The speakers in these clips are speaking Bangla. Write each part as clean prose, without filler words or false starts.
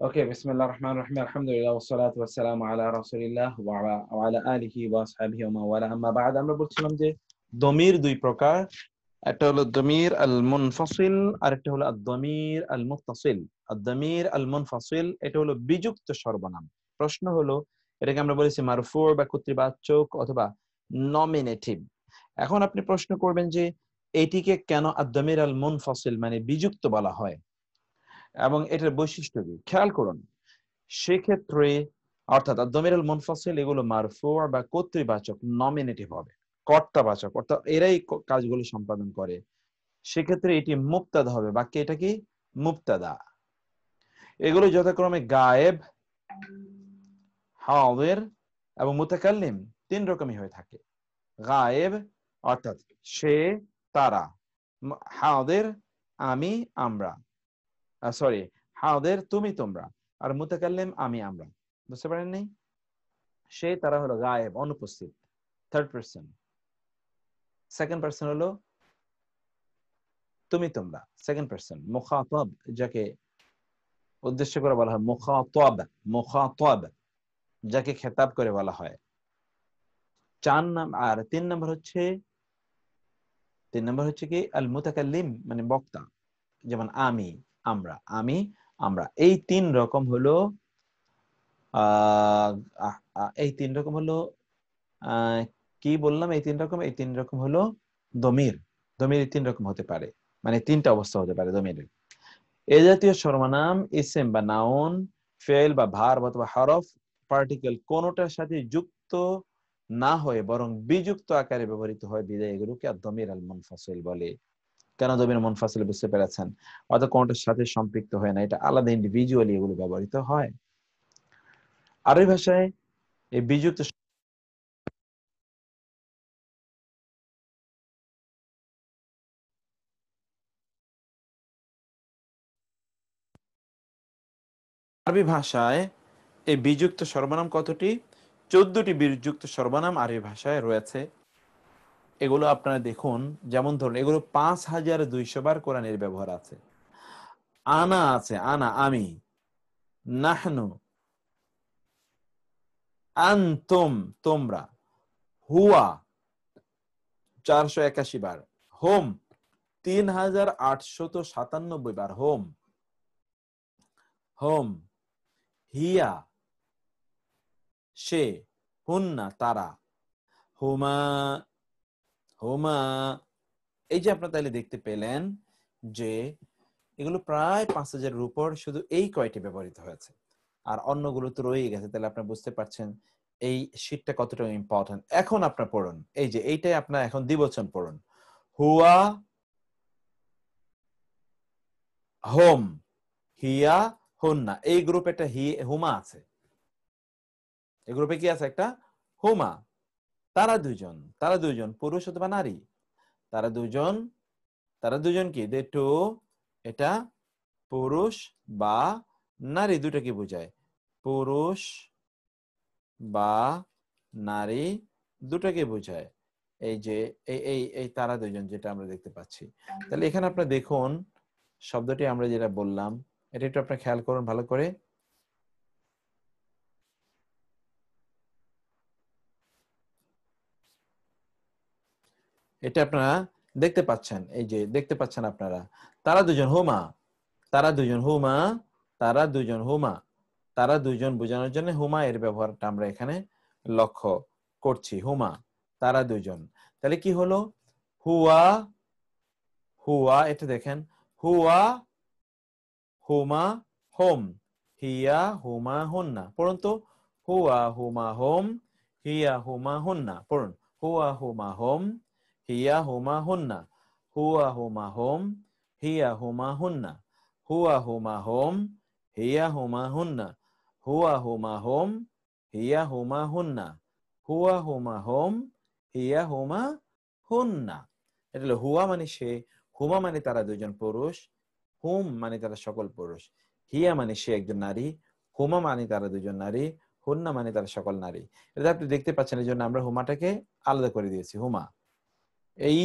Okay, Bismillah ar-Rahman ar-Rahim. Alhamdulillah wassalatu wassalamu ala Rasulillah wa ala alihi wa ashabihi wa man wala amma ba'd। আমরা বলছিলাম যে দমির দুই প্রকার, একটা হলো দমির আল মুনফাসিল আর একটা হলো আদ-দমির আল মুত্তাসিল। আদ-দমির আল মুনফাসিল এটা হলো বিযুক্ত সর্বনাম। প্রশ্ন হলো এটাকে আমরা বলেছি মারফু বা কর্তৃবাচক অথবা নমিনেটিভ। এখন আপনি প্রশ্ন করবেন যে এটিকে কেন আদ-দমির আল মুনফাসিল মানে বিযুক্ত বলা হয় এবং এটার বৈশিষ্ট্য কি। খেয়াল করুন, সেক্ষেত্রে অর্থাৎ আদ-দমির আল মুনফাসিল এগুলো মারফু বা কর্তৃবাচক নমিনেটিভ হবে, কর্তাবাচক, অর্থাৎ এরাই কাজগুলো সম্পাদন করে। সেক্ষেত্রে এটি মুবতাদা হবে, বাক্যে এটা কি মুবতাদা। এগুলো যথাক্রমে গায়েব, হাজির এবং মুতাকাল্লিম তিন রকমই হয়ে থাকে। গায়েব অর্থাৎ সে তারা, হাজির আমি আমরা, সরি হাজির তুমি তোমরা, আর মুতাকাল্লিম আমি আমরা। বুঝতে পারেননি? সে তারা হলো গায়েব অনুপস্থিত, থার্ড পারসন। সেকেন্ড পারসন হলো তুমি তোমরা, সেকেন্ড পারসন। মুখাতাব যাকে উদ্দেশ্য করে বলা হয় মুখাতাব, মুখাতাব যাকে খেতাব করে বলা হয়। আর তিন নম্বর হচ্ছে কি আল মুতাকাল্লিম মানে বক্তা, যেমন আমি আমরা, আমি আমরা। এই তিন রকম হলো কি বললাম, এই তিন রকম হলো দমির। দমির তিন রকম হতে পারে, মানে তিনটা অবস্থা হতে পারে দমিরের। এ জাতীয় সর্বনাম ইসম বা নাউন, ফেল বা ভার্ব অথবা হরফ, পার্টিকেল কোনটার সাথে যুক্ত না হয়ে বরং বিযুক্ত আকারে ব্যবহৃত হয় বিধায় এগুলোকে আদ-দমির আল মুনফাসিল বলে। কেন দমির মুনফাসিল বুঝতে পেরেছেন? অর্থাৎ কোনটার সাথে সম্পৃক্ত হয় না, এটা আলাদা ইন্ডিভিজুয়ালি এগুলো ব্যবহৃত হয়। আরবি ভাষায় এই বিযুক্ত আরবি ভাষায় এই বিযুক্ত সর্বনাম কতটি? 14টি বিযুক্ত সর্বনাম আরবি ভাষায় রয়েছে। এগুলো আপনারা দেখুন, যেমন ধরুন এগুলো 5200 বার কোরআনের ব্যবহার আছে। আনা আছে, আনা আমি, নাহনু, আনতুম তোমরা, হুয়া 481 বার, হোম 3897 বার, হোম হোম, হিয়া সে, হুন্না তারা, হুমা হুমা। এই যে আপনারা তাহলে দেখতে পেলেন যে এগুলো প্রায় 5000-এর উপর শুধু এই কয়টি ব্যবহৃত হয়েছে, আর অন্যগুলো তো রয়ে গেছে। তাহলে আপনারা বুঝতে পারছেন এই শীটটা কতটা ইম্পর্টেন্ট। এখন আপনারা পড়ুন, এই যে এইটাই আপনার এখন দ্বিবচন পড়ুন, হুয়া হোম, হিয়া হুন্না। এই গ্রুপে একটা হুমা আছে, এই গ্রুপে কি আছে? একটা হুমা। তারা দুজন পুরুষ অথবা নারী, তারা দুজন কি দে টু, এটা পুরুষ বা নারী দুটাকে বোঝায়, পুরুষ বা নারী দুটাকে বোঝায়। এই যে এই তারা দুজন যেটা আমরা দেখতে পাচ্ছি। তাহলে এখানে আপনারা দেখুন শব্দটি আমরা যেটা বললাম এটা একটু আপনারা খেয়াল করুন ভালো করে। এটা আপনারা দেখতে পাচ্ছেন, এই যে দেখতে পাচ্ছেন আপনারা, তারা দুজন হুমা, তারা দুজন হুমা, তারা দুজন হুমা, তারা দুজন বোঝানোর জন্য হুমা এর ব্যবহারটা আমরা এখানে লক্ষ্য করছি। হুমা তারা দুজন। তাহলে কি হলো? হুয়া হুয়া, এটা দেখেন, হুয়া হুমা হোম, হিয়া হুমা হুন্না। পড়ুন তো, হুয়া হুমা হোম, হিয়া হুমা হুন্না। পড়ুন, হুয়া হুমা হোম, হিয়া হুমা হুন্না, হুয়া হুমা হোম, হিয়া হুমা হুন্না, হুয়া হুমা হোম, হিয়া হুমা হুন্না, হুয়া হুমা হোম, হিয়া হুমা হুন্না, হুয়া হুমা হোম, হিয়া হুমা হুন্না। এটা হলো হুয়া মানে সে, হুমা মানে তারা দুজন পুরুষ, হুম মানে তারা সকল পুরুষ, হিয়া মানে সে একজন নারী, হুমা মানে তারা দুজন নারী, হুন্না মানে তারা সকল নারী। এটা আপনি দেখতে পাচ্ছেন, এই জন্য আমরা হুমাটাকে আলাদা করে দিয়েছি। হুমা এই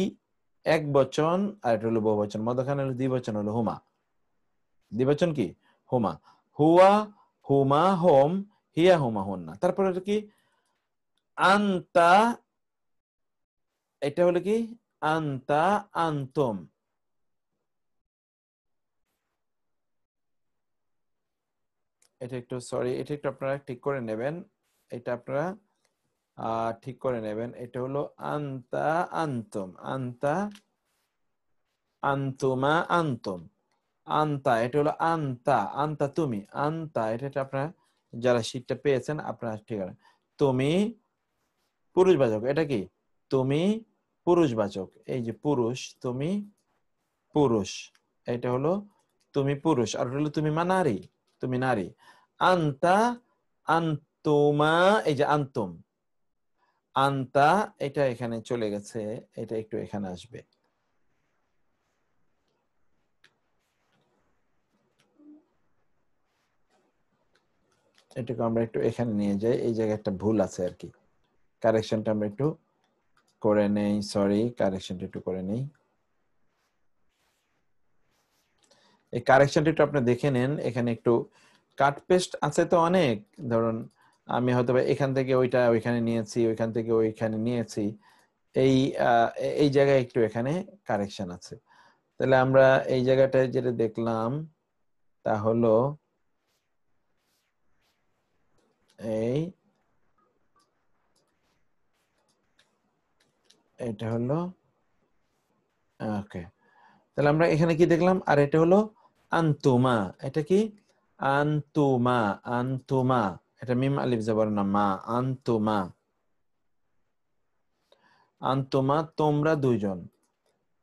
এক বচন, আর এটা হলো বহুবচন, মধ্যখানে হলো দ্বিবচন, হলো হুমা। দ্বিবচন কি? হুমা। হুয়া হুমা হোম হিয়া হুমা হুন্না। তারপরে হলো কি আন্তা, এটা হলো কি আন্তা আন্তুম। এটা একটু সরি, এটা একটু আপনারা ঠিক করে নেবেন, এটা আপনারা ঠিক করে নেবেন। এটা হলো আন্তা আন্তুম, আন্তা আন্তুমা আন্তুম। আন্তা এটা হলো আন্তা, আন্তা তুমি, আন্তা এটা আপনারা যারা শীটটা পেয়েছেন আপনারা ঠিক আছে। তুমি পুরুষবাচক, এটা কি তুমি পুরুষবাচক, এই যে পুরুষ, তুমি পুরুষ, এটা হলো তুমি পুরুষ। আর হলো তুমি মা নারী, তুমি নারী। আন্তা আন্তুমা, এই যে আন্তুম, আন্তা এটা এখানে চলে গেছে, এটা একটু এখানে আসবে। এটাকে আমরা একটু এখানে নিয়ে যাই, এই জায়গায় একটা ভুল আছে আর কি, কারেকশনটা আমরা একটু করে নেই, সরি কারেকশনটা একটু করে নেই। এই কারেকশনটা একটু আপনি দেখে নেন, এখানে একটু কাট পেস্ট আছে তো অনেক, ধরুন আমি হয়তো এখান থেকে ওইটা ওইখানে নিয়েছি, ওইখান থেকে ওইখানে নিয়েছি, এই এই জায়গায় একটু এখানে কারেকশন আছে। তাহলে আমরা এই জায়গাটায় যেটা দেখলাম তা হলো এই, এটা হলো ওকে। তাহলে আমরা এখানে কি দেখলাম, আর এটা হলো আন্তুমা, এটা কি আন্তুমা, আন্তুমা, এটা মিম আলিফ জবর না মা, আন্তুমা, আন্তুমা তোমরা দুইজন,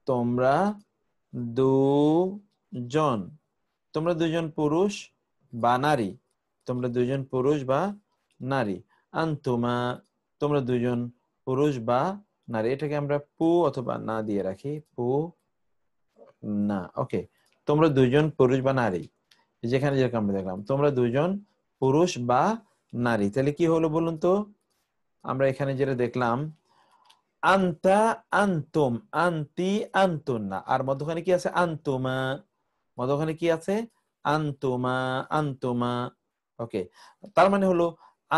তোমরা দুজন, তোমরা দুজন পুরুষ বা নারী, তোমরা দুজন পুরুষ বা নারী। আন্তুমা তোমরা দুজন পুরুষ বা নারী, এটাকে আমরা পু অথবা না দিয়ে রাখি, পু না, ওকে। তোমরা দুজন পুরুষ বা নারী, যেখানে যেরকম আমরা দেখলাম তোমরা দুজন পুরুষ বা নারী, তাহলে কি হলো বলুন তো, আমরা এখানে যেটা দেখলাম আন্তা আন্তুম আন্তি আন্তুন্না, আর মধ্যখানে কি আছে আন্তুমা, মধ্যখানে কি আছে আন্তুমা আন্তুমা, ওকে। তার মানে হলো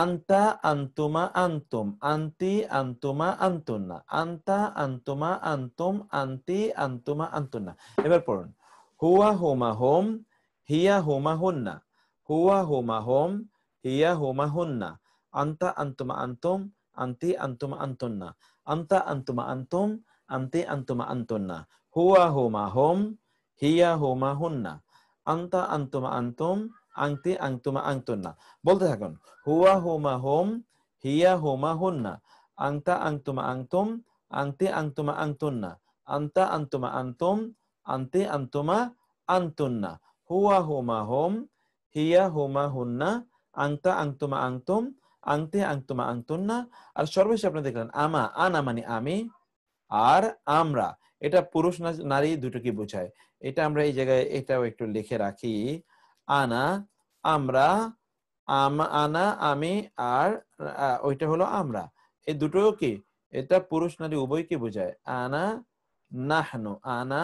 আন্তা আন্তুমা আন্তুম আন্তি আন্তুমা আন্তুন্না, আন্তা আন্তুমা আন্তুম আন্তি আন্তুমা আন্তুন্না। এবার পড়ুন হুয়া হুমা হোম হিয়া হুমা হুন্না, হুয়া হুমা হোম হিয়া হুমা হুন্না, আন্তা আন্তুমা আন্তুম আন্তি আন্তুমা আন্তুন্না, আন্তা আন্তুমা আন্তুম আন্তি আন্তুমা আন্তুন্না, হুয়া হুমা হোম হিয়া হুমা হুন্না, আন্তা আন্তুমা আন্তুম আংতি আংতুমা আংতুন্না। বলতে থাকুন হুয়া হুমা হোম হিয়া হুমা হুন্না, আংতা আংতুমা আংতুম আংতি আংতুমা আংতুন্না, আন্তা আন্তুমা আন্তুম আন্তি আন্তুমা আন্তুন্না, হুয়া হুমা হোম হিয়া হুমা হুন্না, আংতা আংতুমা আংতুম আংতি আংতুমা আংতুন্না। আর সর্বশেষ আপনি দেখলেন আমা, আনা মানে আমি, আর আমরা, এটা পুরুষ নারী দুটোকে বোঝায়। এটা আমরা এই জায়গায় এটাও একটু লিখে রাখি, আনা আমরা, আনা আমি, আর ওইটা হলো আমরা, এই দুটো কি এটা পুরুষ নারী উভয়কে বোঝায়। আনা নাহনু, আনা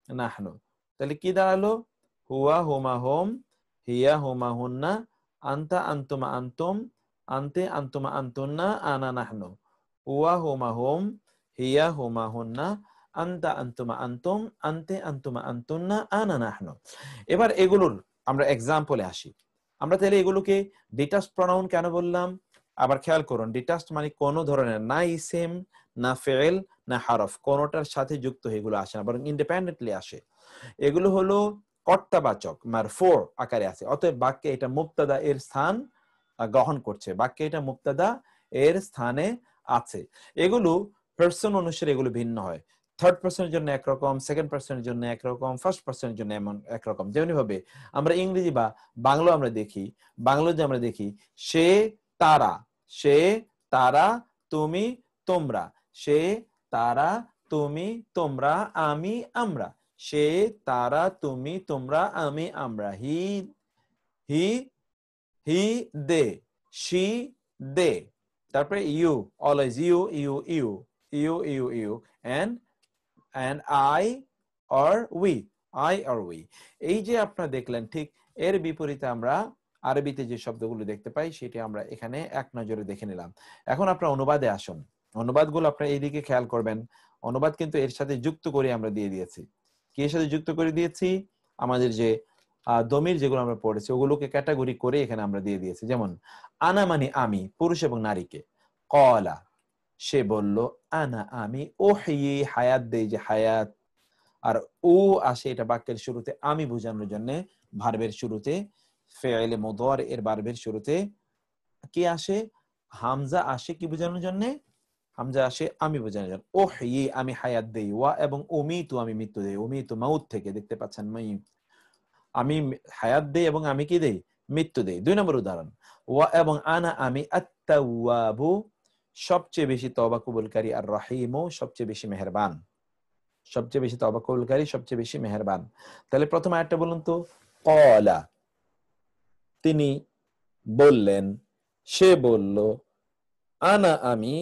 নাহনু, তাহলে কি দাঁড়ালো হুয়া হুমা হোম হিয়া হুমা হুন্না, আন্তা আন্তুমা আন্তুম আন্তে আন্তুমা আন্তুন্না, আনা নাহনু, হুয়া হুমা হোম হিয়া হুমা হুন্না, আন্তা আন্তুমা আন্তুম আন্তে আন্তুমা আন্তুন্না, আনা নাহনু। এবার এগুলোর আমরা এক্সাম্পলে আসি। আমরা তাহলে এগুলোকে ডিটাচড প্রনাউন কেন বললাম, আবার খেয়াল করুন ডিটাচড মানে কোনো ধরনের না ইসেম না ফেল না হারফ, কোনোটার সাথে যুক্ত এগুলো আসে না, বরং ইন্ডিপেন্ডেন্টলি আসে। এগুলো হলো কর্তাবাচক মারফু আকারে আছে, অতএব বাক্যে এটা মুবতাদা এর স্থান গ্রহণ করছে, বাক্যে এটা মুবতাদা এর স্থানে আছে। এগুলো পার্সন অনুসারে এগুলো ভিন্ন হয়, থার্ড পার্সনের জন্য একরকম, সেকেন্ড পার্সনের জন্য একরকম, ফার্স্ট পার্সনের জন্য এমন একরকম। যেমনি ভাবে আমরা ইংরেজি বা বাংলা আমরা দেখি, বাংলা যে আমরা দেখি সে তারা, সে তারা তুমি তোমরা, সে তারা তুমি তোমরা আমি আমরা, সে তারা তুমি তোমরা আমি আমরা, হি হি হি দে, শি দে, তারপরে you, always you you you you you you, and I or we, I or we, এই যে আপনারা দেখলেন ঠিক এর বিপরীতে আমরা আরবিতে যে শব্দগুলো দেখতে পাই সেটি আমরা এখানে এক নজরে দেখে নিলাম। এখন আপনারা অনুবাদে আসুন। অনুবাদগুলো আপনারা এইদিকে খেয়াল করবেন। অনুবাদ কিন্তু এর সাথে যুক্ত করে আমরা দিয়ে দিয়েছি। কি এর সাথে যুক্ত করে দিয়েছি? আমাদের যে দমির যেগুলো আমরা পড়েছি ওগুলোকে ক্যাটাগরি করে এখানে আমরা দিয়ে দিয়েছি। যেমন আনা মানে আমি, পুরুষ এবং নারীকে। ক্বালা সে বলল, আনা আমি, উহয়ি হায়াত দেই, যে হায়াত। আর ও আসে এটা বাক্যের শুরুতে আমি বোঝানোর জন্য, ভার্বের শুরুতে, ফেইলে মুদারি এর ভার্বের শুরুতে কি আসে? হামজা আসে কি বোঝানোর জন্য? হামজা আসে আমি বোঝানোর জন্য। উহয়ি আমি হায়াত দেই, ওয়া এবং উমিতু আমি মৃত্যু দেই। উমিতু মাউত থেকে, দেখতে পাচ্ছেন আমি হায়াত দেই এবং আমি কি দেই? মৃত্যু দেই। 2 নম্বর উদাহরণ, ওয়া এবং আনা আমি, আত-তাওয়াবু সবচেয়ে বেশি তওবা কবুলকারী, আর রহিমু সবচেয়ে বেশি মেহেরবান। সবচেয়ে বেশি তওবা কবুলকারী, সবচেয়ে বেশি মেহেরবান। তাহলে প্রথম আয়াতটা বলুন তো। ক্বালা তিনি বললেন, সে বলল, আনা আমি,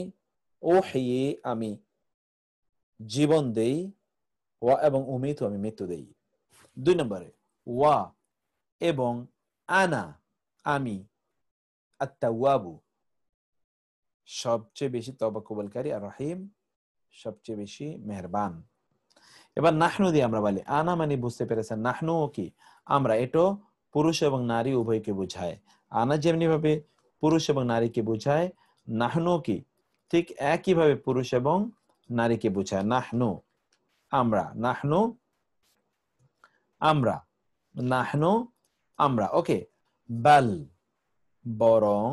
উহয়ি আমি জীবন দেই, ওয়া এবং উমিতু আমি মৃত্যু দেই। 2 নম্বরে, ওয়া এবং আনা আমি, আত-তাওয়াবু সবচেয়ে বেশি তওবা কবুলকারী, আর রহিম সবচেয়ে বেশি মেহেরবান। এবার নাহনু দিয়ে আমরা বলি, আনা মানে বুঝতে পেরেছেন, নাহনু কি? আমরা, এটা পুরুষ এবং নারী উভয়কে বোঝায়। আনা যেমনি ভাবে পুরুষ এবং নারীকে বোঝায়, নাহনু কি ঠিক একই ভাবে পুরুষ এবং নারীকে বোঝায়। নাহনু আমরা, নাহনু আমরা, নাহনু আমরা। ওকে, বাল বরং,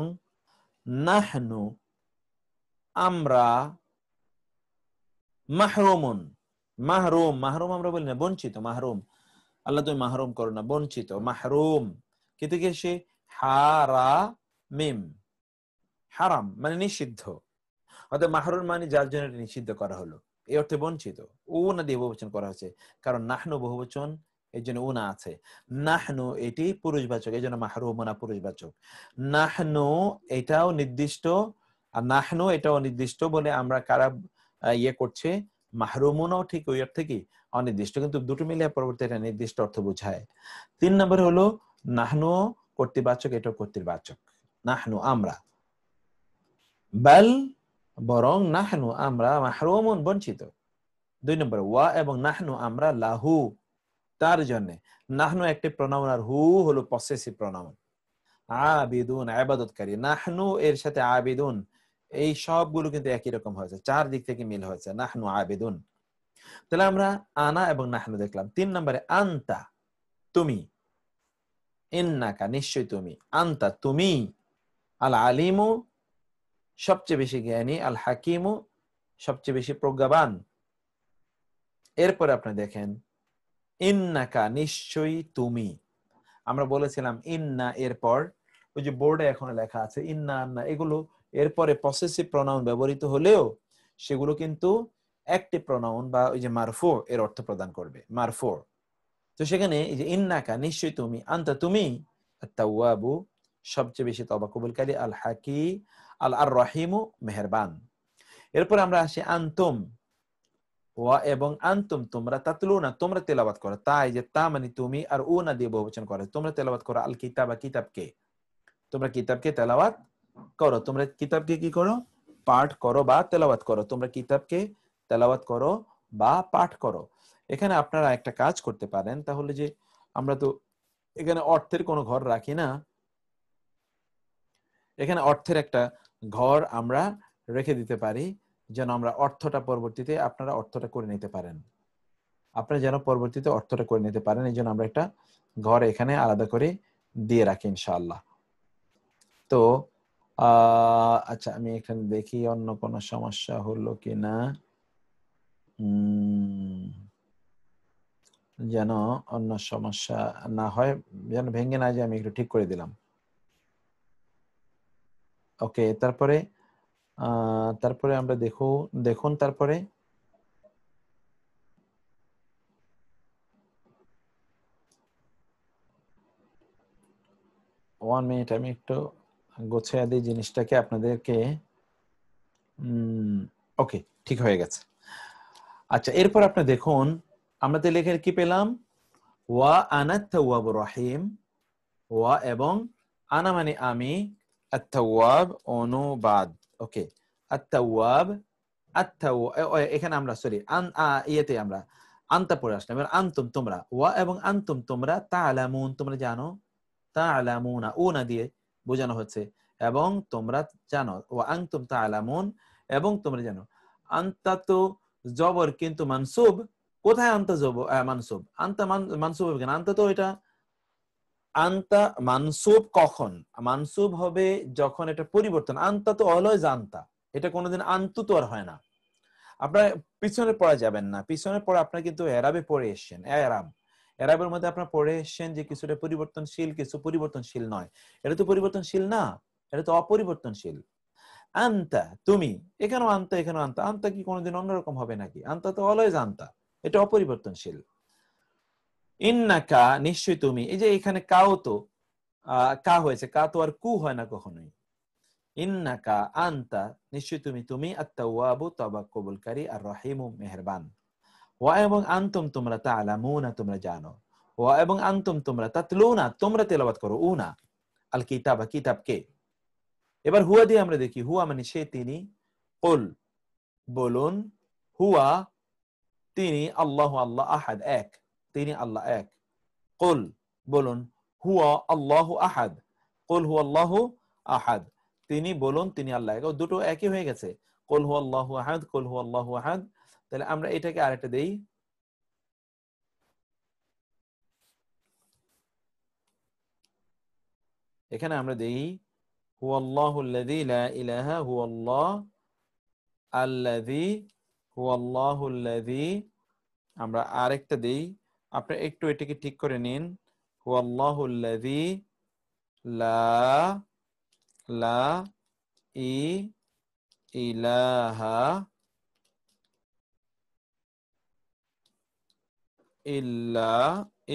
নাহনু আমরা, মাহরুমুন মাহরুম, মাহরুম আমরা বলি না বঞ্চিত, মাহরুম। আল্লাহ তুমি মাহরুম করো না, বঞ্চিত, মাহরুম। কিন্তু কি সে হারামিম, হারাম মানে নিষিদ্ধ। অর্থাৎ মাহরুম মানে যার জন্য এটা নিষিদ্ধ করা হলো, এই অর্থে বঞ্চিত। ও না দিয়ে বহুবচন করা হয়েছে, কারণ নাহনু বহুবচন, এই জন্য ও না আছে। নাহনু এটি পুরুষবাচক, এই জন্য মাহরুমুনা পুরুষবাচক। নাহনু এটাও নির্দিষ্ট, আর নাহনু এটাও নির্দিষ্ট বলে আমরা কারা ইয়ে করছে, মাহরুমুনাও ঠিক ওই অর্থে কি অনির্দিষ্ট, কিন্তু দুটো মিলিয়ে পরবর্তী এটা নির্দিষ্ট অর্থ বোঝায়। 3 নম্বর হলো নাহনু কর্তৃবাচক, এটাও কর্তৃবাচক। নাহনু আমরা, বাল বরং, নাহনু আমরা, মাহরুমুন বঞ্চিত। 2 নম্বর, ওয়া এবং নাহনু আমরা, লাহু তার জন্য। নাহনু একটি প্রোনাউন, আর হু হলো পসেসিভ প্রোনাউন। আবিদুন ইবাদতকারী, নাহনু এর সাথে আবিদুন, এই সবগুলো কিন্তু একই রকম হয়েছে, 4 দিক থেকে মিল হয়েছে, নাহনু আবিদুন। তাহলে আমরা আনা এবং নাহনু দেখলাম। 3 নম্বরে, আনতা তুমি, ইন্নাকা নিশ্চয় তুমি, আনতা তুমি, আল আলিমু সবচেয়ে বেশি জ্ঞানী, আল হাকিমু সবচেয়ে বেশি প্রজ্ঞাবান। এরপরে আপনি দেখেন, ইন্নাকা নিশ্চয়ই তুমি। আমরা বলেছিলাম ইন্না এরপর, ওই যে বোর্ডে এখন লেখা আছে ইন্না আন্না, এগুলো এরপরে পসেসিভ প্রোনাউন ব্যবহৃত হলেও সেগুলো কিন্তু অ্যাকটিভ প্রোনাউন বা ওই যে মারফু এর অর্থ প্রদান করবে, মারফু। তো সেখানে এই যে ইন্নাকা নিশ্চয়ই তুমি, আনতা তুমি, আত-তাওয়াবু সবচেয়ে বেশি তওবা কবুলকারী, আল হাকি আল আর রহিমু মেহেরবান। এরপর আমরা আসি আনতুম, ওয়া এবং আনতুম তোমরা, তাতলুনা তোমরা তেলাওয়াত করো, তাই যে তা মানে তুমি, আর ও না দিয়ে বহুবচন করে, তোমরা তেলাওয়াত করো, আল কিতাবা কিতাবকে, তোমরা কিতাবকে তেলাওয়াত করো। তোমরা কিতাবকে কি করো? পাঠ করো বা তেলাওয়াত করো। তোমরা কিতাবকে তেলাওয়াত করো বা পাঠ করো। এখানে আপনারা একটা কাজ করতে পারেন, তাহলে যে আমরা তো এখানে অর্থের কোনো ঘর রাখি না, এখানে অর্থের একটা ঘর আমরা রেখে দিতে পারি, যেন আমরা অর্থটা পরবর্তীতে আপনারা অর্থটা করে নিতে পারেন, আপনারা যেন পরবর্তীতে অর্থটা করে নিতে পারেন। এই জন্য আমরা একটা ঘর এখানে আলাদা করে দিয়ে রাখি ইনশাআল্লাহ। তো আচ্ছা, আমি এখানে দেখি অন্য কোনো সমস্যা হলো কিনা, যেন অন্য সমস্যা না হয়, যেন ভেঙে না যায়, আমি একটু ঠিক করে দিলাম। ওকে, তারপরে তারপরে আমরা দেখুন তারপরে 1 মিনিট, আমি একটু গোছায় দিই জিনিসটাকে আপনাদেরকে। ওকে, ঠিক হয়ে গেছে। আচ্ছা, এরপর আপনি দেখুন, আমরা তো লেখে কি পেলাম? ওয়া আনা তাওয়াবুর রহিম, ওয়া এবং আনা মানে আমি, আত-তাওয়াব অনুবাদ। ওকে, আত-তাওয়াব, এখানে আমরা সরি ইয়েতে আমরা আনতা পড়ে আসলাম। এবার আনতুম তোমরা, ওয়া এবং আনতুম তোমরা, তা'লামুন তোমরা জানো, তা'লামুনা উনা দিয়ে বোঝানো হচ্ছে এবং তোমরা জানো, ওয়া আনতুম তা'লামুন এবং তোমরা জানো। আনতা তো জবর কিন্তু মানসুব, কোথায় আনতা জবর মানসুব? আনতা মানসুব হবে কেন? আনতা তো এটা আনতা মানসুব কখন? মানসুব হবে যখন এটা পরিবর্তন। আনতা তো অলওয়েজ আনতা, এটা কোনোদিন আনতু তো আর হয় না। আপনার পিছনে পড়া যাবেন না, পিছনে পড়া আপনার কিন্তু এরাবে পড়ে এসছেন। এরাবের মধ্যে আপনার পড়ে এসছেন যে কিছুটা পরিবর্তনশীল, কিছু পরিবর্তনশীল নয়। এটা তো পরিবর্তনশীল না, এটা তো অপরিবর্তনশীল। আনতা তুমি, এখানেও আনতা, এখানেও আনতা। আনতা কি কোনোদিন অন্যরকম হবে নাকি? আনতা তো অলওয়েজ আনতা, এটা অপরিবর্তনশীল। ইন্নাকা নিশ্চয়ই তুমি, এই যে এখানে কাও তো কা হয়েছে, কা তো আর কু হয় না কখনোই। ইন্নাকা আনতা নিশ্চয়ই তুমি, তুমি আত-তাওয়াবু তওবা কবুলকারী, আর রহিমু মেহেরবান। ওয়া এবং আনতুম তোমরা, তা'লামুনা তোমরা জানো, ওয়া এবং আনতুম তোমরা, তাতলুনা তোমরা তেলাওয়াত করো, উনা আল কিতাবা কিতাবকে। এবার হুয়া দিয়ে আমরা দেখি, হুয়া মানে সে তিনি, কুল বলুন, হুয়া তিনি, আল্লাহু আল্লাহ, আহাদ এক তিনি আল্লাহ এক। কুল বলুন, হুয়া আল্লাহু আহাদ, কুল হুয়া আল্লাহু আহাদ তিনি বলুন তিনি আল্লাহ এক। দুটো একই হয়ে গেছে, কুল হুয়া আল্লাহু আহাদ, কুল হুয়া আল্লাহু আহাদ। তাহলে আমরা এটাকে আরেকটা দেই, এখানে আমরা দেই হুয়াল্লাহুল্লাযী লা ইলাহা হুয়াল্লাহ আল্লাযী, হুয়াল্লাহুল্লাযী। আমরা আরেকটা দেই, আপনি একটু এটাকে ঠিক করে নিন। হুয়াল্লাহুল্লাযী লা লা ই ইলাহা ইল্লা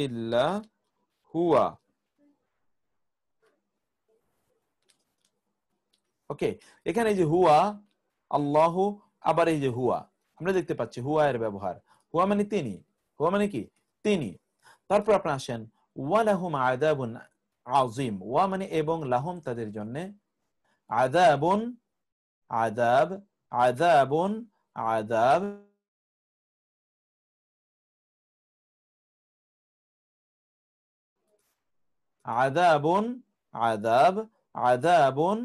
ইল্লা হুয়া। ওকে, এখানে এই যে হুয়া আল্লাহু, আবার এই যে হুয়া, আমরা দেখতে পাচ্ছি হুয়া এর ব্যবহার। হুয়া মানে তিনি, হুয়া মানে কি তিনি। তারপর আপনি আসেন, ওয়া লাহুম আযাবুন আযীম, ওয়া মানে এবং, লাহুম তাদের জন্য, আযাবুন আযাব, আযাবুন আযাব, আযাবুন আযাব, আযাবুন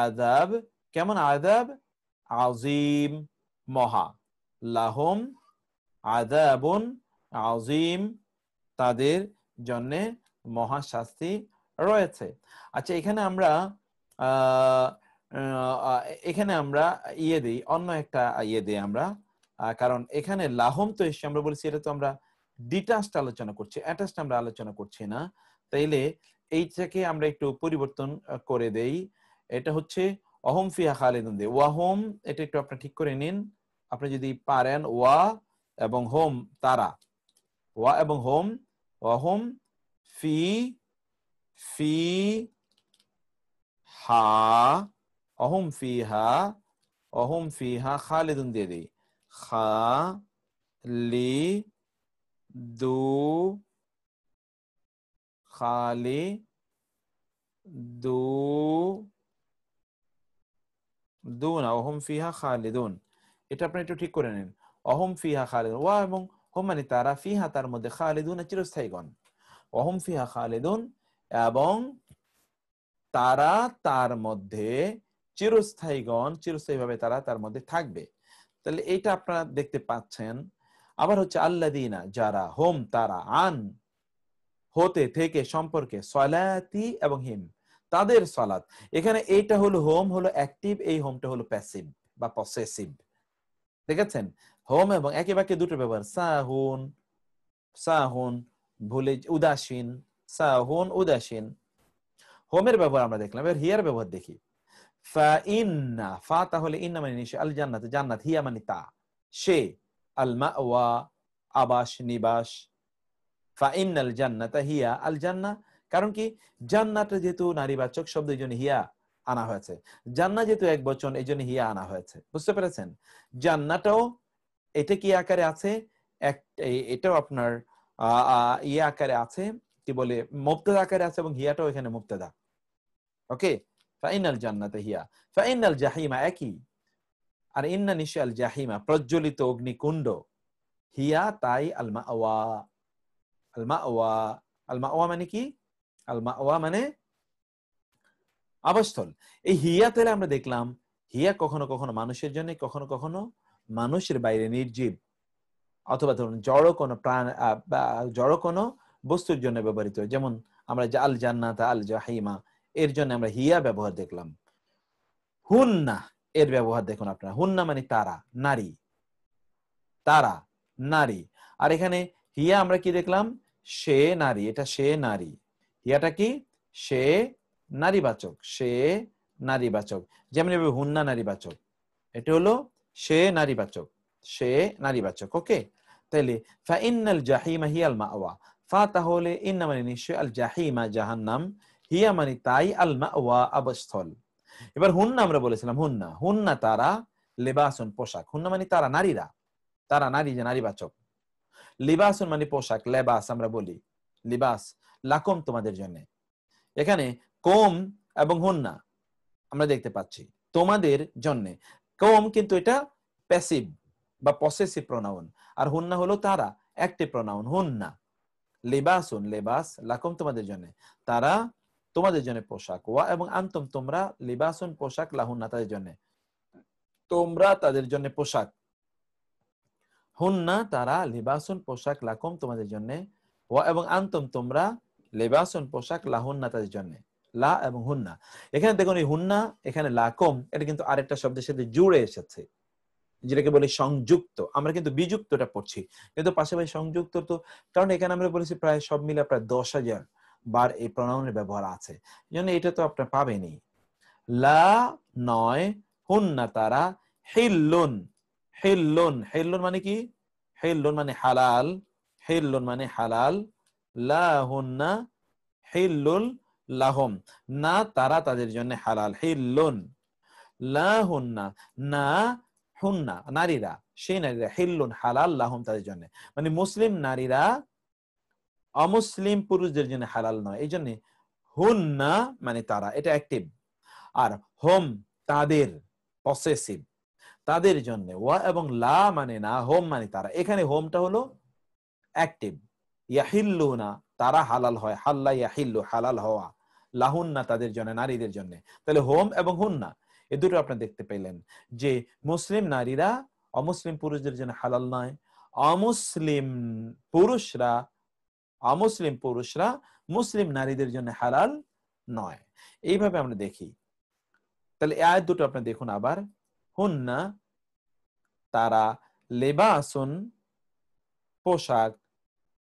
আযাব, কেমন আযাব? আযীম মহা, লাহুম আযাবুন আযীম তাদের জন্য মহা শাস্তি রয়েছে। আচ্ছা, এখানে আমরা আহ এখানে আমরা ইয়ে দিই, অন্য একটা ইয়ে দিই আমরা, কারণ এখানে লাহম তো এসে আমরা বলছি এটা তো আমরা ডিটাচড আলোচনা করছি, অ্যাটাচড আমরা আলোচনা করছি না। তাইলে এইটাকে আমরা একটু পরিবর্তন করে দেই। এটা হচ্ছে অহম ফিহা খালিদুন দে, ওয়াহম, এটা একটু আপনি ঠিক করে নিন। আপনি যদি পারেন, ওয়া এবং হোম তারা, ওয়া এবং হোম, ওয়াহুম ফি ফি হা, অহুম ফিহা, অহুম ফিহা খালিদুন দিয়ে দিই, খা লি দু, খালি দু, দুন, অহুম ফিহা খালিদুন। এটা আপনি একটু ঠিক করে নিন। অহুম ফিহা খালিদুন, ওয়া এবং হোম মানে তারা, ফিহা তার মধ্যে, খালিদুন চিরস্থায়ীগণ, অহুম ফিহা খালিদুন এবং তারা তার মধ্যে চিরস্থায়ীগণ, চিরস্থায়ীভাবে তারা তার মধ্যে থাকবে। তাহলে এইটা আপনারা দেখতে পাচ্ছেন। আবার হচ্ছে আল্লাযীনা যারা, হোম তারা, আন হতে থেকে সম্পর্কে, সলাতি এবং হিম তাদের সালাত। এখানে এইটা হলো হোম হলো অ্যাক্টিভ, এই হোমটা হলো প্যাসিভ বা পসেসিভ। দেখেছেন, হোম এবং একই বাক্যে দুটো ব্যবহার, সাহুন সাহুন ভুলে উদাসীন, সাহুন উদাসীন। হোমের ব্যবহার আমরা দেখলাম, এবার হিয়ার ব্যবহার দেখি। ফা ইন্না, ফা তাহলে ইন্না মানে নিশ্চয়, আল জান্নাত জান্নাত, হিয়া মানে তা, সে, আল মাওয়া আবাস নিবাস, ফা ইন্নাল জান্নাতা হিয়া আল জান্নাহ। কারণ কি, জান্নাতটা যেহেতু নারীবাচক শব্দ, এই জন্য হিয়া আনা হয়েছে। জান্নাহ যেহেতু এক বচন, এই জন্য হিয়া আনা হয়েছে। বুঝতে পেরেছেন? জান্নাতও এটা কি আকারে আছে, এটাও আপনার ইয়ে আকারে আছে, কি বলে মুবতাদা আকারে আছে এবং হিয়াটাও এখানে মুবতাদা। ওকে, ফাইনাল জান্নাতে হিয়া, ফাইনাল জাহিমা একই, আর ইন্না নিশ্চয় আল জাহিমা প্রজ্বলিত অগ্নিকুণ্ড, হিয়া তাই আল মাওয়া, আল মাওয়া, আল মাওয়া মানে কি? আল মাওয়া মানে আবাসস্থল। এই হিয়া তাহলে আমরা দেখলাম হিয়া কখনো কখনো মানুষের জন্য, কখনো কখনো মানুষের বাইরে নির্জীব অথবা ধরুন জড় কোনো প্রাণ বা জড় কোনো বস্তুর জন্য ব্যবহৃত হয়। যেমন আমরা আল জান্নাত আল জাহিমা এর জন্য আমরা হিয়া ব্যবহার দেখলাম। হুন্না এর ব্যবহার দেখুন আপনারা, হুন্না মানে তারা, নারী, তারা নারী। আর এখানে হিয়া আমরা কি দেখলাম? সে নারী, এটা সে নারী। হিয়াটা কি? সে নারীবাচক, সে নারীবাচক। যেমন হুন্না নারীবাচক, এটা হলো সে নারীবাচক, সে নারীবাচক। ওকে, তাইলে ফা ইন্নাল জাহিমা হিয়াল মাওয়া, ফা তাহলে ইন্না মানে নিশ্চয়, আল জাহিমা জাহান্নাম, হিয়া মানে তাই, আল মাওয়া আবাসস্থল। এবার হুন্না আমরা বলেছিলাম, হুন্না, হুন্না তারা, লেবাসুন পোশাক, হুন্না মানে তারা নারীরা, তারা নারী যে নারীবাচক। লিবাসুন মানে পোশাক, লেবাস আমরা বলি, লিবাস, লাকুম তোমাদের জন্য। এখানে কোম এবং হুন্না আমরা দেখতে পাচ্ছি তোমাদের জন্য। কোম কিন্তু এটা প্যাসিভ বা পসেসিভ প্রোনাউন, আর হুন্না হলো তারা, অ্যাক্টিভ প্রোনাউন। হুন্না লিবাসুন লেবাস, লাকুম তোমাদের জন্য, তারা তোমাদের জন্য পোশাক, ওয়া এবং আনতুম তোমরা, লিবাসুন পোশাক, লাহুন্না তাদের জন্য, তোমরা তাদের জন্য পোশাক। হুন্না তারা, লিবাসুন পোশাক, লাকুম তোমাদের জন্য, ওয়া এবং আনতুম তোমরা, লিবাসুন পোশাক, লাহুন্না তাদের জন্য। লা এবং হুন্না, এখানে দেখুন এই হুন্না এখানে লাকুম এটা কিন্তু আরেকটা শব্দের সাথে জুড়ে এসেছে, যেটাকে বলি সংযুক্ত। আমরা কিন্তু বিযুক্তটা পড়ছি, কিন্তু পাশাপাশি সংযুক্ত তো, কারণ এখানে আমরা বলেছি প্রায় সব মিলে প্রায় 10,000 বার এই প্রোনাউনের ব্যবহার আছে, জন্য এটা তো আপনার পাবেনই। লা নয়, হুন্না তারা, হিল্লুন, হিল্লুন, হিল্লুন মানে কি? হিল্লুন মানে হালাল, হিল্লুন মানে হালাল, লা হুন্না হিল্লুল লাহুম, না তারা তাদের জন্য হালাল, হিল্লুন, লা হুন্না না হুন্না নারীরা, সেই নারীরা, হিল্লুন হালাল, লাহুম তাদের জন্য, মানে মুসলিম নারীরা অমুসলিম পুরুষদের জন্য হালাল নয়। এই জন্য হুন্না মানে তারা, এটা অ্যাক্টিভ, আর হোম তাদের, পসেসিভ, তাদের জন্য। ওয়া এবং লা মানে না, হোম মানে তারা, এখানে হোমটা হলো অ্যাক্টিভ। ইয়াহিল্লুনা তারা হালাল হয়, হাল্লা ইয়াহিল্লু হালাল হওয়া, লাহুন্না তাদের জন্য, নারীদের জন্য। তাহলে হোম এবং হুন্না এ দুটো আপনি দেখতে পেলেন যে মুসলিম নারীরা অমুসলিম পুরুষদের জন্য হালাল নয়, অমুসলিম পুরুষরা, অমুসলিম পুরুষরা মুসলিম নারীদের জন্য হালাল নয়। এইভাবে আমরা দেখি। তাহলে এই আয়াত দুটো আপনি দেখুন আবার, হুন্না তারা, লেবাসুন পোশাক,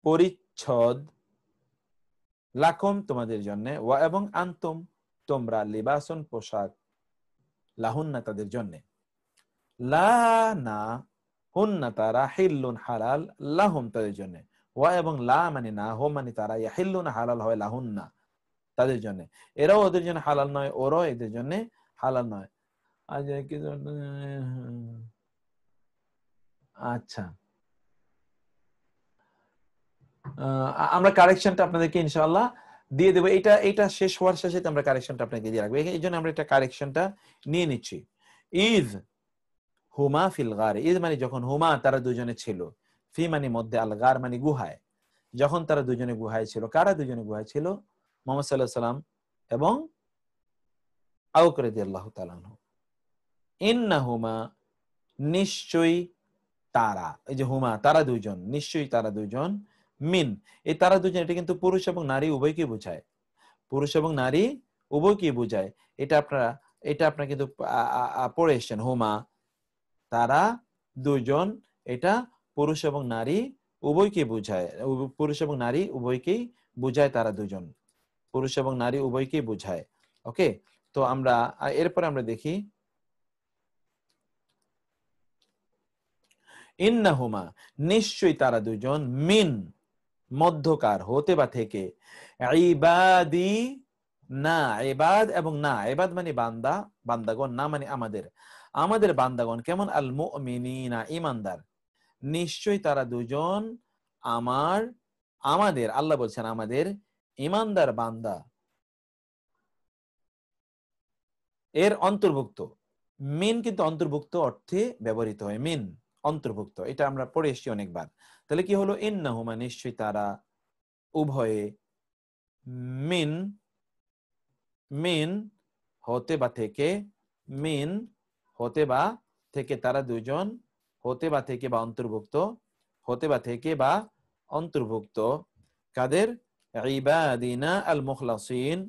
পরিচ্ছদ, লাকুম তোমাদের জন্য, ওয়া এবং আনতুম তোমরা, লিবাসুন পোশাক, লাহুন্না তাদের জন্য, লা না হুন্না তারা, হিল্লুন হালাল, লাহুম তাদের জন্য, ওয়া এবং লা মানে না, হোম মানে তারা, ইয়াহিল্লুন হালাল হয়, লাহুন্না তাদের জন্য, এরাও ওদের জন্য হালাল নয়, ওরাও এদের জন্য হালাল নয়। আচ্ছা, আমরা কারেকশনটা আপনাদেরকে ইনশাআল্লাহ দিয়ে দেবো। এটা শেষ হওয়ার শেষে আমরা কারেকশনটা আপনাকে দিয়ে রাখবো, এই জন্য আমরা এটা কারেকশনটা নিয়ে নিচ্ছি। ইজ হুমা ফিল গার, ইজ মানে যখন, হুমা তারা দুজনে ছিল, ফি মানে মধ্যে, আল গার মানে গুহায়, যখন তারা দুজনে গুহায় ছিল। কারা দুজনে গুহায় ছিল? মুহাম্মদ সাল্লাল্লাহু আলাইহি সাল্লাম এবং আবু বকর রাদিয়াল্লাহু তাআলা আনহু। ইন্নাহুমা নিশ্চয়ই তারা, এই যে হুমা তারা দুইজন, নিশ্চয়ই তারা দুইজন, মিন এই তারা দুজন, এটা কিন্তু পুরুষ এবং নারী উভয়কে বোঝায়, পুরুষ এবং নারী উভয়কে বোঝায়। এটা আপনারা কিন্তু পড়ে এসেছেন, হুমা তারা দুইজন, এটা পুরুষ এবং নারী উভয়কে বোঝায়, পুরুষ এবং নারী উভয়কেই বোঝায়, তারা দুজন পুরুষ এবং নারী উভয়কেই বোঝায়। ওকে, তো আমরা এরপরে আমরা দেখি, ইন্নাহুমা নিশ্চয়ই তারা দুজন, মিন মধ্যকার, হতে বা থেকে, ইবাদি না, ইবাদ এবং না, ইবাদ মানে বান্দা, বান্দাগণ, না মানে আমাদের, আমাদের বান্দাগণ কেমন, আল মুমিনিনা ইমানদার, নিশ্চয়ই তারা দুজন আমার আমাদের, আল্লাহ বলছেন আমাদের ইমানদার বান্দা এর অন্তর্ভুক্ত। মিন কিন্তু অন্তর্ভুক্ত অর্থে ব্যবহৃত হয়, মিন অন্তর্ভুক্ত, এটা আমরা পড়ে এসেছি অনেকবার। তাহলে কি হলো, ইন্নাহুমা নিশ্চয়ই তারা উভয়ে, মিন মিন হতে বা থেকে, মিন হতে বা থেকে, তারা দুজন, হতে বা থেকে বা অন্তর্ভুক্ত, হতে বা থেকে বা অন্তর্ভুক্ত কাদের, ইবাদিনা আল মুখলাসিন,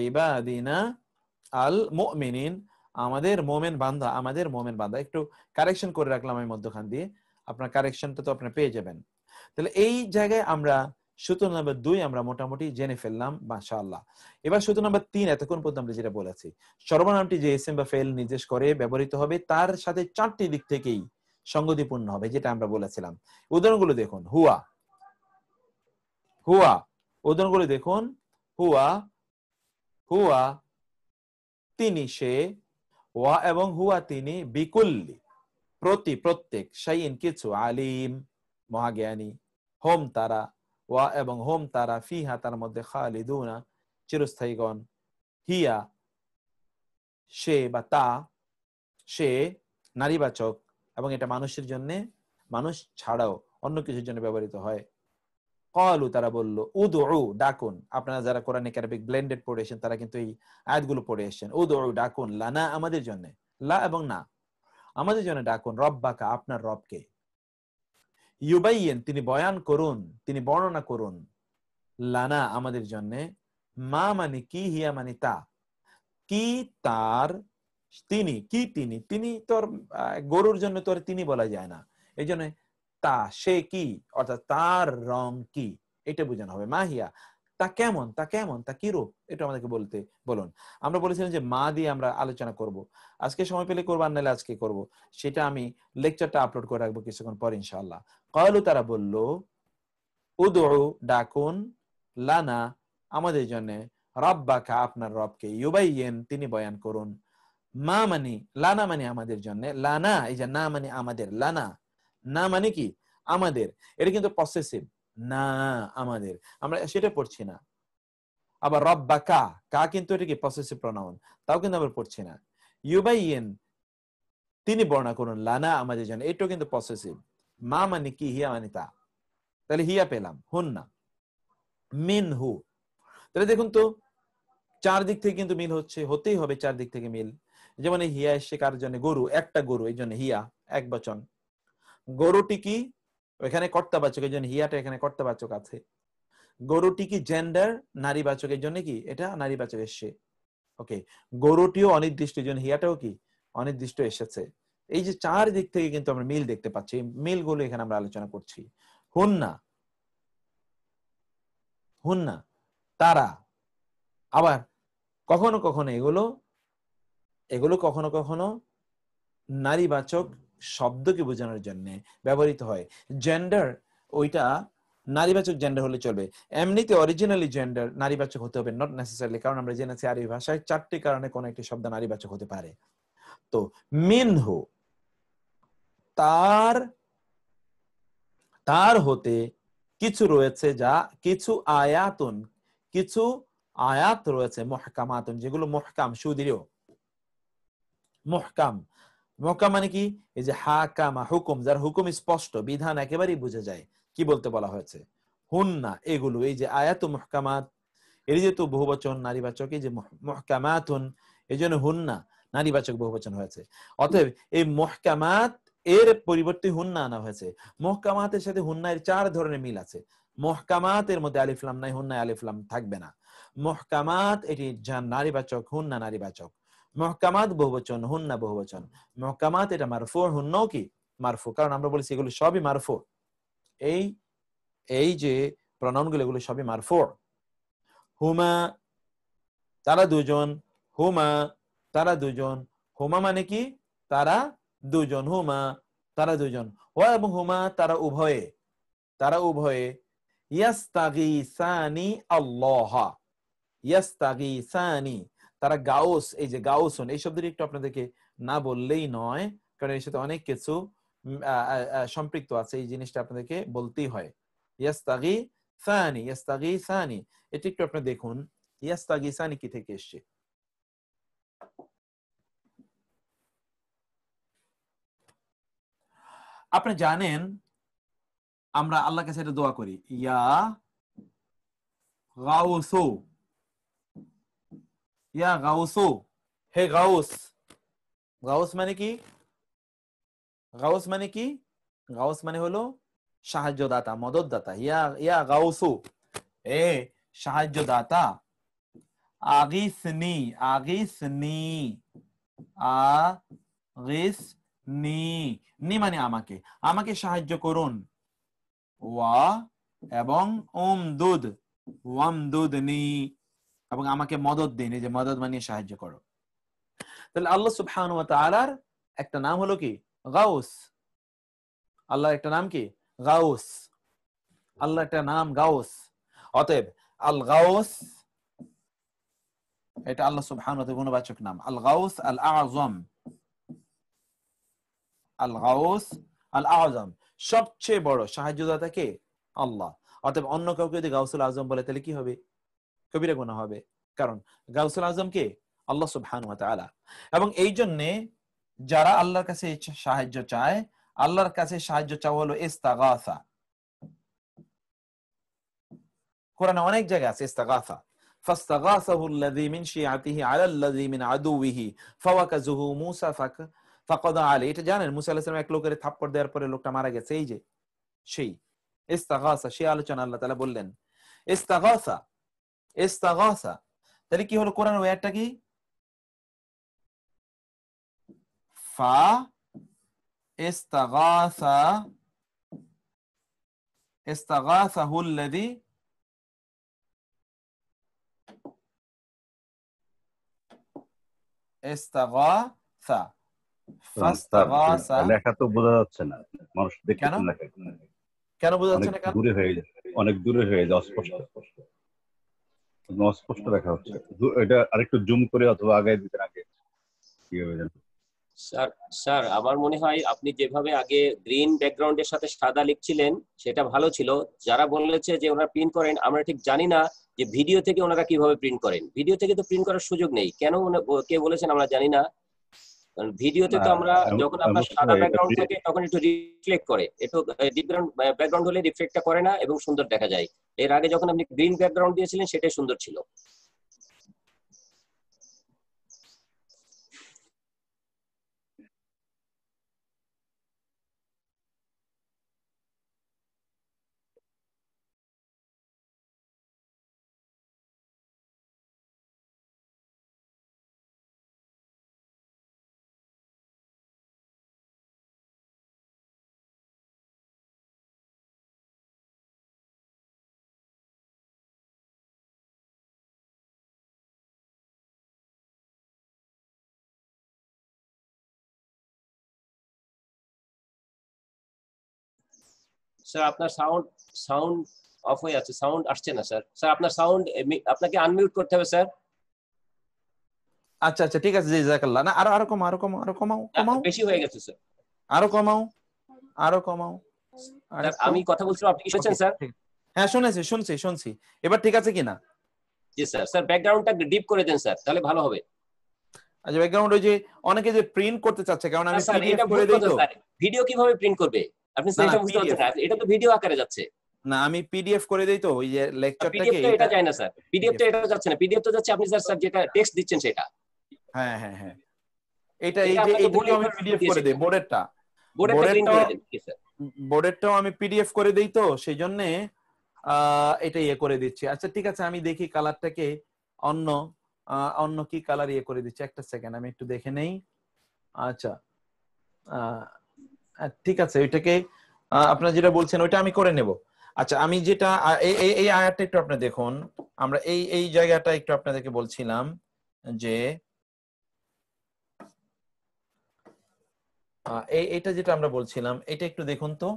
ইবাদিনা আল মুমিনিন, আমাদের মোমেন বান্দা, আমাদের মোমেন বান্দা। একটু কারেকশন করে রাখলাম আমি মধ্যখান দিয়ে, আপনার কারেকশনটা তো আপনি পেয়ে যাবেন। তাহলে এই জায়গায় আমরা সূত্র নাম্বার 2 আমরা মোটামুটি জেনে ফেললাম, মাশাআল্লাহ। এবার সূত্র নাম্বার 3, এতক্ষণ পর্যন্ত আমরা যেটা বলেছি, সর্বনামটি যে ইসম বা ফেল নির্দেশ করে ব্যবহৃত হবে তার সাথে 4টি দিক থেকেই সঙ্গতিপূর্ণ হবে, যেটা আমরা বলেছিলাম। উদাহরণগুলো দেখুন, হুয়া, হুয়া, উদাহরণগুলো দেখুন, হুয়া, হুয়া তিনি, সে, ওয়া এবং হুয়া তিনি, বিকুল্লি প্রতি, প্রত্যেক, শাইইন কিছু, আলিম মহাজ্ঞানী, হোম তারা, ওয়া এবং হোম তারা, ফিহা তার মধ্যে, খালিদুনা চিরস্থায়ীগণ, হিয়া সে বা তা, সে নারীবাচক এবং এটা মানুষের জন্য, মানুষ ছাড়াও অন্য কিছুর জন্য ব্যবহৃত হয়। ক্বালু তারা বলল, উদউ ডাকুন, আপনারা যারা কোরআনিক আরবিক ব্লেন্ডেড পড়ে এসেছেন তারা কিন্তু এই আয়াতগুলো পড়ে এসেছেন। উদউ ডাকুন, লানা আমাদের জন্য, লা এবং না আমাদের জন্য ডাকুন, রব্বাকা আপনার রবকে, ইউবাইয়িন তিনি বয়ান করুন, তিনি বর্ণনা করুন, লানা আমাদের জন্য, মা মানে কি, হিয়া মানে তা, কি তার, তিনি কি, তিনি, তিনি তোর গরুর জন্য তোর তিনি বলা যায় না, এই জন্য তা, সে কি, অর্থাৎ তার রং কি, এটা বোঝানো হবে। মাহিয়া তা কেমন, তা কেমন, তা কি রূপ, এটা আমাদেরকে বলতে বলুন। আমরা বলেছিলাম যে মা দিয়ে আমরা আলোচনা করব, আজকে সময় পেলে করবো, আর নাহলে আজকে করব, সেটা আমি লেকচারটা আপলোড করে রাখবো কিছুক্ষণ পর ইনশাআল্লাহ। ক্বালু তারা বলল, উদউ ডাকুন, লানা আমাদের জন্য, রব্বাকা আপনার রবকে, ইউবাইয়িন তিনি বয়ান করুন, মা মানি, লানা মানে আমাদের জন্য, লানা এই যে না মানে আমাদের, লানা না মানে কি আমাদের, এটা কিন্তু পসেসিভ, না আমাদের, আমরা সেটা পড়ছি না। আবার রব্বাকা, কা কিন্তু এটা কি পসেসিভ প্রনাউন, তাও কিন্তু আমরা পড়ছি না। ইউবাইয়িন তিনি বর্ণনা করুন, লানা আমাদের জন্য, এটাও কিন্তু পসেসিভ। মা মানে কি, হিয়া মানে তা, তাহলে হিয়া পেলাম, হুন না, মিনহু, তাহলে দেখুন তো চারদিক থেকে কিন্তু মিল হচ্ছে, হতেই হবে চারদিক থেকে মিল। যেমন এই হিয়া এসে কার জন্য, গরু, একটা গরু, এই জন্য হিয়া এক বচন, গরুটি কি এখানে কর্তাবাচক, এই জন্য হিয়াটা এখানে কর্তাবাচক আছে। গরুটি কি জেন্ডার, নারীবাচক, এর জন্য কি এটা নারীবাচক এসছে। ওকে, গরুটিও অনির্দিষ্ট, এই জন্য হিয়াটাও কি অনির্দিষ্ট এসেছে। এই যে চার দিক থেকে কিন্তু আমরা মিল দেখতে পাচ্ছি, মিলগুলো এখানে আমরা আলোচনা করছি। হুন্না, হুন্না তারা, আবার কখনো কখনো এগুলো এগুলো কখনো কখনো নারীবাচক শব্দকে বোঝানোর জন্য ব্যবহৃত হয়। জেন্ডার ওইটা নারীবাচক জেন্ডার হলে চলবে, এমনিতে অরিজিনালি জেন্ডার নারীবাচক হতে হবে নট নেসেসারিলি, কারণ আমরা জেনেছি আরবি ভাষায় 4টি কারণে কোন একটি শব্দ নারীবাচক হতে পারে। তো মিনহু তার, তার হতে কিছু রয়েছে, যা কিছু আয়াতুন, কিছু আয়াত রয়েছে, মুহকামাতুন যেগুলো মুহকাম সুদৃঢ়, মুহকাম, মুহকাম মানে কি, এই যে হাকামা হুকুম, যার হুকুম স্পষ্ট, বিধান একেবারেই বুঝে যায় কি বলতে বলা হয়েছে। হুন্না এগুলো, এই যে আয়াত মুহকামাত, এর যেহেতু বহুবচন নারীবাচক, এই যে মুহকামাতুন, এই জন্য হুন্না নারীবাচক বহুবচন হয়েছে। অতএব এই মুহকামাত এর পরিবর্তে হুন্না আনা হয়েছে। মুহকামাতের সাথে হুন্না এর 4 ধরনের মিল আছে। মুহকামাতের মধ্যে আলিফ লাম নাই, হুন্নায় আলিফ লাম থাকবে না। মুহকামাত এটি নারীবাচক, হুন্না নারীবাচক। মুহকামাত বহুবচন, হুন্না বহুবচন। মুহকামাত এটা মারফু, হুন্নাও কি মারফু, কারণ আমরা বলেছি এগুলো সবই মারফু। এই এই যে প্রনাউনগুলো এগুলো সবই মারফু। হুমা তারা দুজন, হুমা তারা দুজন, হুমা মানে কি তারা দুজন, হুমা তারা দুজন, ওয়া এবং হুমা তারা উভয়ে, তারা উভয়ে, ইয়াস্তাগীসানি আল্লাহ, ইয়াস্তাগীসানি তারা গাউস, এই যে গাউসুন এই শব্দটি একটু আপনাদেরকে না বললেই নয়, কারণ এর সাথে অনেক কিছু সম্পৃক্ত আছে, এই জিনিসটা আপনাদেরকে বলতেই হয়। ইয়াস্তাগী সানি, ইয়াস্তাগীসানি, এটা একটু আপনি দেখুন ইয়াস্তাগীসানি কি থেকে এসেছে। আপনি জানেন আমরা আল্লাহর কাছে এটা দোয়া করি, ইয়া গাউসু, ইয়া গাউসু, হে গাউস। গাউস মানে কি? গাউস মানে কি? গাউস মানে হলো সাহায্যদাতা, মদতদাতা। ইয়া ইয়া গাউসু, এ সাহায্যদাতা। আগিসনি, আগিসনি, আগিসনি, নি মানে আমাকে, আমাকে সাহায্য করুন। ওয়া এবং উমদুদ, ওয়ামদুদনি, এবং আমাকে মদত দিন। এই যে মদত মানে সাহায্য করো। তাহলে আল্লাহ সুবহানাহু ওয়া তাআলার একটা নাম হলো কি? গাউস। আল্লাহর একটা নাম কি? গাউস। আল্লাহর একটা নাম গাউস। অতএব আল গাউস, এটা আল্লাহ সুবহানাহু ওয়া তাআলার গুণবাচক নাম। আল গাউস আল আযম, আল গাউস আল আযম, সবচেয়ে বড় সাহায্যদাতা কে? আল্লাহ। অতএব অন্য কাউকে যদি গাউসুল আজম বলে তাহলে কি হবে? কবিরা গুনাহ হবে। কারণ গাউসুল আজম কে? আল্লাহ সুবহানাহু ওয়া তাআলা। এবং এই জন্য যারা আল্লাহর কাছে সাহায্য চায়, আল্লাহর কাছে সাহায্য চাওয়া হলো ইস্তাগাসা। কোরআনে অনেক জায়গা আছে ইস্তাগাসা। ফাস্তাগাসাহু আল্লাযী মিন শিআতিহি আলা আল্লাযী মিন আদুওয়িহি ফাওয়াকাযাহু মূসা ফাকাদা আলাইহি। এটা জানেন মুসা আলাইহিস সালাম এক লোকের থাপ্পড় দেওয়ার পরে লোকটা মারা গেছে, এই যে সেই ইস্তাগাসা, সেই আলোচনা আল্লাহ তাআলা বললেন ইস্তাগাসা, ইস্তাগাসা। তাহলে কি হলো কোরআনের ওয়ার্ডটা কি? ফা ইস্তাগাসা, ইস্তাগাসাহু আল্লাযী, ইস্তাগাসা, ফাস্তাগাসা। লেখা তো বোঝা যাচ্ছে না, মানুষ দেখতে কেন? লেখা কেন বোঝা যাচ্ছে অনেক না কেন? দূরে হয়ে যায়, অনেক দূরে হয়ে যায়, অস্পষ্ট অস্পষ্ট দেখা হচ্ছে। এটা আরেকটু জুম করে অথবা আগে দিতে আগে কি হবে জানো? স্যার স্যার আমার মনে হয় আপনি যেভাবে আগে গ্রিন ব্যাকগ্রাউন্ডের সাথে সাদা লিখছিলেন সেটা ভালো ছিল। যারা বলেছে যে ওনারা প্রিন্ট করেন, আমরা ঠিক জানি না যে ভিডিও থেকে ওনারা কিভাবে প্রিন্ট করেন। ভিডিও থেকে তো প্রিন্ট করার সুযোগ নেই, কেন কে বলেছেন আমরা জানি না। কারণ ভিডিওতে তো আমরা যখন আপনার সাদা ব্যাকগ্রাউন্ড থাকে তখন একটু রিফ্লেক্ট করে, একটু ব্যাকগ্রাউন্ড হলে রিফ্লেক্টটা করে না এবং সুন্দর দেখা যায়। এর আগে যখন আপনি গ্রিন ব্যাকগ্রাউন্ড দিয়েছিলেন সেটাই সুন্দর ছিল। স্যার আপনার সাউন্ড সাউন্ড অফ হয়ে আছে, সাউন্ড আসছে না স্যার। স্যার আপনার সাউন্ড, আপনাকে আনমিউট করতে হবে স্যার। আচ্ছা আচ্ছা ঠিক আছে, জাযাকাল্লাহ। না আরো আরো কমাও, আরো কমাও, আরো কমাও, কমাও, বেশি হয়ে গেছে স্যার। আরো কমাও, আরো কমাও। স্যার আমি কথা বলছিলাম, আপনি কি শুনছেন স্যার? হ্যাঁ শুনেছি, শুনছি, শুনছি। এবার ঠিক আছে কিনা? জি স্যার। স্যার ব্যাকগ্রাউন্ডটা ডিপ করে দেন স্যার, তাহলে ভালো হবে। আচ্ছা ব্যাকগ্রাউন্ড ওই যে অনেকে যে প্রিন্ট করতে চাচ্ছে, কারণ আমি স্যার পিডিএফ এটা করে ভুল দেই কথা তো। স্যার, ভিডিও কিভাবে প্রিন্ট করবে? আপনি না না সেটা বুঝতে পারছেন পিডিএফ, না, এটা তো ভিডিও আকারে যাচ্ছে। না আমি পিডিএফ করে দেই তো ওই যে পিডিএফ লেকচারটাকে, তো এটা এটা যায় না স্যার, পিডিএফ তো এটা যাচ্ছে না। পিডিএফ তো যাচ্ছে আপনি স্যার যেটা টেক্সট দিচ্ছেন সেটা। হ্যাঁ হ্যাঁ হ্যাঁ, এটা এই এটা যে আপনাকে ভুল এইটাকেও আমি ইনফরমেশন পিডিএফ করে দিয়েছে, দেই, বোর্ডেরটা, বোর্ডেরটা গ্রিন বোর্ডেরটাও, করে দেন কি স্যার। বোর্ডেরটাও আমি পিডিএফ করে দেই তো, সেই জন্য এটা ইয়ে করে দিচ্ছি। আচ্ছা ঠিক আছে, আমি দেখি কালারটাকে অন্য অন্য কি কালার ইয়ে করে দিচ্ছি। একটা সেকেন্ড আমি একটু দেখে নেই। আচ্ছা ঠিক আছে, ওইটাকে আপনারা যেটা বলছেন ওইটা আমি করে নেব। আচ্ছা আমি যেটা এই এই এই আয়াতটা একটু আপনি দেখুন। আমরা এই এই জায়গাটা একটু আপনাদেরকে বলছিলাম যে এইটা যেটা আমরা বলছিলাম, এটা একটু দেখুন তো।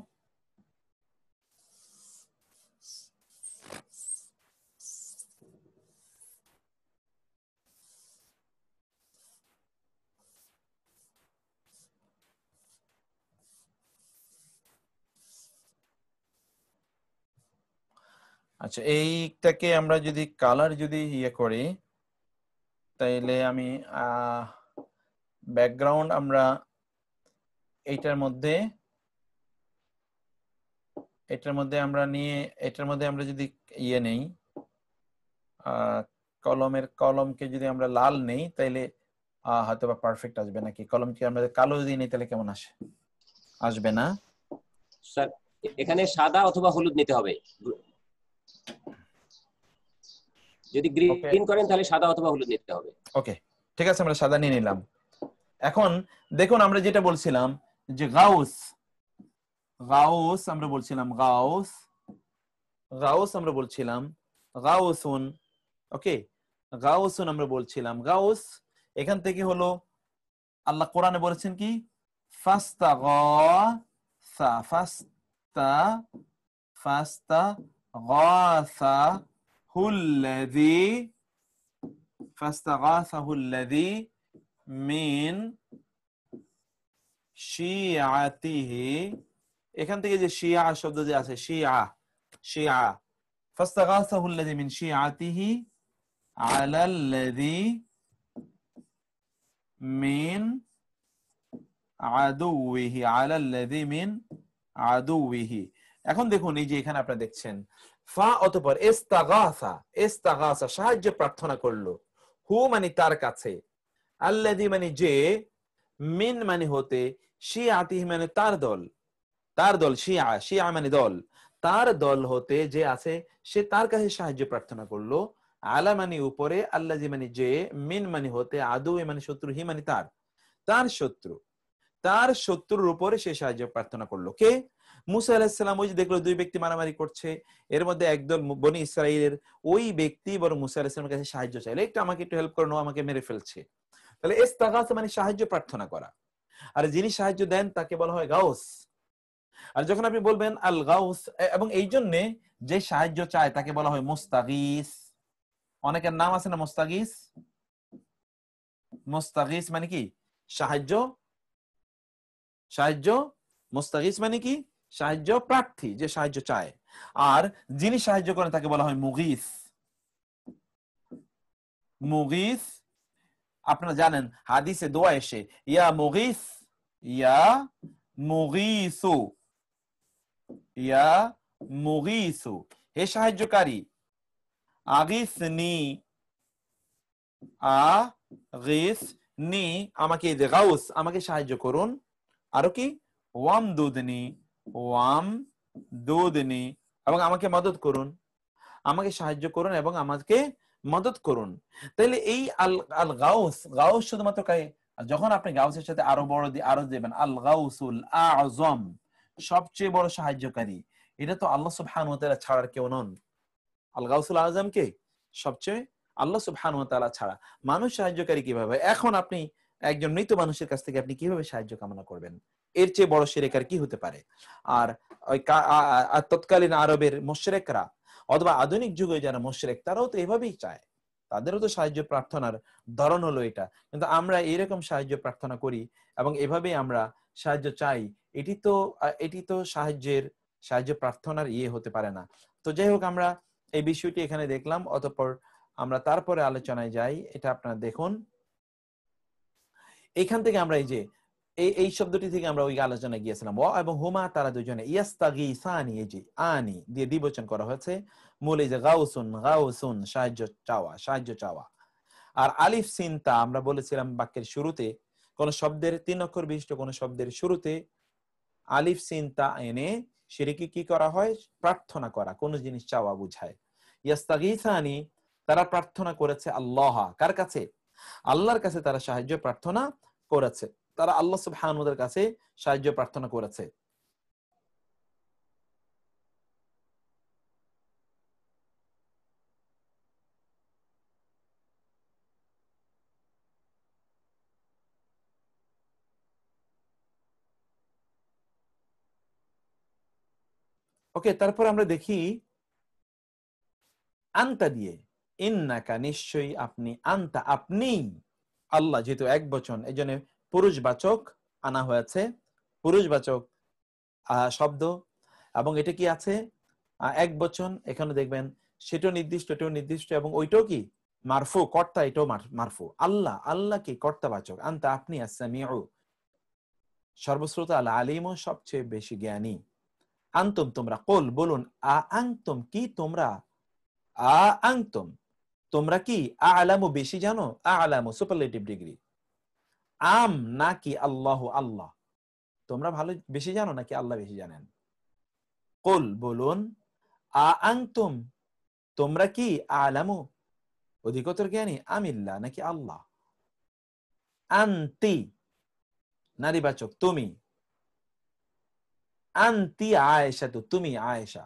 আচ্ছা, এইটাকে আমরা যদি কালার যদি ইয়ে করি, তাইলে আমি ব্যাকগ্রাউন্ড আমরা এটার মধ্যে আমরা নিয়ে, এটার মধ্যে আমরা যদি ইয়ে নেই, কলমকে যদি আমরা লাল নেই, তাইলে হয়তো বা পারফেক্ট আসবে। নাকি কলমকে আমরা কালো যদি নেই তাহলে কেমন আসবে না? স্যার এখানে সাদা অথবা হলুদ নিতে হবে। যদি গ্রিন করেন তাহলে সাদা অথবা হলুদ নিতে হবে। ওকে, ঠিক আছে, আমরা সাদা নিয়ে নিলাম। এখন দেখুন আমরা যেটা বলছিলাম যে গাউস আমরা বলছিলাম গাউসুন। ওকে, গাউসুন আমরা বলছিলাম। গাউস এখান থেকে হলো আল্লাহ কোরআনে বলেছেন কি ফাস্তাগাসাহুল্লাযী মিন শিআতিহি। এখান থেকে যে শিয়া শব্দ যে আছে, শিয়া ফাস্তাগাসাহুল্লাযী মিন শিআতিহি আলাল্লাযী মিন আদুইহি। এখন দেখুন এই যে এখানে আপনারা দেখছেন ফা অতঃপর ইস্তাগাসা সাহায্য প্রার্থনা করলো, হু মানে তার কাছে, আল্লাযী মানে যে, মিন মানে হতে, শিআতিহি মানে তার দল, শিয়া মানে দল, তার দল হতে যে আছে সে তার কাছে সাহায্য প্রার্থনা করলো। আলা মানে উপরে, আল্লাযী মানে যে, মিন মানে হতে, আদু মানে শত্রু, হি মানে তার শত্রুর উপরে সে সাহায্য প্রার্থনা করলো। কে? মুসা আলাইহিস সালাম। ওই যে দেখলো দুই ব্যক্তি মারামারি করছে, এর মধ্যে একদল বনি ইসরাইলের ওই ব্যক্তি বড় মুসা আলাইহিস সালামের কাছে সাহায্য চাইলো, আমাকে একটু হেল্প করো, আমাকে মেরে ফেলছে। তাহলে ইস্তাগাসা মানে সাহায্য প্রার্থনা করা, আর যিনি সাহায্য দেন তাকে বলা হয় গাউস। আর যখন আপনি বলবেন আল গাউস, এবং এই জন্য যে সাহায্য চায় তাকে বলা হয় মুস্তাগিস। অনেকের নাম আছে না মুস্তাগিস। মানে কি? সাহায্য। মুস্তাগিস মানে কি? সাহায্য প্রার্থী, যে সাহায্য চায়। আর যিনি সাহায্য করেন তাকে বলা হয় মুগিস। আপনারা জানেন হাদিসে দোয়া এসে ইয়া মুগিসু, হে সাহায্যকারী, আগিসনি, আমাকে গাউস, আমাকে সাহায্য করুন। আরো কি? ওয়ামদুদনি, এবং আমাকে মদত করুন, আমাকে সাহায্য করুন এবং আমাকে মদত করুন। তাহলে এই আল গাউস শুধুমাত্র যখন আপনি গাউসের সাথে আরো দেবেন আল গাউসুল আযম, সবচেয়ে বড় সাহায্যকারী, এটা তো আল্লাহ সুবহানাহু ওয়া তাআলা ছাড়া কেউ নন। আল গাউসুল আযম কে? সবচেয়ে আল্লাহ সুবহানাহু ওয়া তাআলা ছাড়া মানুষ সাহায্যকারী কিভাবে? এখন আপনি একজন মৃত মানুষের কাছ থেকে আপনি কিভাবে সাহায্য কামনা করবেন? এর চেয়ে বড় শিরক আর কি হতে পারে? আর ওই তৎকালীন আরবের মুশরিকরা অথবা আধুনিক যুগে যারা মুশরিক, তারাও তো এভাবেই চায়, তাদেরও তো সাহায্য প্রার্থনার ধরন হলো এটা। কিন্তু আমরা এইরকম সাহায্য প্রার্থনা করি এবং এভাবেই আমরা সাহায্য চাই, এটি তো সাহায্য প্রার্থনার হতে পারে না। তো যাই হোক, আমরা এই বিষয়টি এখানে দেখলাম, অতঃপর আমরা তারপরে আলোচনায় যাই। এটা আপনারা দেখুন, এখান থেকে আমরা এই শব্দটি থেকে আমরা ওই আলোচনায় গিয়েছিলাম। ওয়া এবং হুমা, তারা দুজনে, ইয়াস্তাগীসানি, এই যে আনি দিয়ে দ্বিবচন করা হয়েছে। মূল এই যে গাউসুন সাহায্য চাওয়া। আর আলিফ সিন তা, আমরা বলেছিলাম বাক্যের শুরুতে কোন শব্দের 3 অক্ষর বিশিষ্ট কোন শব্দের শুরুতে আলিফ সিন তা এনে সেটাকে কি করা হয়? প্রার্থনা করা, কোন জিনিস চাওয়া বুঝায়। ইয়াস্তাগীসানি, তারা প্রার্থনা করেছে আল্লাহ, কার কাছে? আল্লাহর কাছে তারা সাহায্য প্রার্থনা করেছে, তারা আল্লাহ সুবহানাহু ওয়া তাআলার কাছে সাহায্য প্রার্থনা করেছে। ওকে, তারপর আমরা দেখি আনতা দিয়ে, ইন্নাকা, নিশ্চয়ই আপনি, আনতা আপনি, আল্লাহ যেহেতু এক বচন, এই জন্য পুরুষবাচক আনা হয়েছে, পুরুষবাচক শব্দ। এবং এটা কি আছে? এক বচন, এখানে দেখবেন সেটাও নির্দিষ্ট, এটাও নির্দিষ্ট, এবং ওইটাও কি মারফু, কর্তা, এটাও মারফু। আল্লাহ, আল্লাহ কি কর্তাবাচক। আনতা, আপনি, আস-সামিউ সর্বশ্রোতা, আল আলিমু সবচেয়ে বেশি জ্ঞানী। আনতুম তোমরা, কুল বলুন, আ আনতুম কি তোমরা, আ আনতুম তোমরা কি, আ'লামু বেশি জানো, আ'লামু সুপারলেটিভ ডিগ্রি, আম নাকি আল্লাহু আল্লাহ তোমরা ভালো বেশি জানো নাকি আল্লাহ বেশি জানেন। কুল বলুন, আ আনতুম তোমরা কি, আ'লামু অধিকতর জ্ঞানী, আমিল্লাহ নাকি আল্লাহ। আনতি নারীবাচক তুমি, আনতি আয়েশা তো তুমি আয়েশা,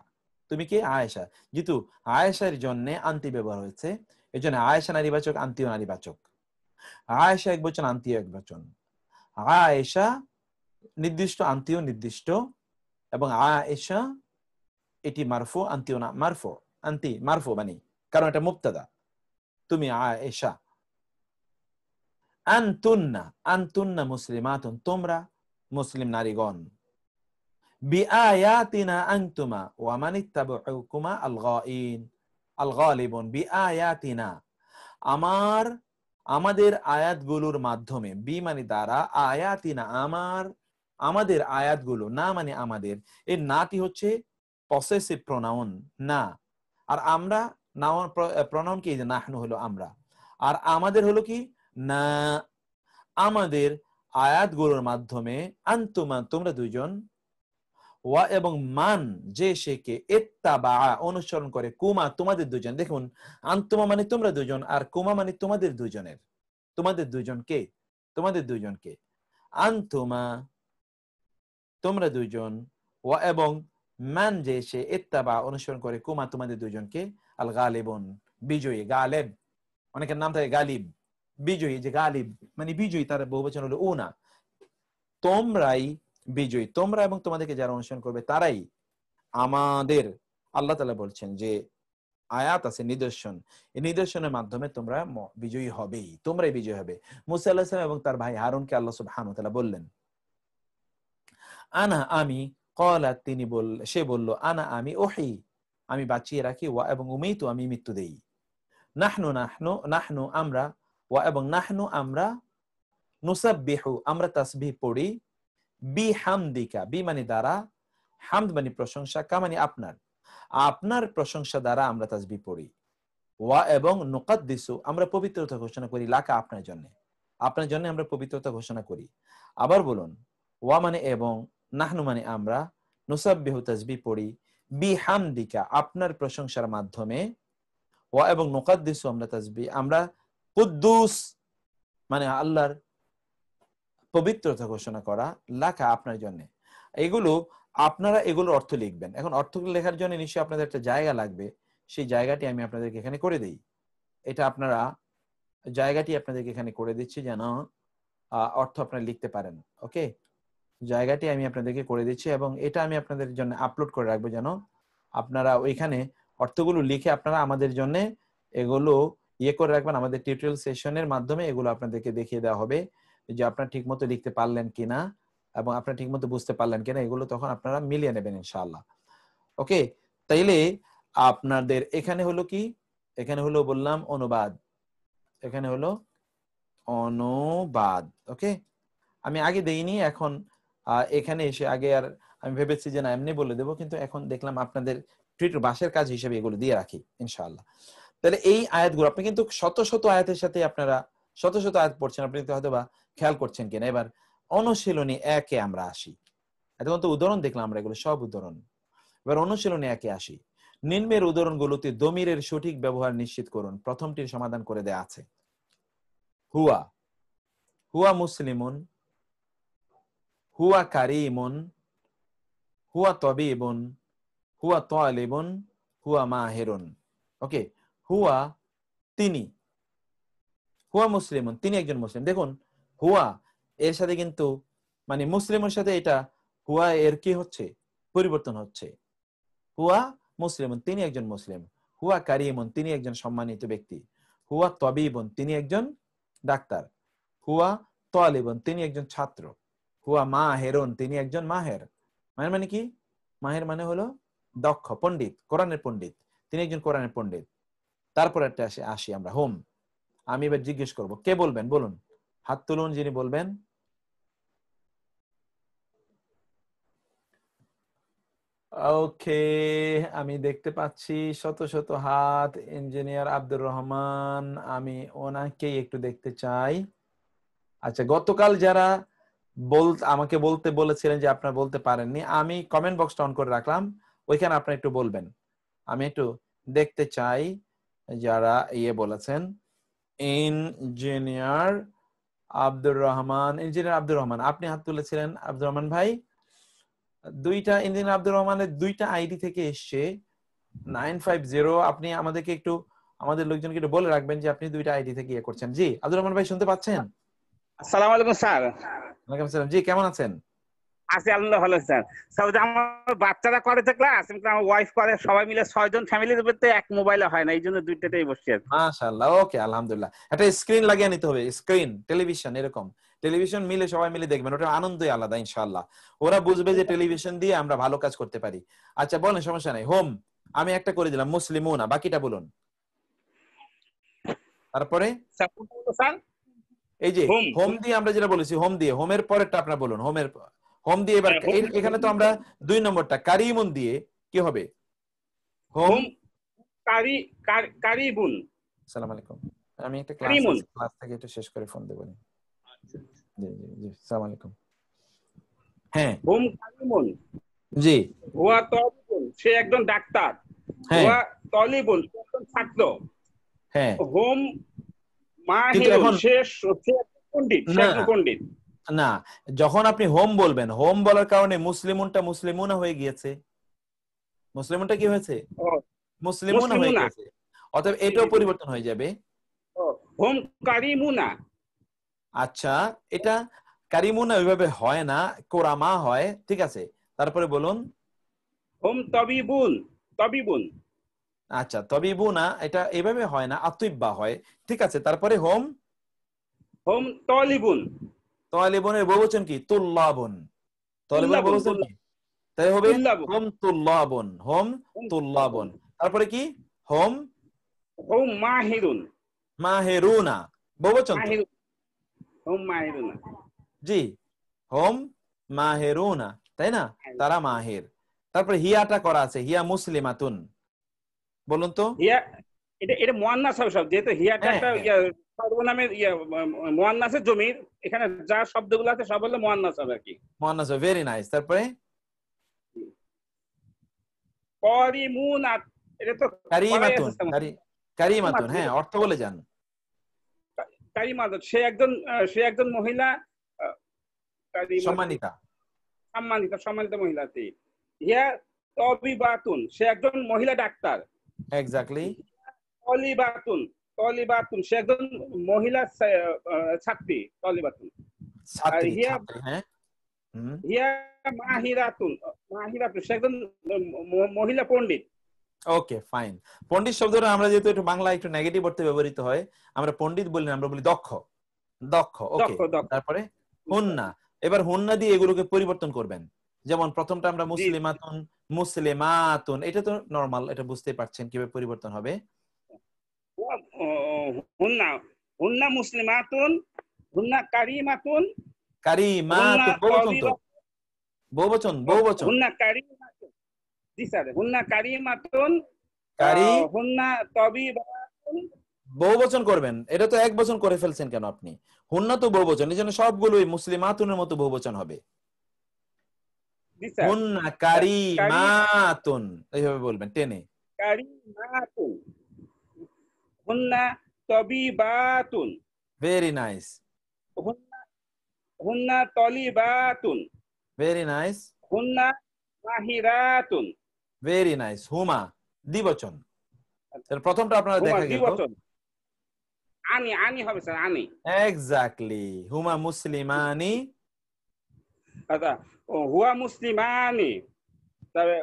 তুমি কি আয়েশা, যেহেতু আয়েশার জন্য আন্তি ব্যবহার হয়েছে, এই জন্য আয়েশা নারীবাচক, আন্তিও নারীবাচক। আয়েশা এক বচন, আন্তিও এক বচন। আয়েশা নির্দিষ্ট, আন্তিও নির্দিষ্ট, এবং আয়েশা এটি মারফু, আন্তিও না মারফু, আন্তি মারফু মানে কারণ এটা মুবতাদা, তুমি আয়েশা। আনতুন্না, আনতুন্না মুসলিমাতুন তোমরা মুসলিম নারীগণ। বিআয়াতিনা আনতুমা ওয়া মান ইত্তাবাউকুমা আল-গাইন আল-গালিবুন। বিআয়াতিনা আমাদের আয়াতগুলোর মাধ্যমে, বি মানে দ্বারা, আয়াতিনা আমাদের আয়াতগুলো, না মানে আমাদের, এই নাটি হচ্ছে পসেসিভ প্রোনাউন না, আর আমরা নাউন প্রোনাউন কি, যে নাহনু হলো আমরা, আর আমাদের হলো কি না, আমাদের আয়াতগুলোর মাধ্যমে, আনতুমা তোমরা দুইজন, ওয়া এবং মান যে সেকে, ইত্তাবা অনুসরণ করে, কুমা তোমাদের দুজন। দেখুন, আনতুমা মানে তোমরা দুজন, আর কুমা মানে তোমাদের দুজনের, তোমাদের দুজনকে, তোমাদের দুজনকে। আনতুমা তোমরা দুইজন, ওয়া এবং মান যে সে, ইত্তাবা অনুসরণ করে, কুমা তোমাদের দুজনকে, আল গালিবুন বিজয়ী, গালেব অনেকের নাম থাকে গালিব, বিজয়ী যে গালিব মানে বিজয়ী, তার বহুবচন হলো উনা, তোমরাই বিজয়ী, তোমরা এবং তোমাদেরকে যারা অনুসরণ করবে তারাই আমাদের। আল্লাহ তাআলা বলছেন যে আয়াত আছে, নিদর্শন, এই নিদর্শনের মাধ্যমে তোমরা বিজয়ী হবেই, তোমরাই বিজয়ী হবে। মুসা আলাইহিস সালাম এবং তার ভাই হারুনকে আল্লাহ সুবহানাহু ওয়া তাআলা বললেন, আনা আমি, ক্বালাত সে বলল, আনা আমি, ওহি আমি বাঁচিয়ে রাখি, ওয়া এবং উমিতু আমি মৃত্যু দেই, নাহনু নাহনু নাহনু আমরা, ওয়া এবং নাহনু আমরা, নুসাব্বিহু আমরা তাসবিহ পড়ি, বিহামদিকা বি মানে দ্বারা, হামদ মানে প্রশংসা, কা মানে আপনার, আপনার প্রশংসা দ্বারা আমরা তাসবিহ পড়ি, ওয়া এবং নুকাদ্দিসু আমরা পবিত্রতা ঘোষণা করি, লাকা আপনার জন্য, আপনার জন্য আমরা পবিত্রতা ঘোষণা করি। আবার বলুন, ওয়া মানে এবং, নাহনু মানে আমরা, নুসাব্বিহু তাসবিহ পড়ি, বিহামদিকা আপনার প্রশংসার মাধ্যমে, ওয়া এবং নুকাদ্দিসু আমরা তাসবিহ, আমরা কুদ্দুস মানে আল্লাহর পবিত্রতা ঘোষণা করা, লাকা আপনার জন্য। এগুলো আপনারা এগুলোর অর্থ লিখবেন। এখন অর্থগুলো লেখার জন্য নিশ্চয়ই আপনাদের একটা জায়গা লাগবে, সেই জায়গাটি আমি আপনাদেরকে এখানে করে দেই। এটা আপনারা জায়গাটি আপনাদেরকে এখানে করে দিচ্ছি যেন অর্থ আপনারা লিখতে পারেন। ওকে, জায়গাটি আমি আপনাদেরকে করে দিচ্ছি, এবং এটা আমি আপনাদের জন্য আপলোড করে রাখবো যেন আপনারা ওইখানে অর্থগুলো লিখে আপনারা আমাদের জন্য এগুলো করে রাখবেন। আমাদের টিউটোরিয়াল সেশনের মাধ্যমে এগুলো আপনাদেরকে দেখিয়ে দেওয়া হবে যে আপনারা ঠিকমতো লিখতে পারলেন কিনা এবং আপনারা ঠিকমতো বুঝতে পারলেন কিনা, এগুলো তখন আপনারা মিলিয়ে নেবেন ইনশাআল্লাহ। ওকে, তাইলে আপনাদের এখানে হলো কি, এখানে হলো বললাম অনুবাদ, এখানে হলো অনুবাদ। ওকে, আমি আগে দেইনি, এখন এখানে এসে আগে আর আমি ভেবেছি যে না এমনি বলে দেবো, কিন্তু এখন দেখলাম আপনাদের বাসের কাজ হিসেবে এগুলো দিয়ে রাখি ইনশাআল্লাহ। তাহলে এই আয়াতগুলো আপনি কিন্তু শত শত আয়াতের সাথে আপনারা শত শত আয়াত পড়ছেন, আপনি হয়তো বা খেয়াল করছেন কিনা। এবার অনুশীলনী একে আমরা আসি। এখন তো উদাহরণ দেখলাম আমরা, এগুলো সব উদাহরণ। এবার অনুশীলনী একে আসি। নিম্নের উদাহরণগুলোতে দমিরের সঠিক ব্যবহার নিশ্চিত করুন। প্রথমটির সমাধান করে দেয়া আছে। হুয়া, হুয়া মুসলিমুন, হুয়া কারিমুন, হুয়া তবিবুন, হুয়া তালিবুন, হুয়া মাহিরুন। ওকে, হুয়া তিনি, হুয়া মুসলিমুন তিনি একজন মুসলিম। দেখুন হুয়া এর সাথে কিন্তু মানে মুসলিমের সাথে এটা হুয়া এর কি হচ্ছে, পরিবর্তন হচ্ছে। হুয়া মুসলিমুন তিনি একজন মুসলিম, হুয়া কারিমুন তিনি একজন সম্মানিত ব্যক্তি, হুয়া তবিবুন তিনি একজন ডাক্তার, হুয়া তালিবুন তিনি একজন ছাত্র, হুয়া মাহেরুন তিনি একজন মাহের। মাহের মানে কি? মাহের মানে হলো দক্ষ, পণ্ডিত, কোরআনের পণ্ডিত, তিনি একজন কোরআনের পণ্ডিত। তারপরে একটা আসি আমরা হোম। আমি এবার জিজ্ঞেস করব, কে বলবেন? বলুন, হাত তুলুন যিনি বলবেন। ওকে, আমি দেখতে পাচ্ছি শত শত হাত। ইঞ্জিনিয়ার আব্দুর রহমান, আমি ওনাকেই একটু দেখতে চাই। আচ্ছা, গতকাল যারা আমাকে বলতে বলেছিলেন যে আপনারা বলতে পারেননি, আমি কমেন্ট বক্সটা অন করে রাখলাম, ওইখানে আপনারা একটু বলবেন। আমি একটু দেখতে চাই যারা বলেছেন। ইঞ্জিনিয়ার আব্দুর রহমান, আপনি হাত তুলেছিলেন আব্দুর রহমান ভাই। দুইটা ইঞ্জিনিয়ার আব্দুর রহমানের দুইটা আইডি থেকে এসছে 950। আপনি আমাদেরকে একটু, আমাদের লোকজনকে একটু বলে রাখবেন যে আপনি দুইটা আইডি থেকে করছেন। জি আব্দুর রহমান ভাই, শুনতে পাচ্ছেন? আসসালামু আলাইকুম স্যার। ওয়ালাইকুম আসসালাম। জি, কেমন আছেন? আছি আলহামদুলিল্লাহ, ভালো স্যার। স্যার, আমার বাচ্চারা করে ক্লাস, আমার ওয়াইফ করে, সবাই মিলে 6 জন ফ্যামিলির ভিতরে এক মোবাইলে হয় না, এই জন্য দুইটাতেই বসছি। মাশাআল্লাহ, ওকে, আলহামদুলিল্লাহ। একটা স্ক্রিন লাগিয়ে নিতে হবে, স্ক্রিন, টেলিভিশন, এরকম টেলিভিশন মিলে সবাই মিলে দেখবেন, ওটা আনন্দই আলাদা ইনশাআল্লাহ। ওরা বুঝবে যে টেলিভিশন দিয়ে আমরা ভালো কাজ করতে পারি। আচ্ছা বলেন, সমস্যা নাই। হোম আমি একটা করে দিলাম, মুসলিমুনা, বাকিটা বলুন। তারপরে স্যার এই যে হোম দিয়ে আমরা যেটা বলেছি, হোম দিয়ে, হোমের পরেরটা আপনারা বলুন। হোম দিয়ে এবার এখানে তো আমরা 2 নম্বরটা কারিমুন দিয়ে কি হবে? হোম কারিবুন। আসসালামু আলাইকুম, আমি একটা ক্লাস থেকে একটু শেষ করে ফোন দেব। জি জি জি, আসসালামু আলাইকুম। হ্যাঁ, হোম কারিমুন। জি। হুয়া তলিবুন, সে একজন ডাক্তার। হুয়া তলিবুন, সে একজন ছাত্র। হ্যাঁ, হোম মাহিরুন, সে পণ্ডিত, সে একজন পণ্ডিত। না, যখন আপনি হোম বলবেন, হোম বলার কারণে মুসলিমুনটা মুসলিমুনা হয়ে গিয়েছে। মুসলিমুনটা কি হয়েছে? মুসলিমুনা হয়ে গেছে। অতএব এটাও পরিবর্তন হয়ে যাবে। হোম কারিমুনা। আচ্ছা, এটা কারিমুনা ওইভাবে হয় না, কোরামা হয়, ঠিক আছে। তারপরে বলুন হোম তবিবুন। তবিবুন। আচ্ছা, তবিবুনা এটা এভাবে হয় না, আতুইব্বা হয়, ঠিক আছে। তারপরে হোম তলিবুন। তলিবুনের বহুবচন কি? তুল্লাবুন। তলিবুনের বহুবচন কি? তাই হবে হোম তুল্লাবুন। হোম তুল্লাবুন। তারপরে কি? হোম মাহিরুন। মাহেরুনা, বহুবচন তো। হোম মাহিরুনা। জি, হোম মাহেরুনা, তাই না? তারা মাহের। তারপরে হিয়াটা করা আছে, হিয়া মুসলিমাতুন। বলুন তো। হিয়া এটা মুয়ান্নাস হবে সব, যেহেতু হিয়াটা একটা সর্বনামের মুয়ান্নাসের জমির, এখানে যা শব্দগুলো আছে সব হলো মুয়ান্নাস হবে আর কি। মুয়ান্নাস, ভেরি নাইস। তারপরে কারিমুনাত, এটা তো কারিমাতুন। কারিমাতুন, হ্যাঁ, অর্থ বলে যান। কারিমাতুন, সে একজন মহিলা, সম্মানিতা, সম্মানিত মহিলা। হিয়া তবিবাতুন, সে একজন মহিলা ডাক্তার। এক্স্যাক্টলি। তলিবাতুন, সে একজন মহিলা ছাত্রী। তলিবাতুন, ছাত্রী, হ্যাঁ। হিয়া মাহিরাতুন, সে একজন মহিলা পণ্ডিত। ওকে, ফাইন। পণ্ডিত শব্দটা আমরা যেহেতু একটু বাংলা একটু নেগেটিভ অর্থে ব্যবহৃত হয়, আমরা পণ্ডিত বলি না, আমরা বলি দক্ষ। ওকে। তারপরে হুন্না, এবার হুন্না দিয়ে এগুলোকে পরিবর্তন করবেন। যেমন প্রথমটা আমরা মুসলিমাতুন, এটা তো নরমাল, এটা বুঝতে পারছেন কিভাবে পরিবর্তন হবে। হুন্না মুসলিমাতুন, হুন্না কারিমাতুন। বহুবচন। হুন্না কারিমাতুন। জি স্যার, হুন্না কারিমাতুন। হুন্না তবিবাতুন। বহুবচন করবেন, এটা তো এক বচন করে ফেলছেন কেন আপনি? হুন্না তো বহুবচন, এই জন্য সবগুলোই মুসলিমাতুনের মতো বহুবচন হবে। হুন্না কারিমাতুন, এইভাবে বলবেন টেনে। কারিমাতুন। হুন্না তবিবাতুন। Very nice. হুন্না তলিবাতুন। Very nice. হুন্না মাহিরাতুন। Very nice. হুমা দ্বিবচন। প্রথমটা আপনারা দেখা গেল আনি হবে স্যার, আনি। এক্স্যাক্টলি। হুমা মুসলিমানি। আচ্ছা, হুয়া মুসলিমানি, তবে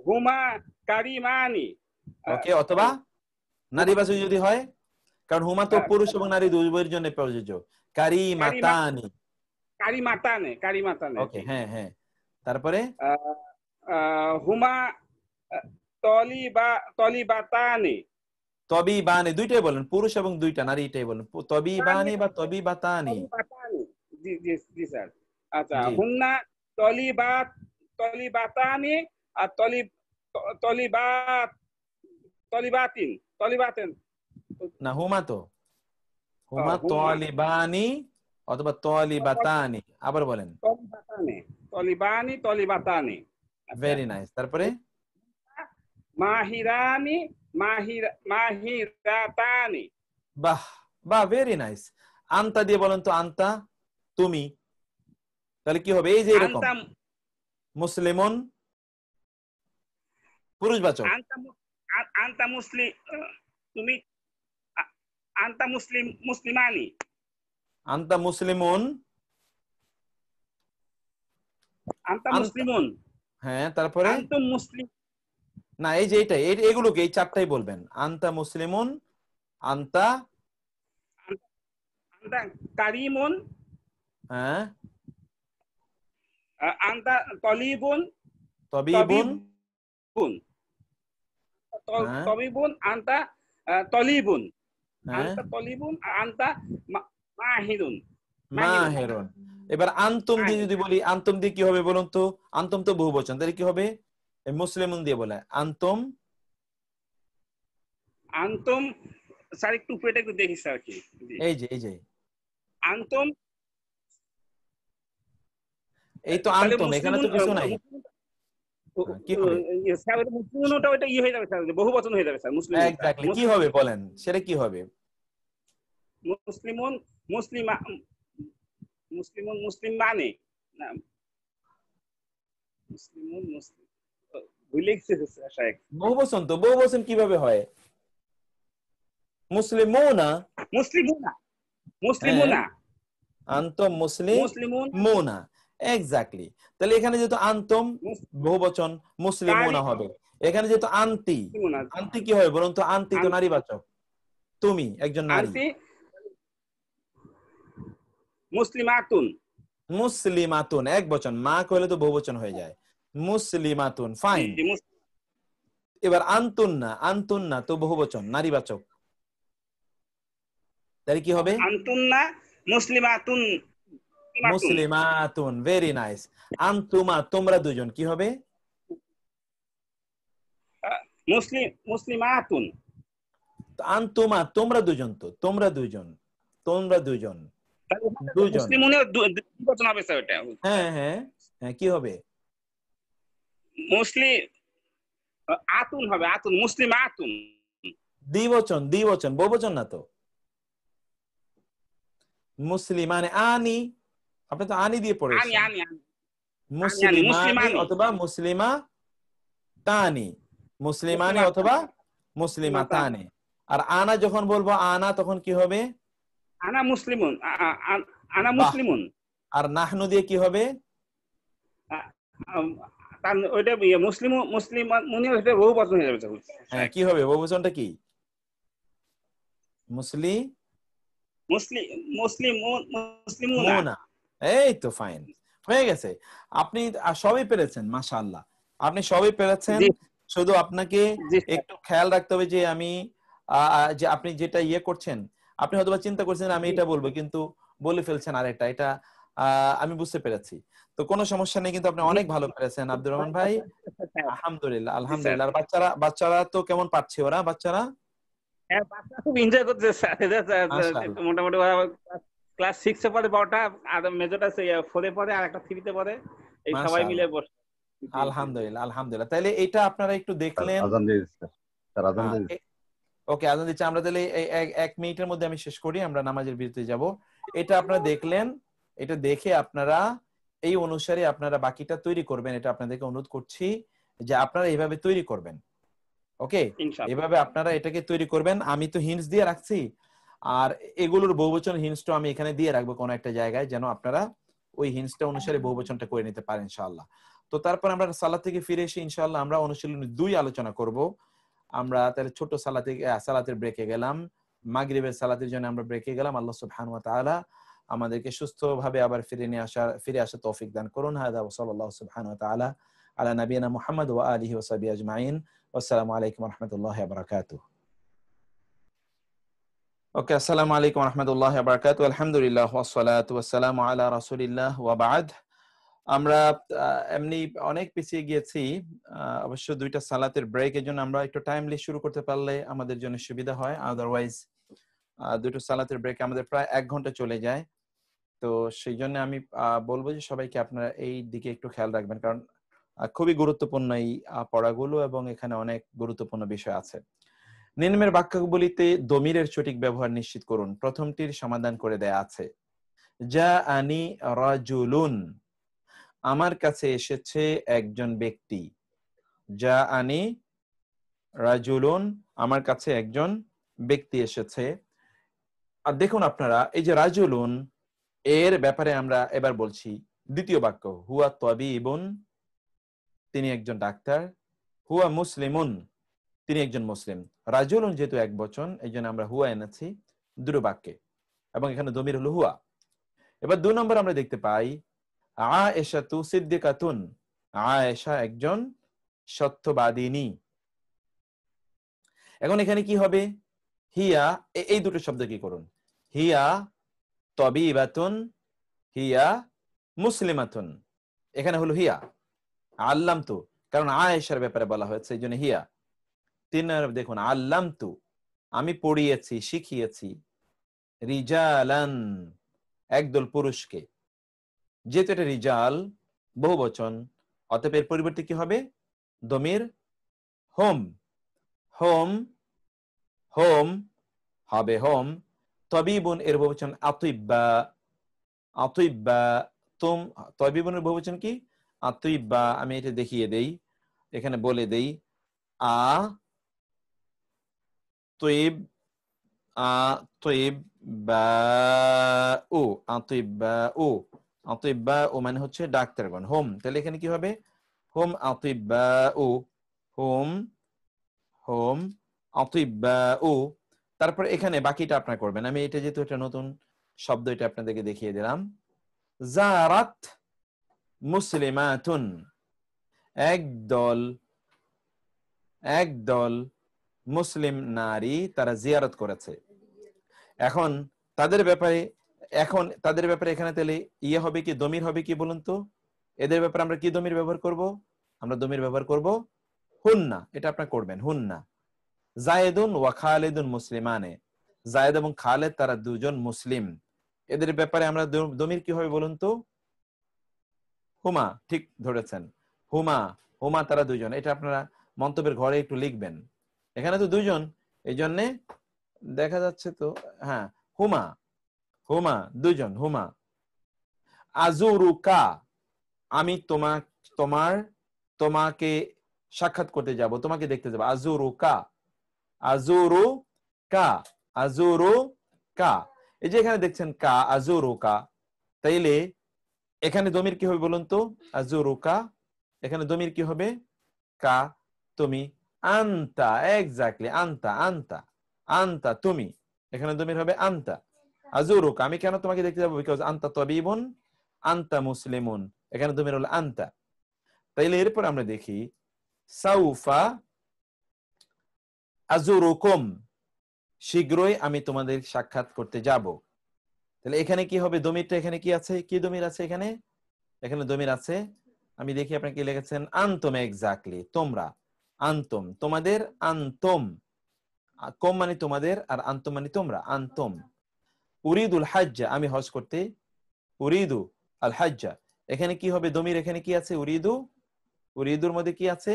হুমা কারিমানি। ওকে, অথবা নারীবাচক যদি হয়, কারণ হুমা তো পুরুষ এবং নারী দুইয়ের জন্য প্রযোজ্য। কারিমাতানি। কারিমাতানে। ওকে, হ্যাঁ। তারপরে হুমা তলিবাতানি। তবিবানি দুইটাই বলেন, পুরুষ এবং দুইটা নারী, এটাই বলেন, তবিবানি বা তবিবাতানি। তলিবাতানি। জি জি জি স্যার। আচ্ছা, জি হুন্না তলিবাতানি আর তলিবাতিন। না, হুমা তো, হুমা হুম্মা তলিবানি অথবা তলিবাতানি। আবার বলেন। তলিবাতানি। আচ্ছা, ভেরি নাইস। তারপরে মাহিরানি মাহিরাতানি। বাহ বাহ, ভেরি নাইস। আন্তা দিয়ে বলেন তো, আন্তা তুমি, তাহলে কি হবে? এই যে এরকম আনতা মুসলিমুন পুরুষবাচক, আনতা আনতা মুসলিম, তুমি আনতা মুসলিমানি। আন্তা মুসলিমুন, আনতা আন্তা, মুসলিমুন। হ্যাঁ তারপরে আনতুম মুসলিম। না, এই যে এইটাই, এগুলোকে এই চারটাই বলবেন। আন্তা মুসলিমুন, আন্তা, আনতা কারিমুন। হ্যাঁ, আনতা তলিবুন। তবিবুন, তবিবুন। হ্যাঁ তবিবুন আনতা তলিবুন। হ্যাঁ, আনতা তলিবুন আনতা মাহিরুন। মাহেরুন। এবার আন্তুম দিয়ে যদি বলি, আন্তুম দিয়ে কি হবে বলুন তো? আন্তুম তো বহুবচন, তাহলে কি হবে? এই মুসলিমুন দিয়ে বলে আন্তুম। আনতুম স্যার একটু উপরেটা একটু দেখি স্যার কি। জি। এই যে আনতুম, এই তো তাহলে আন্তুম, এখানে তো কিছু নাই। কি হবে? স্যার ওটা মুসলিমুনটা ওটা হয়ে যাবে স্যার, বহু বচন হয়ে যাবে স্যার। মুসলিমুনটা এক্স্যাক্টলি কি হবে বলেন, সেটা কি হবে? মুসলিমুন মুসলিমা মুসলিমুন মুসলিমানে। না, মুসলিমুন মুসলিম ভুলে গেছি স্যার। বহুবচন তো, বহুবচন কিভাবে হয়? মুসলিমুনা, মুসলিমুনা হ্যাঁ, মুসলিমুনা আন্তম মুসলিমুন মুসলিমুনা, এক্স্যাক্টলি। তাহলে এখানে যেহেতু আন্তম বহুবচন, মুসলিমুনা হবে। এখানে যেহেতু আন্তি, মুসলিমুনা আন্তি কি হবে বলুন তো? আন্তি তো নারীবাচক, তুমি একজন নারী। আনতি মুসলিমাতুন। মুসলিমাতুন এক বচন, মা কইলে তো বহুবচন হয়ে যায়। মুসলিমাতুন, ফাইন। এবার আন্তুন্না, আন্তুন্না তো বহুবচন, নারীবাচক, তাহলে কি হবে? আনতুন্না মুসলিমাতুন। মুসলিমাতুন, ভেরি নাইস। আন্তুমা তোমরা দুজন, কি হবে? মুসলিমাতুন। তো আন্তুমা তোমরা দুজন, তো তোমরা দুজন, তোমরা দুজন, দুজন, মুসলিমুনের বচন হবে স্যার ওটা। হ্যাঁ হ্যাঁ হ্যাঁ, কি হবে? মুসলিম আতুন হবে, আতুন মুসলিমাতুন। দ্বিবচন, দ্বিবচন, বহুবচন না তো। মুসলিমানে আনি, আপনি তো আনি দিয়ে আনি পড়েছেন। আনি আনি মুসলিমানি মুসলিমানি। অথবা মুসলিমা তানি, মুসলিমানি অথবা মুসলিমা তানি। আর আনা যখন বলবো আনা, তখন কি হবে? আনা মুসলিমুন। আনা বাহ। মুসলিমুন। আর নাহনু দিয়ে কি হবে? তার ওইটা মুসলিম মুসলিম মুনি ওইটা বহু বচন হয়ে যাবে। হ্যাঁ, কি হবে বহুবচনটা কি? মুসলিম মুসলিম মুসলিম মুসলিমুনা। মুনা, এই তো ফাইন, হয়ে গেছে। আপনি সবই পেরেছেন, মাশাআল্লাহ, আপনি সবই পেরেছেন। শুধু আপনাকে একটু খেয়াল রাখতে হবে যে আমি যে আপনি যেটা ইয়ে করছেন, আপনি হয়তো চিন্তা করছেন আমি এটা বলবো, কিন্তু বলে ফেলছেন আরেকটা, এটা আমি বুঝতে পেরেছি। তো কোনো সমস্যা নেই, কিন্তু আপনি অনেক ভালো পেরেছেন আব্দুর রহমান ভাই, আলহামদুলিল্লাহ আলহামদুলিল্লাহ। আর বাচ্চারা তো কেমন পাচ্ছে ওরা, বাচ্চারা? হ্যাঁ, বাচ্চা খুব এনজয় করছে স্যার। মাশাআল্লাহ। মোটামুটি ক্লাস 6 এ পড়ে, বড়টা আর মেজরটা 4 এ পড়ে, আর একটা 3 তে পড়ে। এই সবাই মিলে মাশাআল্লাহ, বসে। আলহামদুলিল্লাহ আলহামদুলিল্লাহ। তাহলে এটা আপনারা একটু দেখলেন। আজান দিয়ে দিচ্ছে স্যার, আজান দিয়ে দিচ্ছে। ওকে, আজান দিচ্ছে। আমরা তাহলে এই 1 মিনিটের মধ্যে আমি শেষ করি, আমরা নামাজের বিরতিতে যাব। এটা আপনারা দেখলেন, এটা দেখে আপনারা এই অনুসারে আপনারা বাকিটা তৈরি করবেন, এটা আপনাদেরকে অনুরোধ করছি যে আপনারা এইভাবে তৈরি করবেন। ওকে, ইনশাআল্লাহ। এভাবে আপনারা এটাকে তৈরি করবেন। আমি তো হিন্টস দিয়ে রাখছি, আর এগুলোর বহুবচন হিন্টসটা আমি এখানে দিয়ে রাখবো কোনো একটা জায়গায়, যেন আপনারা ওই হিন্টসটা অনুসারে বহুবচনটা করে নিতে পারেন ইনশাআল্লাহ। তো তারপর আমরা সালাত থেকে ফিরে এসে ইনশাআল্লাহ আমরা অনুশীলনী 2 আলোচনা করব। আমরা তাহলে ছোট সালাতের ব্রেকে গেলাম, মাগরিবের সালাতের জন্য আমরা ব্রেকে গেলাম। আল্লাহ সুবহানাহু ওয়া তাআলা আমাদেরকে সুস্থভাবে আবার ফিরে আসা তৌফিক দান করুন। হাদা ওয়া সাল্লাল্লাহু সুবহানাহু ওয়া তাআলা আলা নাবিয়িনা মুহাম্মদ ওয়া আলিহি ওয়া সাহবিহি আজমাইন। আসসালামু আলাইকুম ওয়া রাহমাতুল্লাহি ওয়া বারাকাতুহু। ওকে, আসসালামু আলাইকুম ওয়া রাহমাতুল্লাহি ওয়া বারাকাতুহু। আলহামদুলিল্লাহ ওয়াসসালাতু ওয়াসসালামু আলা রাসূলিল্লাহ ওয়া বা'দ। আমরা এমনি অনেক পিছিয়ে গিয়েছি। অবশ্য দুইটা সালাতের ব্রেকের জন্য আমরা একটু টাইমলি শুরু করতে পারলে আমাদের জন্য সুবিধা হয়, আদারওয়াইজ দুটো সালাতের ব্রেক আমাদের প্রায় 1 ঘন্টা চলে যায়। তো সেই জন্য আমি বলবো যে সবাইকে আপনারা এই দিকে একটু খেয়াল রাখবেন, কারণ খুবই গুরুত্বপূর্ণ এই পড়াগুলো এবং এখানে অনেক গুরুত্বপূর্ণ বিষয় আছে। নিম্নের বাক্যগুলিতে দমিরের সঠিক ব্যবহার নিশ্চিত করুন। প্রথমটির সমাধান করে দেয়া আছে। জাআনি রাজুলুন, আমার কাছে এসেছে একজন ব্যক্তি। জাআনি রাজুলুন, আমার কাছে একজন ব্যক্তি এসেছে। আর দেখুন আপনারা, এই যে রাজুলুন এর ব্যাপারে আমরা এবার বলছি দ্বিতীয় বাক্য, হুয়া তাবিবুন, তিনি একজন ডাক্তার। হুয়া মুসলিমুন, তিনি একজন মুসলিম। রাজুলুন যেহেতু এক বচন, এই জন্য আমরা হুয়া এনেছি দুটো বাক্যে, এবং এখানে দমির হলো হুয়া। এবার 2 নম্বর আমরা দেখতে পাই আয়েশাতু সিদ্দিকাতুন, আয়েশা একজন সত্যবাদিনী। এখন এখানে কি হবে? হিয়া, এই দুটো শব্দ কি করুন, হিয়া তাবিবাতুন, হিয়া মুসলিমাতুন। এখানে হলো হিয়া। আল্লামতু, কারণ আয়েশার ব্যাপারে বলা হয়েছে, এই জন্য হিয়া। 3 নম্বর দেখুন, আল্লামতু, আমি পড়িয়েছি, শিখিয়েছি, রিজালান, একদল পুরুষকে। যেহেতু এটা রিজাল বহু বচন, অতএব এর পরিবর্তে কি হবে? দমির হোম, হোম, হোম হবে হোম। তবিবুন এর বহুবচন আতিব্বা, আতিব্বা, তুম। তবিবুনের বহুবচন কি? আতিব্বা। আমি এটা দেখিয়ে দেই, এখানে বলে দেই, আ তুইব, আতিব্বাউ, আতিব্বাউ, আতিব্বাউ মানে হচ্ছে ডাক্তারগণ, হোম। তাহলে এখানে কি হবে? হোম আতিব্বাউ, হোম, হোম আতিব্বাউ। তারপর এখানে বাকিটা আপনারা করবেন। আমি এটা যেহেতু একটা নতুন শব্দ, এটা আপনাদেরকে দেখিয়ে দিলাম। জারাত মুসলিমাতুন, একদল, একদল মুসলিম নারী তারা জিয়ারত করেছে। এখন তাদের ব্যাপারে, এখানে তাহলে ইয়ে হবে কি, দমির হবে কি বলুন তো? এদের ব্যাপারে আমরা কি দমির ব্যবহার করব? আমরা দমির ব্যবহার করব হুন্না। এটা আপনারা করবেন, হুন্না। জায়েদুন ওয়া খালিদুন মুসলিমানে, জায়েদ এবং খালেদ তারা দুজন মুসলিম। এদের ব্যাপারে আমরা দমির কি হবে বলুন তো? হুমা, ঠিক ধরেছেন, হুমা, হুমা তারা দুজন। এটা আপনারা মন্তব্যের ঘরে একটু লিখবেন। এখানে তো দুজন, এই জন্যে দেখা যাচ্ছে তো, হ্যাঁ, হুমা, হুমা দুজন, হুমা। আজুরুকা, আমি তোমাকে সাক্ষাৎ করতে যাব, তোমাকে দেখতে যাব। আজুরুকা, আজুরুকা, আজুরুকা। এই যে এখানে দেখছেন কা, আজুরুকা, তাইলে এখানে দমির কি হবে বলুন তো? আজুরুকা, এখানে দমির কি হবে? কা, তুমি। আনতা, এক্স্যাক্টলি, আনতা, আনতা, আনতা তুমি। এখানে দমির হবে আনতা। আজুরুকা, আমি কেন তোমাকে দেখতে যাবো? বিকজ আনতা তাবিবুন, আনতা মুসলিমুন। এখানে দমির হলো আনতা। তাইলে এরপর আমরা দেখি সাউফা আজুরুকুম, শীঘ্রই আমি তোমাদের সাক্ষাৎ করতে যাব। তাহলে এখানে কি হবে? দমিরটা এখানে কি আছে? কি দমির আছে এখানে? এখানে দমির আছে, আমি দেখি আপনাকে কি লিখেছেন, আনতুম, এক্স্যাক্টলি, তোমরা, আনতুম, তোমাদের, আনতুম, কম মানে তোমাদের, আর আনতুম মানে তোমরা, আনতুম। উরিদুল হাজ্জা, আমি হজ করতে, উরিদু আল হাজ্জা। এখানে কি হবে? দমির এখানে কি আছে? উরিদু। উরিদুর মধ্যে কি আছে?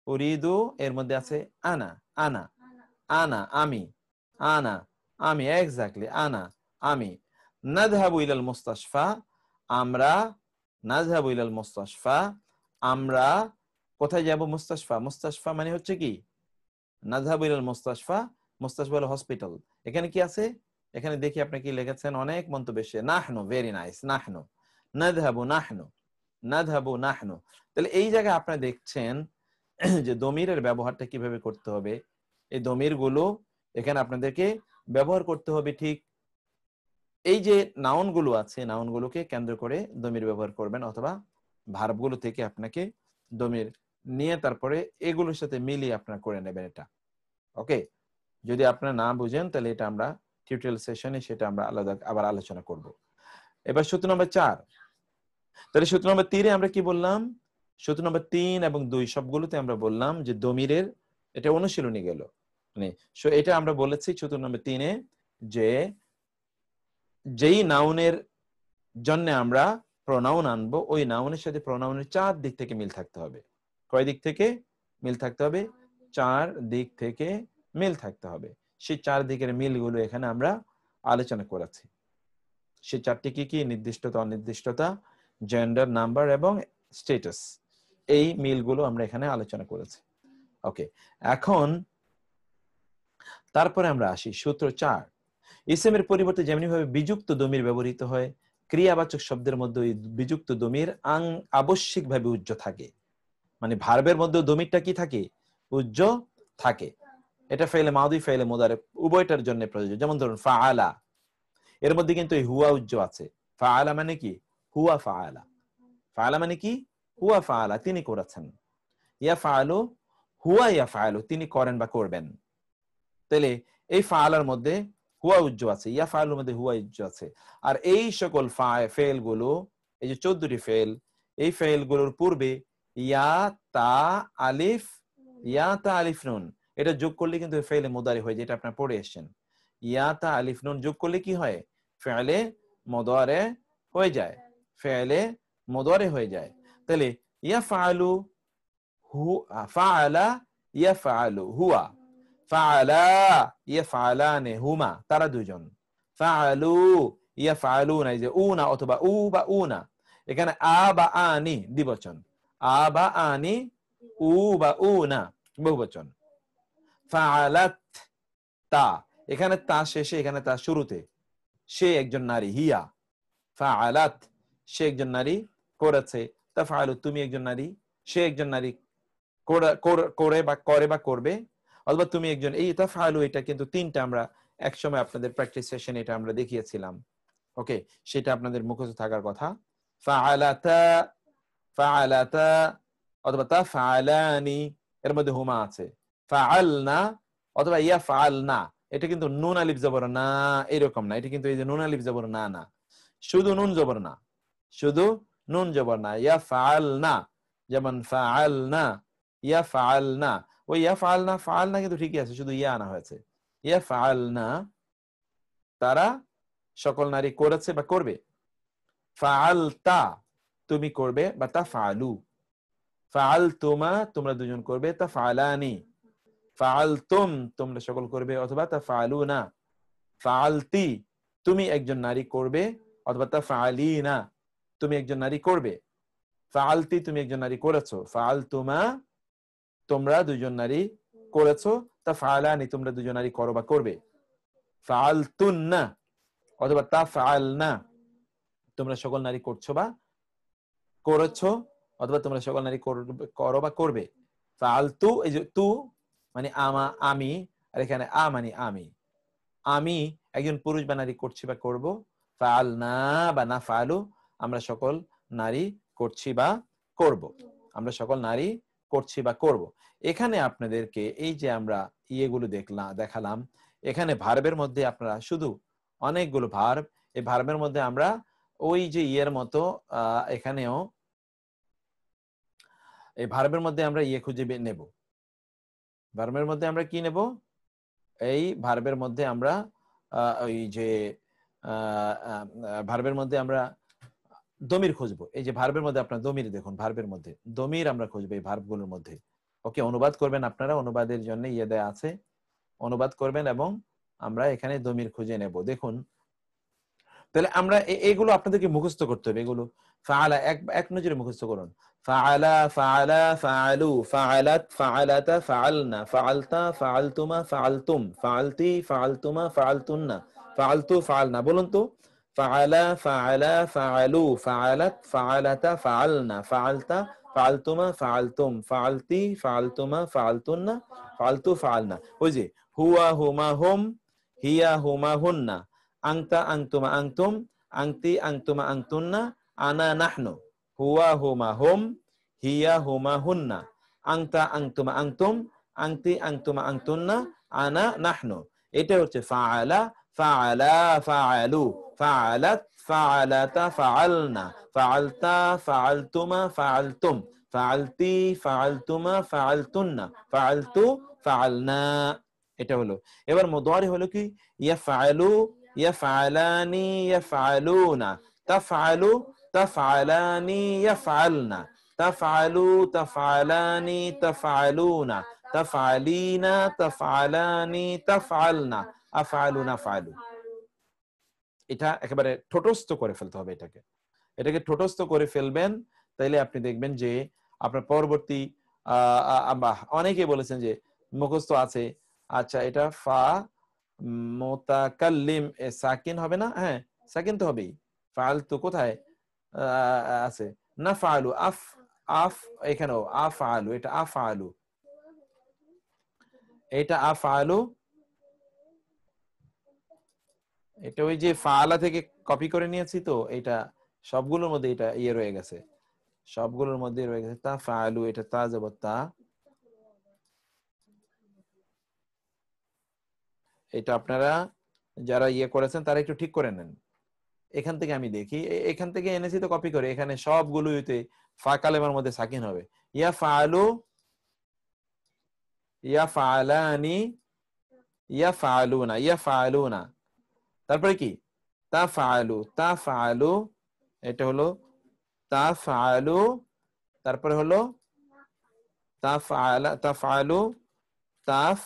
উরিদু এর মধ্যে আছে আনা, আনা, আনা আমি, আনা আমি, এক্স্যাক্টলি, আনা আমি। নাযহাবু ইলাল মুস্তাশফা, আমরা, নাযহাবু ইলাল মুস্তাশফা, আমরা কোথায় যাব? মুস্তাশফা, মুস্তাশফা মানে হচ্ছে কি? নাযহাবু ইলাল মুস্তাশফা, মুস্তাশফা হলো হসপিটাল। এখানে কি আছে? এখানে দেখি আপনি কি লিখেছেন, অনেক মন্তব্য এসে, নাহনু, ভেরি নাইস, নাহনু, নাযহাবু নাহনু, নাযহাবু নাহনু। তাহলে এই জায়গায় আপনারা দেখছেন যে দমিরের ব্যবহারটা কিভাবে করতে হবে। এই দমির গুলো এখানে আপনাদেরকে ব্যবহার করতে হবে ঠিক এই যে নাউন গুলো আছে, নাউন গুলোকে কেন্দ্র করে দমির ব্যবহার করবেন, অথবা ভার্ব গুলো থেকে আপনাকে দমির নিয়ে তারপরে এগুলোর সাথে মিলিয়ে আপনারা করে নেবেন এটা। ওকে, যদি আপনারা না বুঝেন তাহলে এটা আমরা টিউটোরিয়াল সেশনে সেটা আমরা আলাদা আবার আলোচনা করব। এবার সূত্র নম্বর 4। তাহলে সূত্র নম্বর 3 আমরা কি বললাম? সূত্র নম্বর 3 এবং 2 সবগুলোতে আমরা বললাম যে দমিরের, এটা অনুশীলনী গেল, মানে এটা আমরা বলেছি সূত্র নম্বর 3-এ যে যেই নাউনের জন্য আমরা প্রোনাউন আনবো ওই নাউনের সাথে প্রোনাউনের 4 দিক থেকে মিল থাকতে হবে। কয় দিক থেকে মিল থাকতে হবে? 4 দিক থেকে মিল থাকতে হবে। সেই 4 দিকের মিলগুলো এখানে আমরা আলোচনা করেছি। সেই 4টি কি কি? নির্দিষ্টতা, অনির্দিষ্টতা, জেন্ডার, নাম্বার এবং স্ট্যাটাস। এই মিলগুলো আমরা এখানে আলোচনা করেছি। ওকে, এখন তারপরে আমরা আসি সূত্র 4। ইসমের পরিবর্তে যেমনি ভাবে বিযুক্ত দমির ব্যবহৃত হয়, ক্রিয়াবাচক শব্দের মধ্যে ওই বিযুক্ত দমির আবশ্যিকভাবে উজ্জ থাকে। মানে ভার্বের মধ্যে দমিরটা কি থাকে? উজ্জ থাকে। এটা ফেলে মাদি, ফেলে মুদারে উভয়টার জন্য প্রযোজ্য। যেমন ধরুন ফাআলা, এর মধ্যে কিন্তু এই হুয়া উজ্জ আছে। ফাআলা মানে কি? হুয়া ফাআলা। ফাআলা মানে কি? হুয়া ফাআলা, তিনি করেছেন। ইয়া ফাআলু, হুয়া ইয়া ফাআলু, তিনি করেন বা করবেন। তাহলে এই ফাআলার মধ্যে হুয়া উজ্জ আছে, ইয়া ফাআলুর মধ্যে হুয়া উজ্জ আছে। আর এই সকল ফেল গুলো, এই যে 14টি ফেল, এই ফেল গুলোর পূর্বে ইয়া তা আলিফ, ইয়া তা আলিফ নুন, এটা যোগ করলে কিন্তু ফেলে মুদারি হয়, যেটা আপনারা পড়ে এসেছেন। ইয়া তা আলিফ নুন যোগ করলে কি হয়? ফেলে মুদারে হয়ে যায়, ফেলে মুদারে হয়ে যায়। তাহলে ইয়া ফাআলু, ফাআলা ইয়াফআলু, হুয়া, ফাআলা ইয়াফআলানে, হুমা, তারা দুজন। ফাআলু ইয়াফআলুনা, এই যে উনা অথবা উ বা উনা, এখানে আ বা আনি দ্বিবচন, আ বা আনি, উ বা উনা বহুবচন। ফাআলাত, তা, এখানে তা শেষে, এখানে তা শুরুতে, সে একজন নারী, হিয়া। ফাআলাত, সে একজন নারী করেছে। তাফআলু, তুমি একজন নারী, সে একজন নারী করে বা করে বা করবে, অথবা তুমি একজন, এই তাফআলু, এটা কিন্তু 3টা আমরা একসময় আপনাদের প্র্যাকটিস সেশনে এটা আমরা দেখিয়েছিলাম। ওকে, সেটা আপনাদের মুখস্থ থাকার কথা। ফাআলাতা, ফাআলাতা অথবা তাফআলানি, এর মধ্যে হুমা আছে। ফাআলনা অথবা ইয়াফআলনা, এটা কিন্তু নুন আলিফ জবর না, এরকম না। এটা কিন্তু এই যে নুন আলিফ জবর না, না, শুধু নুন জবর না, শুধু নুন জবর না। ইয়াফআলনা, যেমন ফাআলনা, ইয়াফআলনা, ওই ইয়াফআলনা, ফাআলনা কিন্তু ঠিকই আছে, শুধু ইয়া আনা হয়েছে। ইয়াফআলনা, তারা সকল নারী করেছে বা করবে। ফাআলতা, তুমি করবে বা তাফআলু। ফাআলতুমা, তোমরা দুজন করবে। তাফআলানি। ফাআলতুম, তোমরা সকল করবে অথবা তাফআলুনা। ফাআলতি, তুমি একজন নারী করবে অথবা তাফআলিনা, তুমি একজন নারী করবে। ফাআলতি, তুমি একজন নারী করেছো। ফাআলতুমা, তোমরা দুজন নারী করেছো। তাফআলানি, তোমরা দুজন নারী করো বা করবে। ফাআলতুন্না অথবা তাফআলনা, তোমরা সকল নারী করছো বা করেছো, অথবা তোমরা সকল নারী করো বা করবে। ফাআলতু, এই যে তু মানে আমি, আর এখানে আ মানে আমি, আমি একজন পুরুষ বা নারী করছি বা করব। ফাআলনা বা নাফআলু, আমরা সকল নারী করছি বা করব, আমরা সকল নারী করছি বা করব। এখানে আপনাদেরকে এই যে আমরা ইয়েগুলো দেখালাম, এখানে ভার্বের মধ্যে আপনারা শুধু অনেকগুলো ভার্ব, এই ভার্বের মধ্যে আমরা ওই যে ইয়ের মতো এখানেও এই ভার্বের মধ্যে আমরা ইয়ে খুঁজে নেব। ভার্বের মধ্যে আমরা কি নেব? এই ভার্বের মধ্যে আমরা ওই যে ভার্বের মধ্যে আমরা দমির খুঁজবো। এই যে ভার্বের মধ্যে আপনার দমির দেখুন, ভার্বের মধ্যে দমির আমরা খুঁজবো এই ভার্বগুলোর মধ্যে। ওকে, অনুবাদ করবেন আপনারা, অনুবাদের জন্য ইয়ে দেয়া আছে, অনুবাদ করবেন এবং আমরা এখানে দমির খুঁজে নেব। দেখুন, তাহলে আমরা এগুলো আপনাদেরকে মুখস্থ করতে হবে। এগুলো ফাআলা এক নজরে মুখস্থ করুন। ফাআলা, ফাআলা, ফাআলু, ফাআলাত, ফাআলাতা, ফাআলনা, ফাআলতা, ফাআলতুমা, ফাআলতুম, ফাআলতি, ফাআলতুমা, ফাআলতুন্না, ফাআলতু, ফাআলনা। বলুন তো, ফাআলা, ফাআলা, ফাআলু, ফাআলাত, ফাআলাতা, ফাআলনা, ফাআলতা, ফাআলতুমা, ফাআলতুম, ফাআলতি, ফাআলতুমা, ফাআলতুন্না, ফাআলতু, ফাআলনা। ওই যে হুয়া, হুমা, হুম, হিয়া, হুমা, হুন্না, আংতা, আংতুমা, আংতুম, আংতি, আংতুমা, আংতুন্না, আনা, নাহনু। হুয়া, হুমা, হুম, হিয়া হুমা হুন্না, আংতা আংতুমা আংতুম, আংতি আংতুমা আংতুন্না, আনা নাহনু। এটা হচ্ছে ফাআলা ফাআলা ফাআলু, ফাআলাত ফাআলাতা ফাআলনা, ফাআলতা ফাআলতুমা ফাআলতুম, ফাআলতি ফাআলতুমা ফাআলতুন্না, ফাআলতু ফাআলনা। এটা হলো। এবার মুদারি হলো কি ইয়াফআলু ইয়াফআলানি ইয়াফআলুনা, তাফআলু তাফআলানি ইয়াফআলনা, তাফআলু তাফআলানি তাফআলুনা, তাফআলিনা তাফআলানি তাফআলনা, আফআলু নাফআলু। এটা একেবারে ঠোঁটস্থ করে ফেলতে হবে। এটাকে ঠোঁটস্থ করে ফেলবেন, তাইলে আপনি দেখবেন যে আপনার পরবর্তী অনেকে বলেছেন যে মুখস্থ আছে। আচ্ছা, এটা ফা মুতাকাল্লিম সাকিন হবে না? হ্যাঁ, সাকিন তো হবেই। ফাআলতু কোথায় আছে? নাফআলু, আফ আফ, এখানেও আফআলু, এটা আফআলু, এটা আফআলু। এটা ওই যে ফাআলা থেকে কপি করে নিয়েছি, তো এটা সবগুলোর মধ্যে এটা ইয়ে রয়ে গেছে, সবগুলোর মধ্যে রয়ে গেছে তা ফাআলু। এটা তা জবর তা, এটা আপনারা যারা ইয়ে করেছেন তারা একটু ঠিক করে নেন। এখান থেকে আমি দেখি, এখান থেকে এনেছি তো কপি করে, এখানে সবগুলোতে ফা কালেমার মধ্যে সাকিন হবে। ইয়া ফাআলু, ইয়া ফাআলানি, ইয়া ফাআলুনা, ইয়া ফাআলুনা। তারপরে কি তা ফাআলু, তা ফাআলু, এটা হলো তা ফাআলু। তারপরে হলো তা ফাআলা, তা ফাআলু, তাফ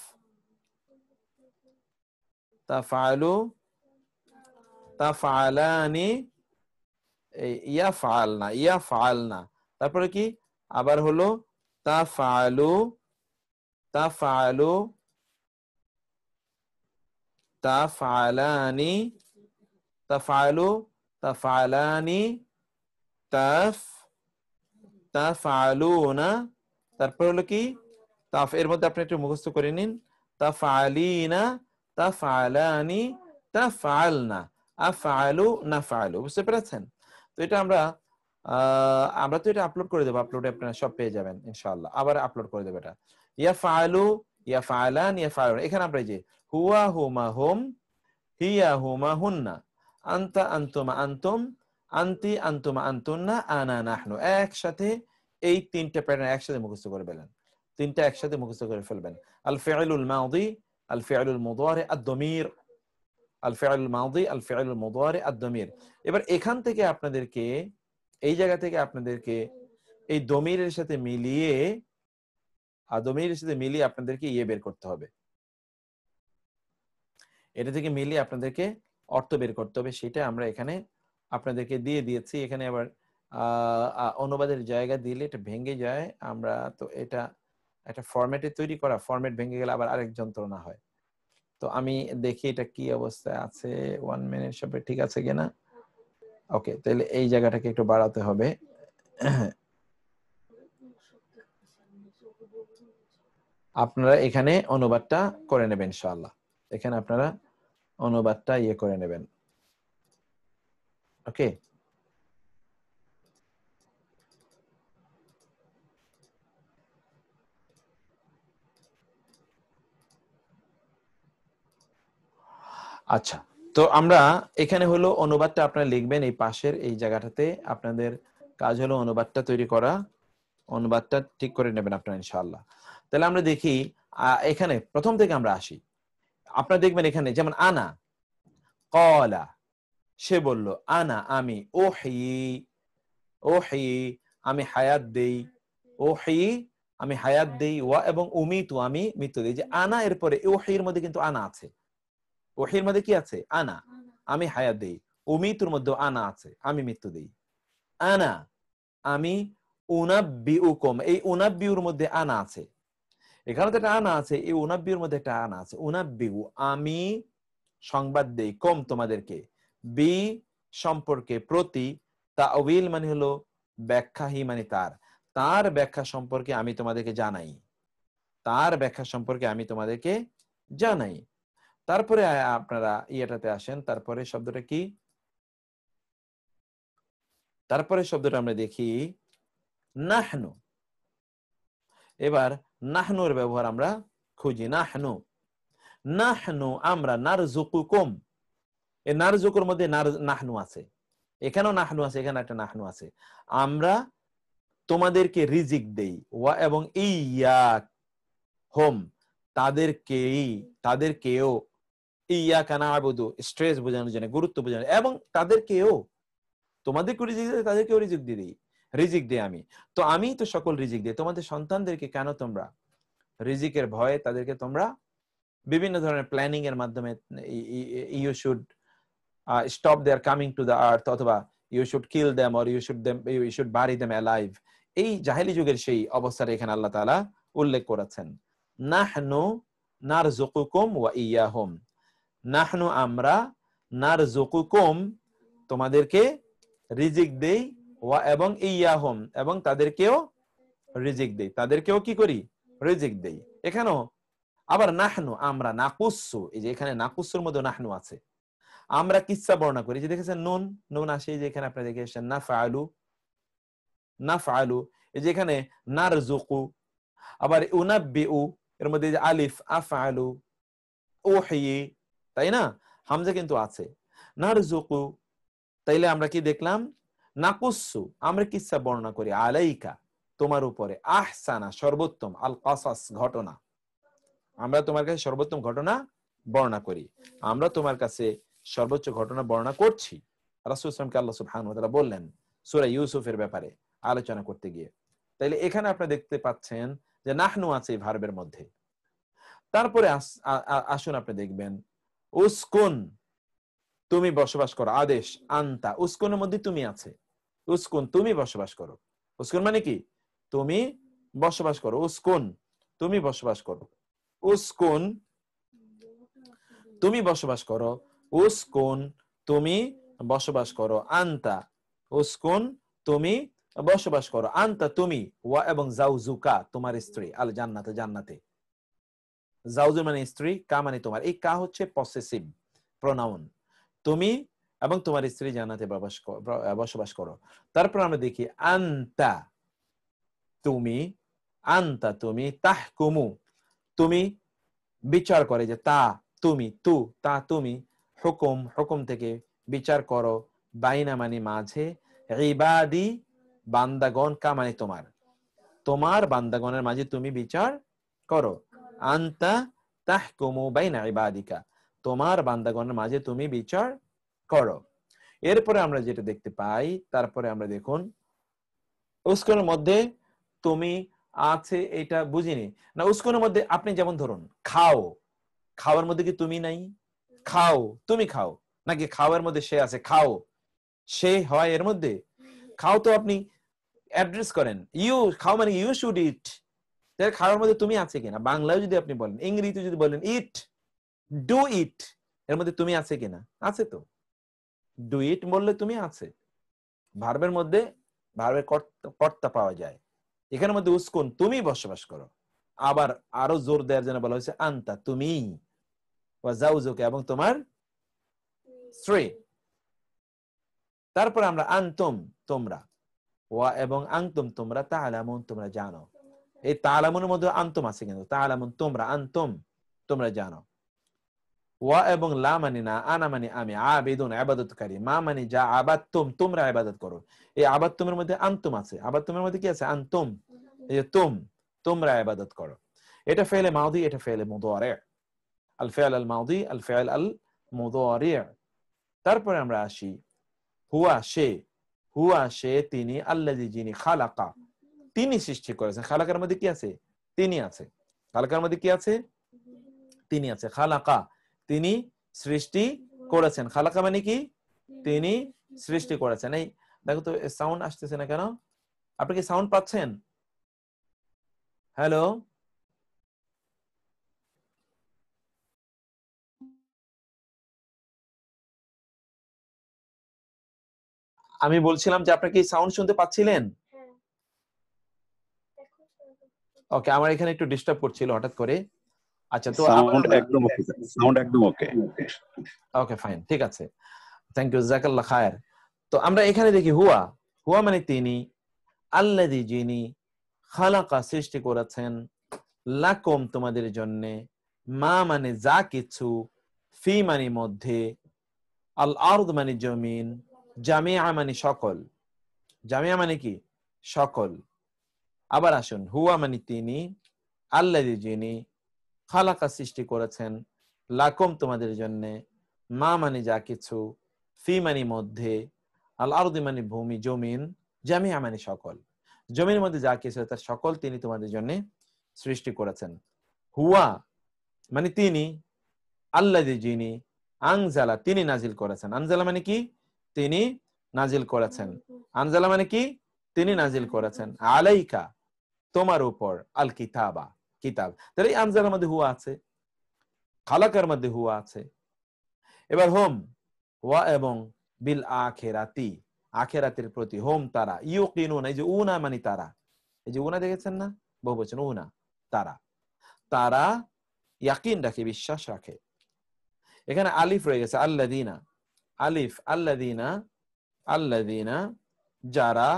তাফআলু, তাফআলানি, ইয়াফআলনা, ইয়াফআলনা। তারপরে কি আবার হলো তাফআলু, তাফআলু, তাফআলানি, তাফআলু, তাফআলানি, তাফআলুনা। তারপর হলো কি তাফ, এর মধ্যে আপনি একটু মুখস্থ করে নিন। তাফআলিনা, তাফআলানি, তাফআলনা, আফআলু নাফআলু। বুঝতে পেরেছেন? তো এটা আমরা তো এটা আপলোড করে দেবো, আপলোডে আপনারা সব পেয়ে যাবেন ইনশাআল্লাহ। আবার আপলোড করে দেবো এটা। ইয়াফআলু, ইয়াফআলান, ইয়াফআলুন। এখানে আমরা এই যে হুয়া হুমা হুম, হিয়া হুমা হুন্না, আনতা আনতুমা আনতুম, আনতি আনতুমা আনতুন্না, আনা নাহনু। একসাথে এই তিনটা প্যাটার্ন একসাথে মুখস্থ করে ফেলেন, তিনটা একসাথে মুখস্থ করে ফেলবেন। আল ফিআলুল মাদি, আল ফিআলুল মুদারি, আদ-দামির, আল ফিআলুল মাদি, আল ফিআলুল মুদারি, আদ-দামির। এবার এখান থেকে আপনাদেরকে, এই জায়গা থেকে আপনাদেরকে এই দমিরের সাথে মিলিয়ে, দমিরের সাথে মিলিয়ে আপনাদেরকে ইয়ে বের করতে হবে। এটা থেকে মিলিয়ে আপনাদেরকে অর্থ বের করতে হবে। সেটা আমরা এখানে আপনাদেরকে দিয়ে দিয়েছি। এখানে আবার অনুবাদের জায়গা দিলে এটা ভেঙে যায়। আমরা তো এটা একটা ফরম্যাটে তৈরি করা, ফরম্যাট ভেঙে গেলে আবার আরেক যন্ত্রণা হয়। তো আমি দেখি এটা কি অবস্থায় আছে, 1 মিনিট সবে ঠিক আছে কিনা। ওকে, তাহলে এই জায়গাটাকে একটু বাড়াতে হবে। আপনারা এখানে অনুবাদটা করে নেবেন ইনশাআল্লাহ। এখানে আপনারা অনুবাদটা ইয়ে করে নেবেন। ওকে, আচ্ছা। তো আমরা এখানে হলো অনুবাদটা আপনারা লিখবেন এই পাশের এই জায়গাটাতে। আপনাদের কাজ হলো অনুবাদটা তৈরি করা, অনুবাদটা ঠিক করে নেবেন আপনারা ইনশাআল্লাহ। তাহলে আমরা দেখি এখানে প্রথম থেকে আমরা আসি। আপনারা দেখবেন এখানে যেমন আনা, ক্বালা, সে বলল, আনা আমি, উহয়ি, উহয়ি আমি হায়াত দেই, উহয়ি আমি হায়াত দেই, ওয়া এবং উমিতু আমি মৃত্যু দেই। যে আনা এর পরে উহয়ির মধ্যে কিন্তু আনা আছে। ওহির মধ্যে কি আছে? আনা, আমি হায়াত দেই। উমিতুর মধ্যে আনা আছে, আমি মৃত্যু দেই। আনা আমি, উনাব্বিউকুম, এই উনাব্বিউর মধ্যে আনা আছে। এখানে তো একটা আনা আছে, এই উনাব্বিউর মধ্যে একটা আনা আছে। উনাব্বিউ আমি সংবাদ দেই, কম তোমাদেরকে, বি সম্পর্কে, প্রতি, তাওয়িল মানে হলো ব্যাখ্যা, হি মানে তার, তার ব্যাখ্যা সম্পর্কে আমি তোমাদেরকে জানাই, তার ব্যাখ্যা সম্পর্কে আমি তোমাদেরকে জানাই। তারপরে আপনারা ইয়েটাতে আসেন, তারপরে শব্দটা কি? তারপরে শব্দটা আমরা দেখি নাহনু, এবার নাহনুর ব্যবহার আমরা খুঁজি। নাহনু, নাহনু আমরা, নারজুকুকুম, এই নারজুকুর মধ্যে নাহনু আছে, এখানেও নাহনু আছে, এখানে একটা নাহনু আছে। আমরা তোমাদেরকে রিজিক দেই, ওয়া এবং ইয়াক হোম, তাদেরকেও, ইয়াকা না'বুদু স্ট্রেস বোঝানোর জন্য, গুরুত্ব বোঝানোর, এবং তাদেরকেও, তোমাদেরকে রিজিক দেই, তাদেরকেও রিজিক দিই আমি। তো আমি তো সকল রিজিক দিই, তোমাদের সন্তানদেরকে কেন তোমরা রিজিকের ভয়ে তাদেরকে তোমরা বিভিন্ন ধরনের প্ল্যানিং এর মাধ্যমে you should stop their coming to the earth, অথবা you should kill them, or you should bury them alive, এই জাহেলি যুগের সেই অবস্থাটা এখানে আল্লাহ তাআলা উল্লেখ করেছেন। নাহনু নারজুকুকুম ওয়া ইয়াহুম, নাহনু আমরা, নারজুকুকুম তোমাদেরকে রিজিক দেই, ওয়া এবং ইয়াহুম এবং তাদেরকেও রিজিক দেই, তাদেরকেও কি করি? রিজিক দেই। এখানেও আবার নাহনু আমরা, নাকুসু, এই যে এখানে নাকুসুর মধ্যে নাহনু আছে, আমরা কিসসা বর্ণনা করি, যে দেখেছেন নুন নুন আসে, যে এখানে আপনারা দেখে এসেছেন নাফআলু, নাফআলু, এই যে এখানে নারজুকু, আবার উনাব্বিউ এর মধ্যে যে আলিফ, আফআলু, উহি, তাই না, হামজা কিন্তু আছে, নারজুকু। তাইলে আমরা কি দেখলাম? নাকুসু আমরা কিসসা বর্ণনা করি, আলাইকা তোমার উপরে, আহসানা সর্বোত্তম, আল কাসাস ঘটনা, আমরা তোমার কাছে সর্বোত্তম ঘটনা বর্ণনা করি, আমরা তোমার কাছে সর্বোচ্চ ঘটনা বর্ণনা করছি। রাসূল সাল্লাল্লাহু আলাইহি ওয়াসাল্লামকে আল্লাহ সুবহানাহু ওয়া তাআলা বললেন সূরা ইউসুফের ব্যাপারে আলোচনা করতে গিয়ে। তাইলে এখানে আপনি দেখতে পাচ্ছেন যে নাহনু আছে এই ভার্বের মধ্যে। তারপরে আসুন আপনি দেখবেন উসকুন, তুমি বসবাস করো, আদেশ আনতা, উসকুনের মধ্যে তুমি আছে, উসকুন তুমি বসবাস করো, উসকুন মানে কি? তুমি বসবাস করো, উসকুন তুমি বসবাস করো, উসকুন তুমি বসবাস করো, উসকুন তুমি বসবাস করো, আনতা উসকুন তুমি বসবাস করো, আনতা তুমি, ওয়া এবং জাউজুকা তোমার স্ত্রী, আল জান্নাতে জান্নাতে, জাউজু মানে স্ত্রী, কা মানে তোমার, এই কা হচ্ছে পসেসিভ প্রোনাউন, তুমি এবং তোমার স্ত্রী জান্নাতে বসবাস করো। তারপর আমরা দেখি আনতা তুমি, আনতা তুমি, তাহকুমু তুমি বিচার করে, যে তা তুমি, তা তুমি, হুকুম হুকুম থেকে বিচার করো, বাইনা মানে মাঝে, ইবাদি বান্দাগণ, কা মানে তোমার, তোমার বান্দাগণের মাঝে তুমি বিচার করো, আনতা তাহকুমু বাইনা ইবাদিকা তোমার বান্দাগণের মাঝে তুমি বিচার করো। এরপরে আমরা যেটা দেখতে পাই, তারপরে আমরা দেখুন উস্কুনের মধ্যে তুমি আছে, এটা বুঝিনি না, উস্কুনের মধ্যে আপনি যেমন ধরুন খাও, খাওয়ার মধ্যে কি তুমি নাই? খাও তুমি খাও, নাকি খাওয়ার মধ্যে সে আছে, খাও সে হয় এর মধ্যে? খাও তো আপনি অ্যাড্রেস করেন, ইউ খাও মানে ইউ শুড ইট, খাওয়ার মধ্যে তুমি আছে কিনা? বাংলায় যদি আপনি বলেন, ইংরেজিতে যদি বলেন ইট, ডু ইট, এর মধ্যে তুমি আছে কিনা? আছে তো, ডু ইট বললে তুমি আছে। ভার্বের মধ্যে ভার্বের কর্তা পাওয়া যায়, এখানের মধ্যে উস্কুন তুমি বসবাস করো, আবার আরো জোর দেওয়ার জন্য বলা হয়েছে আনতা তুমি, ওয়া জাউজুকা এবং তোমার স্ত্রী। তারপর আমরা আনতুম তোমরা, ওয়া এবং আনতুম তোমরা, তাআলামুন তোমরা জানো, এই তাআলামুনের মধ্যে আনতুম আছে কিন্তু, তাআলামুন তোমরা, আনতুম তোমরা জানো, ওয়া এবং লা মানে না, আনা মানে আমি, আবিদুন ইবাদতকারী, মা মানে যা, আবাদতুম তোমরা ইবাদত করো, এই আবাদতুমের মধ্যে আনতুম আছে, আবাদতুমের মধ্যে কি আছে? আনতুম, এই যে তোমরা ইবাদত করো। এটা ফেলে মাদি, এটা ফেলে মুদারি, আল ফি'ল আল মাদি, আল ফি'ল আল মুদারি। তারপরে আমরা আসি হুয়া সে তিনি, আল্লাযী যিনি, খালাকা তিনি সৃষ্টি করেছেন, খালাকার মধ্যে কি আছে? তিনি আছে, খালাকার মধ্যে কি আছে? তিনি আছে, খালাকা তিনি সৃষ্টি করেছেন, খালাকা মানে কি? তিনি সৃষ্টি করেছেন। এই দেখো তো সাউন্ড আসতেছে না কেন? আপনি কি সাউন্ড পাচ্ছেন? হ্যালো, আমি বলছিলাম যে আপনি কি সাউন্ড শুনতে পাচ্ছিলেন? ওকে, আমার এখানে একটু ডিস্টার্ব করছিল হঠাৎ করে। আচ্ছা, তো সাউন্ড একদম ওকে, সাউন্ড একদম ওকে, ওকে ফাইন, ঠিক আছে, থ্যাংক ইউ, জাযাকাল্লাহ খায়ের। তো আমরা এখানে দেখি হুয়া মানে তিনি, আল্লাযী যিনি, খালাকা সৃষ্টি করেছেন, লাকুম তোমাদের জন্য, মা মানে যা কিছু, ফি মানে মধ্যে, আল আরদ মানে জমিন, জামিআ মানে সকল, জামিআ মানে কি সকল। আবার আসুন, হুয়া মানে তিনি, আল্লাযী যিনি, খালাকা সৃষ্টি করেছেন, লাকুম তোমাদের জন্য, মা মানে যা কিছু, ফি মানে মধ্যে, আল আরদি মানে ভূমি জমিন, জামিআ মানে সকল, জমির মধ্যে যা কিছু তার সকল তিনি তোমাদের জন্য সৃষ্টি করেছেন। হুয়া মানে তিনি, আল্লাযী যিনি, আনজালা তিনি নাজিল করেছেন, আনজালা মানে কি তিনি নাজিল করেছেন, আনজালা মানে কি তিনি নাজিল করেছেন, আলাইকা তোমার উপর, আল কিতাবা কিতাব। তাহলে এই আনজালার মধ্যে হুয়া আছে, খালাকার মধ্যে হুয়া আছে। এবার হোম, ওয়া এবং বিল আখিরাতি আখিরাতের প্রতি, হোম তারা, ইউকিনুন এই যে উনা মানে তারা, এই যে উনা দেখেছেন না বহুবচন উনা, তারা, তারা ইয়াকিন রাখে বিশ্বাস রাখে। এখানে আলিফ রয়ে গেছে আল্লাযীনা, আলিফ আল্লাযীনা, আল্লাযীনা যারা,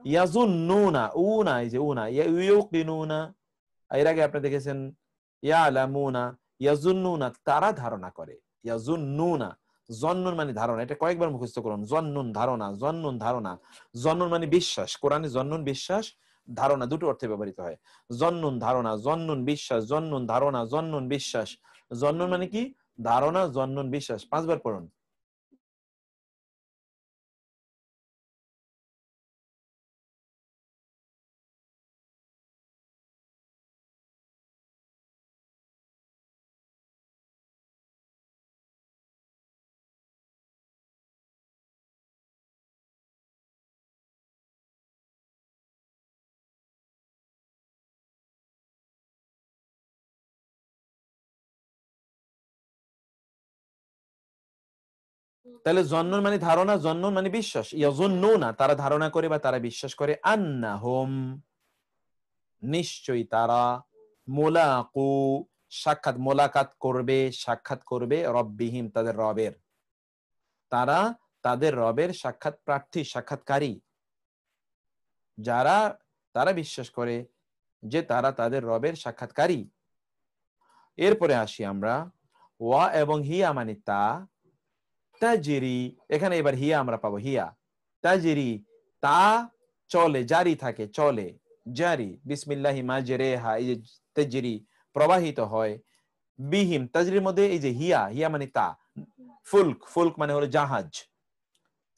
ইয়াজুন্নুনা উনা এই যে উনা, ইউকিনুনা এর আগে আপনি দেখেছেন ইয়ালামুনা, ইয়াজুন্নুনা তারা ধারণা করে, ইয়াজুন্নুনা জন্নুন মানে ধারণা, এটা কয়েকবার মুখস্থ করুন, জন্নুন ধারণা, জন্নুন ধারণা, জন্নুন মানে বিশ্বাস, কোরআনে জন্নুন বিশ্বাস, ধারণা দুটো অর্থে ব্যবহৃত হয়, জন্নুন ধারণা, জন্নুন বিশ্বাস, জন্নুন ধারণা, জন্নুন বিশ্বাস, জন্নুন মানে কি ধারণা, জন্নুন বিশ্বাস, 5 বার পড়ুন। তাহলে জন্নুন মানে ধারণা, জন্নুন মানে বিশ্বাস, ইয়াজুন্নুনা তারা ধারণা করে বা তারা বিশ্বাস করে, আন্নাহুম নিশ্চয়ই তারা, মুলাকু সাক্ষাৎ, মোলাকাত করবে সাক্ষাৎ করবে, রব্বিহিম তাদের রবের, তারা তাদের রবের সাক্ষাৎ প্রার্থী সাক্ষাৎকারী, যারা তারা বিশ্বাস করে যে তারা তাদের রবের সাক্ষাৎকারী। এরপরে আসি আমরা, ওয়া এবং হিয়া মানে তা, তাজরি এখানে এবার হিয়া আমরা পাবো, হিয়া তাজরি তা চলে, জারি থাকে চলে, জারি বিসমিল্লাহি মাজরেহা এই যে তাজরি প্রবাহিত হয়, বিহিম তাজরির মধ্যে এই যে হিয়া, হিয়া মানে তা, ফুলক ফুলক মানে হলো জাহাজ,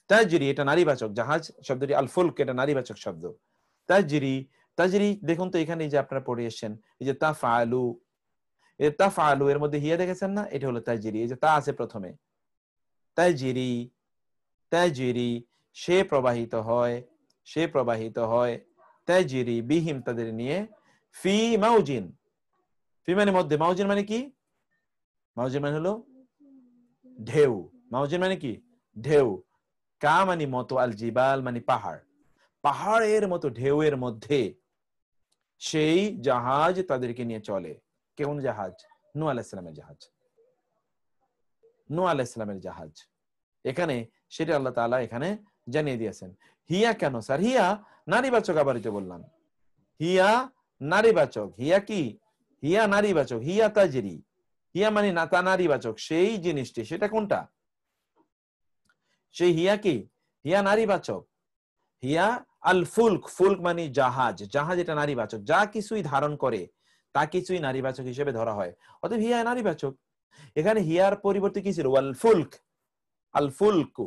তাজরি এটা নারীবাচক, জাহাজ শব্দটি, আল ফুলক এটা নারীবাচক শব্দ, তাজরি তাজরি দেখুন তো এখানে এই যে আপনারা পড়ে এসেছেন এই যে তাফআলু, এই তাফআলু এর মধ্যে হিয়া দেখেছেন না, এটা হলো তাজরি, এই যে তা আছে প্রথমে, তাজরি তাজরি সে প্রবাহিত হয়, সে প্রবাহিত হয়, তাজরি বিহিম তাদের নিয়ে, ফি মাউজিন ফি মানে মধ্যে, মাউজিন মানে কি, মাউজিন মানে হলো ঢেউ, মাউজিন মানে কি ঢেউ, কা মানে মতো, আল জিবাল মানে পাহাড়, পাহাড়ের মতো ঢেউয়ের মধ্যে সেই জাহাজ তাদেরকে নিয়ে চলে। কোন জাহাজ? নূহ আলাইহিস সালামের জাহাজ, নূহ আলাইহিস সালামের জাহাজ। এখানে সেটা আল্লাহ তাআলা এখানে জানিয়ে দিয়েছেন। হিয়া কেন স্যার? হিয়া নারীবাচক, আবার এটা বললাম হিয়া নারীবাচক, হিয়া কি হিয়া নারীবাচক, হিয়া তাজরি, হিয়া মানে তা নারীবাচক, সেই জিনিসটি সেটা কোনটা? সেই হিয়া কি হিয়া নারীবাচক, হিয়া আল ফুলক, ফুলক মানে জাহাজ, জাহাজ এটা নারীবাচক, যা কিছুই ধারণ করে তা কিছুই নারীবাচক হিসেবে ধরা হয়, অতএব হিয়া নারীবাচক। এখানে হিয়ার পরিবর্তে কি ছিল? ওয়াল ফুলক, আল ফুলকু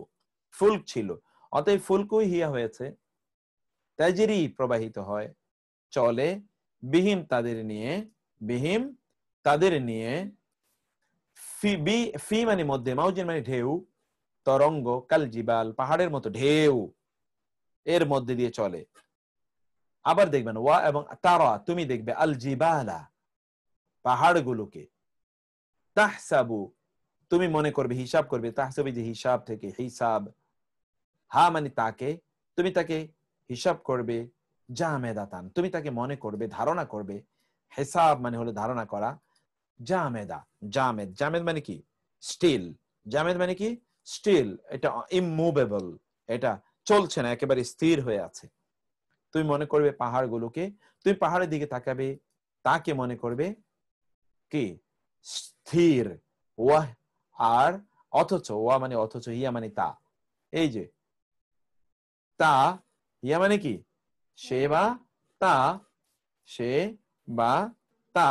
ফুলক ছিল, অতএব ফুলকুই হিয়া হয়েছে। তাজরি প্রবাহিত হয়, চলে, বিহিম তাদের নিয়ে, বিহিম তাদের নিয়ে, ফি মানে মধ্যে, মাউজিন মানে ঢেউ, তরঙ্গ, কাল জিবাল পাহাড়ের মতো ঢেউ এর মধ্যে দিয়ে চলে। আবার দেখবেন ওয়া এবং তারা তুমি দেখবে, আল জিবালা পাহাড়গুলোকে, তাহসাবু তুমি মনে করবে, হিসাব করবে, তাহসাবি যে হিসাব থেকে হিসাব, হা মানে তাকে, তুমি তাকে হিসাব করবে, জামেদাতান তুমি তাকে মনে করবে, ধারণা করবে, হিসাব মানে হলো ধারণা করা, জামেদা জামেদ, জামেদ মানে কি স্টিল, জামেদ মানে কি স্টিল, এটা ইমুভেবল, এটা চলছে না, একেবারে স্থির হয়ে আছে। তুমি মনে করবে পাহাড়গুলোকে, তুমি পাহাড়ের দিকে তাকাবে, তাকে মনে করবে কি স্থির, ওয়াহ, আর অথচ, ওয়া মানে অথচ, হিয়া মানে তা, এই যে তা, হিয়া মানে কি সে বা তা, সে বা তা,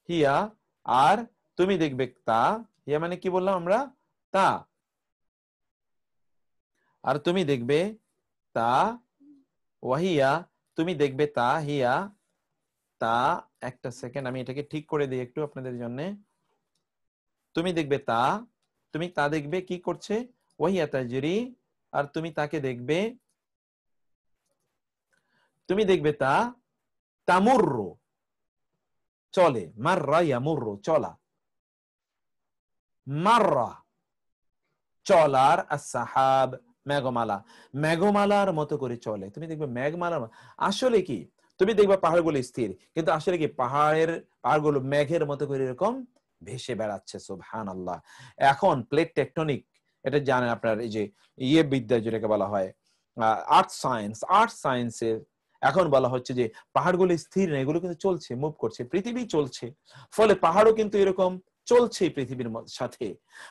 হিয়া, আর তুমি দেখবে তা, হিয়া মানে কি বললাম আমরা, তা, আর তুমি দেখবে তা, ওয়াহিয়া, তুমি দেখবে তা, হিয়া, তা, একটা সেকেন্ড আমি এটাকে ঠিক করে দিই একটু আপনাদের জন্য। তুমি দেখবে তা, তুমি তা দেখবে কি করছে, ওয়াহিয়া তাজরি, আর তুমি তাকে দেখবে, তুমি দেখবে তা তামুররু, চলে, মাররা ইয়ামুররু, চলা, মাররা চলার, as-সাহাব মেঘমালা, মেঘমালার মতো করে চলে, তুমি দেখবে মেঘমালার আসলে কি, তুমি দেখবে পাহাড়গুলো স্থির, কিন্তু আসলে কি পাহাড়গুলো মেঘের মতো করে এরকম ভেসে বেড়াচ্ছে। সুবহানাল্লাহ। এখন প্লেট টেকটনিক, এটা জানেন আপনার, এই যে বিদ্যা যেটাকে বলা হয় আর্থ সায়েন্সের এখন বলা হচ্ছে যে পাহাড়গুলো স্থির না, এগুলো কিন্তু চলছে, মুভ করছে, পৃথিবী চলছে, ফলে পাহাড়ও কিন্তু এরকম চলছে পৃথিবীর সাথে।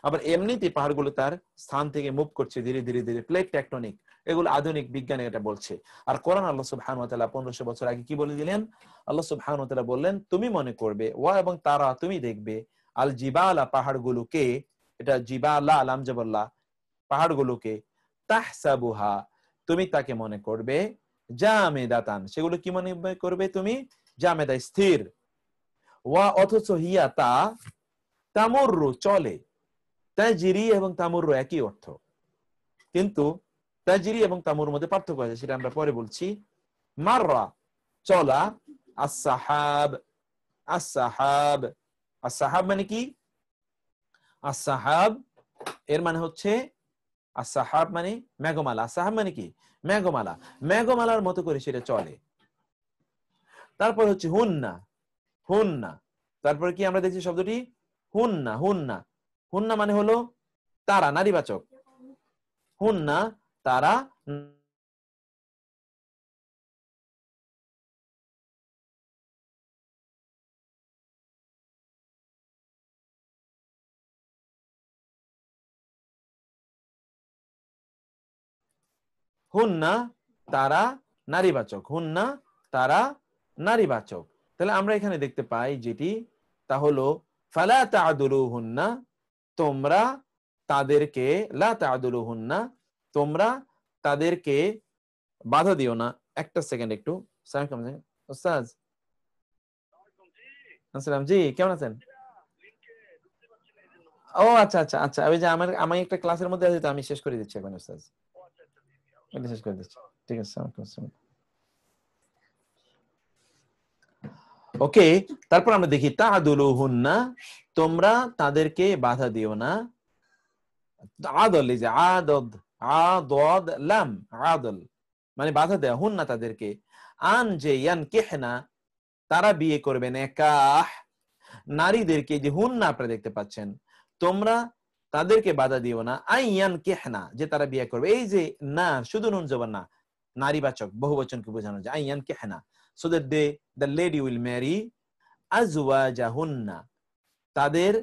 আবার এমনিতে পাহাড়গুলো তার স্থান থেকে মুভ করছে ধীরে ধীরে ধীরে, প্লেট টেকটনিক, এগুলো আধুনিক বিজ্ঞানে এটা বলছে। আর কোরআন আল্লাহ সুবহানাহু ওয়া তাআলা 1500 বছর আগে কি বলে দিলেন, আল্লাহ সুবহানাহু ওয়া তাআলা বললেন তুমি মনে করবে, ওয়া এবং তারা তুমি দেখবে, আল জিবালা পাহাড়গুলোকে, এটা জিবালা আলাম জাবাল্লাহ পাহাড়গুলোকে, তাহসাবুহা তুমি তাকে মনে করবে, জামেদাতান সেগুলো কি মনে করবে তুমি, জামেদা স্থির, ওয়া অথচ হিয়া তা তামুররু চলে, তাজরি এবং তামুররু একই অর্থ, কিন্তু তাজরি এবং তামুর মধ্যে পার্থক্য আছে, সেটা আমরা পরে বলছি। মাররা চলা, as-সাহাব, as-সাহাব, as-সাহাব মানে কি, as-সাহাব এর মানে হচ্ছে, as-সাহাব মানে মেঘমালা, as-সাহাব মানে কি মেঘমালা, মেঘমালার মতো করে সেটা চলে। তারপর হচ্ছে হুন্না, হুন্না, তারপর কি আমরা দেখছি শব্দটি হুন্না, হুন্না, হুন্না মানে হলো তারা, নারীবাচক, হুন্না তারা, হুন্না তারা নারীবাচক, হুন্না তারা নারীবাচক। তাহলে আমরা এখানে দেখতে পাই যেটি, তা হলো ফালা তা'দুলুহুন্না, তোমরা তাদেরকে, লা তা'দুলুহুন্না তোমরা তাদেরকে বাধা দিও না। একটা সেকেন্ড একটু, ওস্তাদ আসসালাম, জি কেমন আছেন? ও আচ্ছা আচ্ছা আচ্ছা, ওই যে আমি একটা ক্লাসের মধ্যে আছি, তো আমি শেষ করে দিচ্ছি এখন ওস্তাদ, এটা শেষ করে দিচ্ছি, ঠিক আছে। ওকে, তারপর আমরা দেখি তা'দুলুহুন্না তোমরা তাদেরকে বাধা দিও না, আদল, এই যে আদদ, আদদ লাম, আদল মানে বাধা দেয়া, হুন্না তাদেরকে, আন যে ইয়ানকিহনা তারা বিয়ে করবে, নিকাহ নারীদেরকে, যে হুন্না আপনারা দেখতে পাচ্ছেন, তোমরা তাদেরকে বাধা দিও না, আইয়ানকিহনা যে তারা বিয়ে করবে, এই যে না শুধু নুন জবর না, নারীবাচক বহুবচনকে বোঝানো যায়, আইয়ানকিহনা, so that the lady will marry আজওয়াজাহুন্না তাদের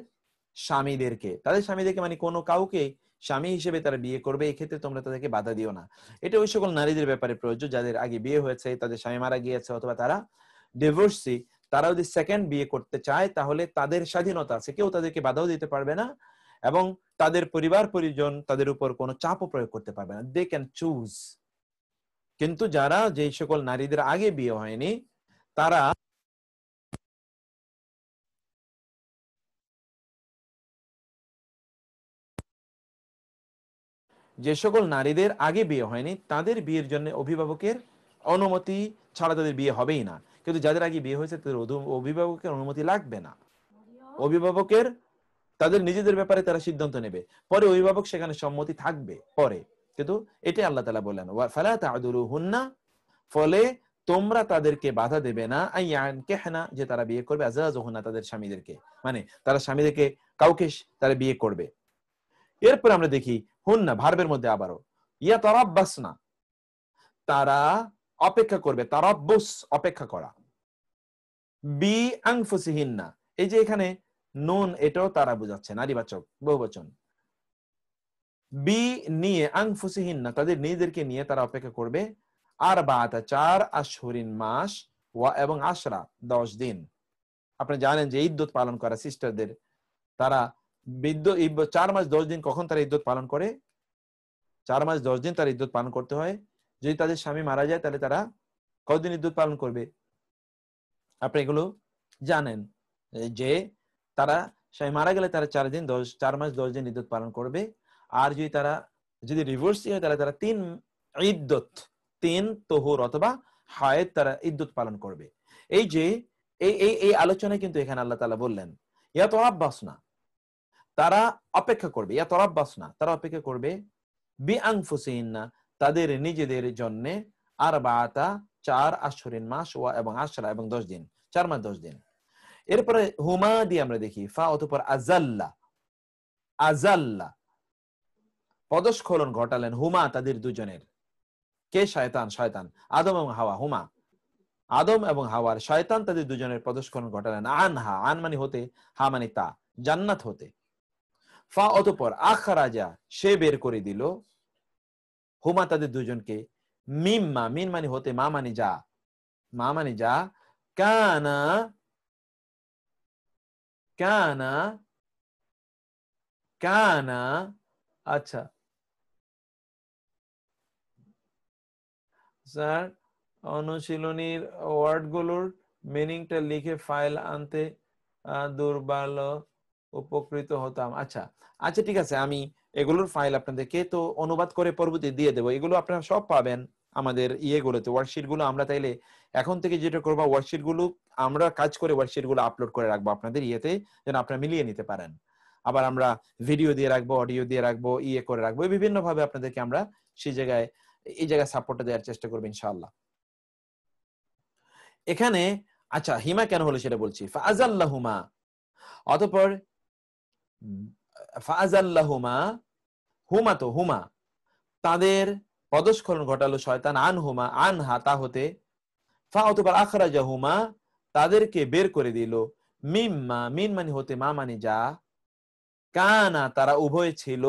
স্বামীদেরকে মানে কোনো কাউকে স্বামী হিসেবে তারা বিয়ে করবে, এই ক্ষেত্রে তোমরা তাদেরকে বাধা দিও না। এটা ওই সকল নারীদের ব্যাপারে প্রযোজ্য যাদের আগে বিয়ে হয়েছে, তাদের স্বামী মারা গিয়েছে, অথবা তারা ডিভোর্সি, তারা যদি সেকেন্ড বিয়ে করতে চায় তাহলে তাদের স্বাধীনতা আছে, কেউ তাদেরকে বাধাও দিতে পারবে না, এবং তাদের পরিবার পরিজন তাদের উপর কোনো চাপও প্রয়োগ করতে পারবে না, দে ক্যান চুজ। কিন্তু যারা, যে সকল নারীদের আগে বিয়ে হয়নি, তারা যে সকল নারীদের আগে বিয়ে হয়নি তাদের বিয়ের জন্য অভিভাবকের অনুমতি ছাড়া তাদের বিয়ে হবেই না, কিন্তু যাদের আগে বিয়ে হয়েছে তাদের অভিভাবকের অনুমতি লাগবে না, অভিভাবকের তাদের নিজেদের ব্যাপারে তারা সিদ্ধান্ত নেবে, পরে অভিভাবক সেখানে সম্মতি থাকবে পরে, কিন্তু এটাই আল্লাহ তাআলা বললেন ফালা তা'দুলুহুন্না, ফলে তোমরা তাদেরকে বাধা দেবে না, আইয়ানকিহনা যে তারা বিয়ে করবে, আজওয়াজহুন্না তাদের স্বামীদেরকে, মানে তারা স্বামীদেরকে কাউকে তারা বিয়ে করবে। এরপর আমরা দেখি হুন্না ভার্বের মধ্যে আবারও ইয়াতারাব্বাসনা, তারা অপেক্ষা করবে, তারাব্বুস অপেক্ষা করা, বি আনফুসিহিন্না, এই যে এখানে নুন এটাও তারা বোঝাচ্ছে, নারীবাচক বহুবচন। বি নিয়ে আনফুসিহিন্না তাদের নিজেদেরকে নিয়ে তারা অপেক্ষা করবে, আর বাতা 4 আশহুরিন মাস, ওয়া এবং আশরা 10 দিন। আপনি জানেন যে ইদ্যত পালন করা সিস্টারদের, তারা 4 মাস 10 দিন কখন তারা ইদ্যত পালন করে? 4 মাস 10 দিন তারা ইদ্যত পালন করতে হয়। যদি তাদের স্বামী মারা যায় তাহলে তারা কতদিন ইদ্যত পালন করবে? আপনি এগুলো জানেন যে তারা স্বামী মারা গেলে তারা 4 মাস 10 দিন ইদ্যত পালন করবে। আর যদি রিভার্স হয় তাহলে তারা 3 তোহর অথবা হায়েদ তারা ইদ্যত পালন করবে। এই যে এই আলোচনায় কিন্তু এখানে আল্লাহ তাআলা বললেন ইয়াতারাব্বাসনা, তারা অপেক্ষা করবে, ইয়াতারাব্বাসনা তারা অপেক্ষা করবে, বিআনফুসিহিন্না তাদের নিজেদের জন্য, আর বাতা 4 আশহুরিন মাস, ওয়া এবং আশরা এবং 10 দিন, 4 মাস 10 দিন। এরপরে হুমা দিয়ে আমরা দেখি ফা অতঃপর আজাল্লা, আজাল্লা পদস্খলন ঘটালেন, হুমা তাদের দুজনের। কে? শয়তান, শয়তান, আদম এবং হাওয়া, হুমা আদম এবং হাওয়ার, শয়তান তাদের দুজনের পদস্খলন ঘটালেন, আনহা, আন মানে হতে, হা মানে তা, জান্নাত হতে। ফা অতঃপর আখরাজা সে বের করে দিল, হুমা তাদের দুজনকে, মিম্মা, মিন মানে হতে, মা মানে যা, মা মানে যা, কানা, কানা, কানা, আচ্ছা স্যার অনুশীলনীর ওয়ার্ডগুলোর মিনিংটা লিখে ফাইল আনতে দুর্বল উপকৃত হতাম। আচ্ছা আচ্ছা ঠিক আছে, আমি এগুলোর ফাইল আপনাদেরকে তো অনুবাদ করে পরবর্তী দিয়ে দেবো। এগুলো আপনারা সব পাবেন আমাদের ইয়েগুলোতে, ওয়ার্কশিট গুলো। আমরা তাইলে এখন থেকে যেটা করবো, ওয়ার্কশিট গুলো আমরা কাজ করে ওয়ার্কশিট গুলো আপলোড করে রাখবো আপনাদের ইয়েতে, যেন আপনারা মিলিয়ে নিতে পারেন। আবার আমরা ভিডিও দিয়ে রাখবো, অডিও দিয়ে রাখবো, করে রাখবো, বিভিন্ন ভাবে আপনাদেরকে আমরা এই জায়গায় সাপোর্টটা দেওয়ার চেষ্টা করবো ইনশাআল্লাহ। এখানে আচ্ছা হিমা কেন হলো সেটা বলছি। ফাআযাল্লাহুমা, অতঃপর ফাআযাল্লাহুমা, হুমা তো হুমা তাদের পদস্খলন ঘটালো শয়তান, আনহুমা আনহা তা হতে, ফা অতঃপর আখরাজাহুমা তাদেরকে বের করে দিল, মিম্মা, মিন মানে হতে, মা মানে যা, কানা তারা উভয় ছিল।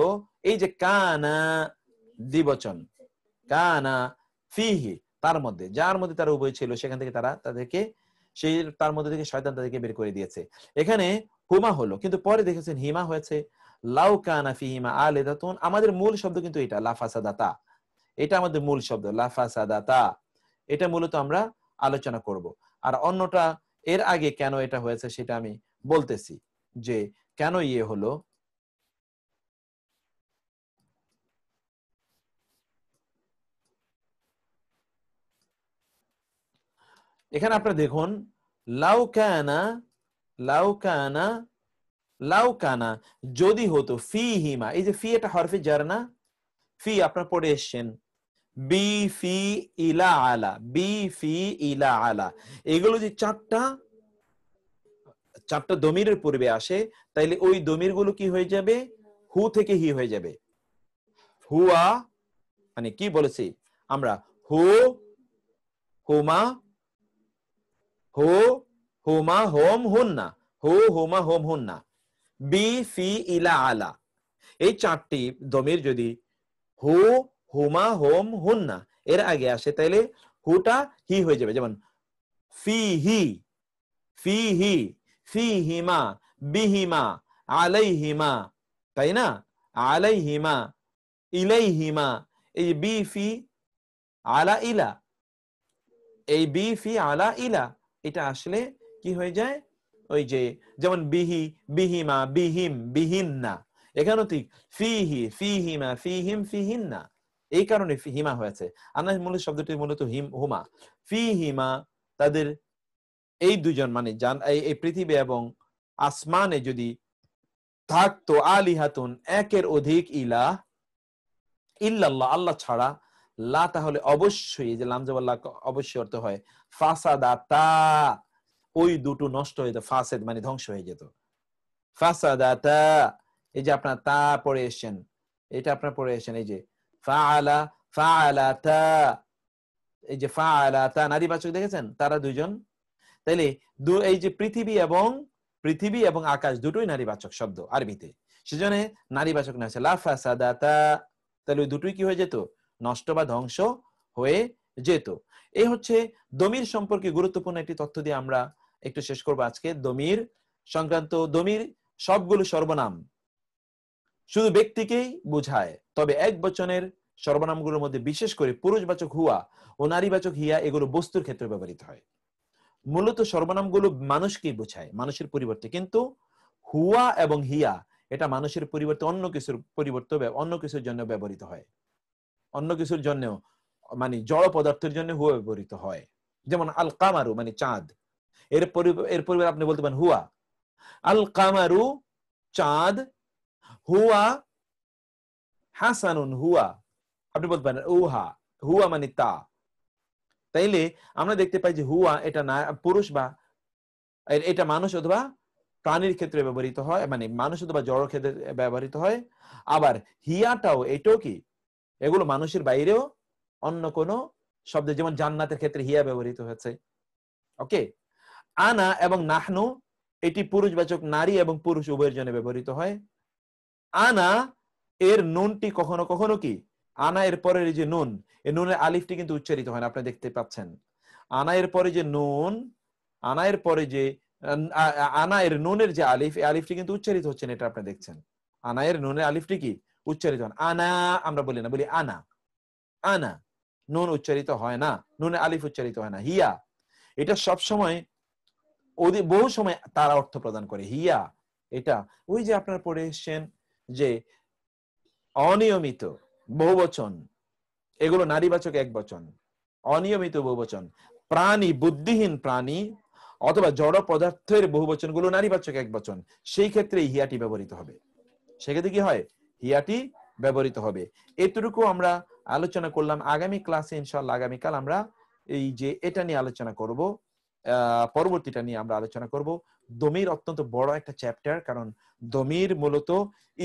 এই যে কানা দ্বিবচন, কানা ফিহি তার মধ্যে, যার মধ্যে তারা উভয় ছিল, সেখান থেকে তাদেরকে তার মধ্যে থেকে শয়তান তাদেরকে বের করে দিয়েছে। এখানে হুমা হলো, কিন্তু পরে দেখেছেন হিমা হয়েছে। লাউ কানা ফিহিমা আলিদাতুন, আমাদের মূল শব্দ কিন্তু এটা লাফাসাদাতা, এটা আমাদের মূল শব্দ লাফাসাদাতা, এটা মূলত আমরা আলোচনা করব। আর অন্যটা এর আগে কেন এটা হয়েছে সেটা আমি বলতেছি, যে কেন ইয়ে হলো। এখানে আপনারা দেখুন লাউ কানা, লাউ কানা, লাউ কানা যদি হতো, ফি হিমা, এই যে ফি এটা হরফে জার না, ফি আপনারা পড়ে এসছেন, বি ফি ইলা আলা, বি ফি ইলা আলা, এগুলো যে চারটা দমিরের পূর্বে আসে, তাইলে ওই দমির গুলো কি হয়ে যাবে? হু থেকে হি হয়ে যাবে। হুয়া মানে কি বলেছি আমরা, হু হুমা, হু হুমা হোম হুন্না, হু হুমা হোম হুন্না, বি ফি ইলা আলা, এই চারটি দমির যদি হু হুমা হোম হুন্না এর আগে আসে, তাইলে হুটা হি হয়ে যাবে। যেমন ফি হি, ফি হি, ফি হিমা, বিহিমা, আলাইহিমা, তাই না? আলাইহিমা, ইলাইহিমা, এই বি ফি আলা ইলা, এই বি ফি আলা ইলা, এটা আসলে কি হয়ে যায়? ওই যে যেমন বিহি, বিহিমা, বিহিম, বিহিন্না, এখানেও ঠিক ফিহি, ফিহিমা, ফিহিম, ফিহিন্না, এই কারণে হিমা হয়েছে। আনার মূল শব্দটি মূলত হুমা, ফিহিমা তাদের এই দুজন, মানে এই পৃথিবী এবং আসমানে যদি থাকতো আলিহাতুন একের অধিক ইলাহ, ইল্লাল্লাহ আল্লাহ ছাড়া, লা তাহলে অবশ্যই, যে লাম জাবাল্লাহ অবশ্যই অর্থ হয় ফাসাদাতা, ওই দুটো নষ্ট হয়ে যেত, ফাসেদ মানে ধ্বংস হয়ে যেত, ফাসাদাতা, এই যে আপনার তা পড়ে এসেছেন, এটা আপনার পড়ে এসেছেন, এই যে ফাআলা, ফাআলাতা, এই যে ফাআলাতা নারীবাচক দেখেছেন, তারা দুজন। তাইলে এই যে পৃথিবী এবং আকাশ দুটোই নারীবাচক শব্দ আরবিতে, সেজন্য নারীবাচক না আছে লা ফাসাদাতা, তাহলে ওই দুটোই কি হয়ে যেত? নষ্ট বা ধ্বংস হয়ে যেত। এই হচ্ছে দমির সম্পর্কে গুরুত্বপূর্ণ একটি তথ্য দিয়ে আমরা একটু শেষ করবো আজকে। দমির সংক্রান্ত, দমির সবগুলো সর্বনাম শুধু ব্যক্তিকেই বোঝায়, তবে এক বচনের সর্বনামগুলোর মধ্যে বিশেষ করে পুরুষবাচক হুয়া ও নারীবাচক হিয়া এগুলো বস্তুর ক্ষেত্রে ব্যবহৃত হয়। মূলত সর্বনামগুলো মানুষকেই বোঝায়, মানুষের পরিবর্তে, কিন্তু হুয়া এবং হিয়া এটা মানুষের পরিবর্তে অন্য কিছুর জন্য ব্যবহৃত হয়, অন্য কিছুর জন্য, মানে জড় পদার্থের জন্য হুয়া ব্যবহৃত হয়। যেমন আল কামারু মানে চাঁদ, এর পরিবর্তে আপনি বলতে পারেন হুয়া। আল কামারু চাঁদ, হুয়া হাসানুন হুয়া, আপনি বলতে পারেন উহা, হুয়া মানে তা। তাইলে আমরা দেখতে পাই যে হুয়া এটা না পুরুষ বা এটা মানুষ অথবা প্রাণীর ক্ষেত্রে ব্যবহৃত হয়, মানে মানুষ অথবা জড় ক্ষেত্রে ব্যবহৃত হয়। আবার হিয়াটাও, এটাও কি, এগুলো মানুষের বাইরেও অন্য কোন শব্দ, যেমন জান্নাতের ক্ষেত্রে হিয়া ব্যবহৃত হয়েছে। ওকে, আনা এবং নাহনু এটি পুরুষবাচক, নারী এবং পুরুষ উভয়ের জন্য ব্যবহৃত হয়। আনা এর নুনটি কখনো কখনো কি, আনা এর পরের যে নুন, এই নুনের আলিফটি কিন্তু উচ্চারিত হয় না, আপনি দেখতে পাচ্ছেন। আনা এর পরে যে নুন, আনা এর পরে যে আনা এর নুনের যে আলিফ, এই আলিফটি কিন্তু উচ্চারিত হচ্ছে না, এটা আপনি দেখছেন। আনা এর নুনের আলিফটি কি উচ্চারিত হয়, আনা আমরা বলি না, বলি আনা। আনা নুন উচ্চারিত হয় না, নুনের আলিফ উচ্চারিত হয় না। হিয়া এটা সব সময়, বহু সময় তারা অর্থ প্রদান করে। হিয়া এটা ওই যে আপনারা পড়ে এসছেন যে অনিয়মিত বহুবচন, এগুলো নারীবাচক একবচন। অনিয়মিত বহুবচন, প্রাণী, বুদ্ধিহীন প্রাণী অথবা জড় পদার্থের বহুবচন গুলো নারীবাচক একবচন, সেই ক্ষেত্রে হিয়াটি ব্যবহৃত হবে। সেক্ষেত্রে কি হয়, হিয়াটি ব্যবহৃত হবে। এতটুকু আমরা আলোচনা করলাম। আগামী ক্লাসে ইনশাআল্লাহ, আগামীকাল আমরা এই যে এটা নিয়ে আলোচনা করব, পরবর্তীটা নিয়ে আমরা আলোচনা করব। দমির অত্যন্ত বড় একটা চ্যাপ্টার, কারণ দমির মূলত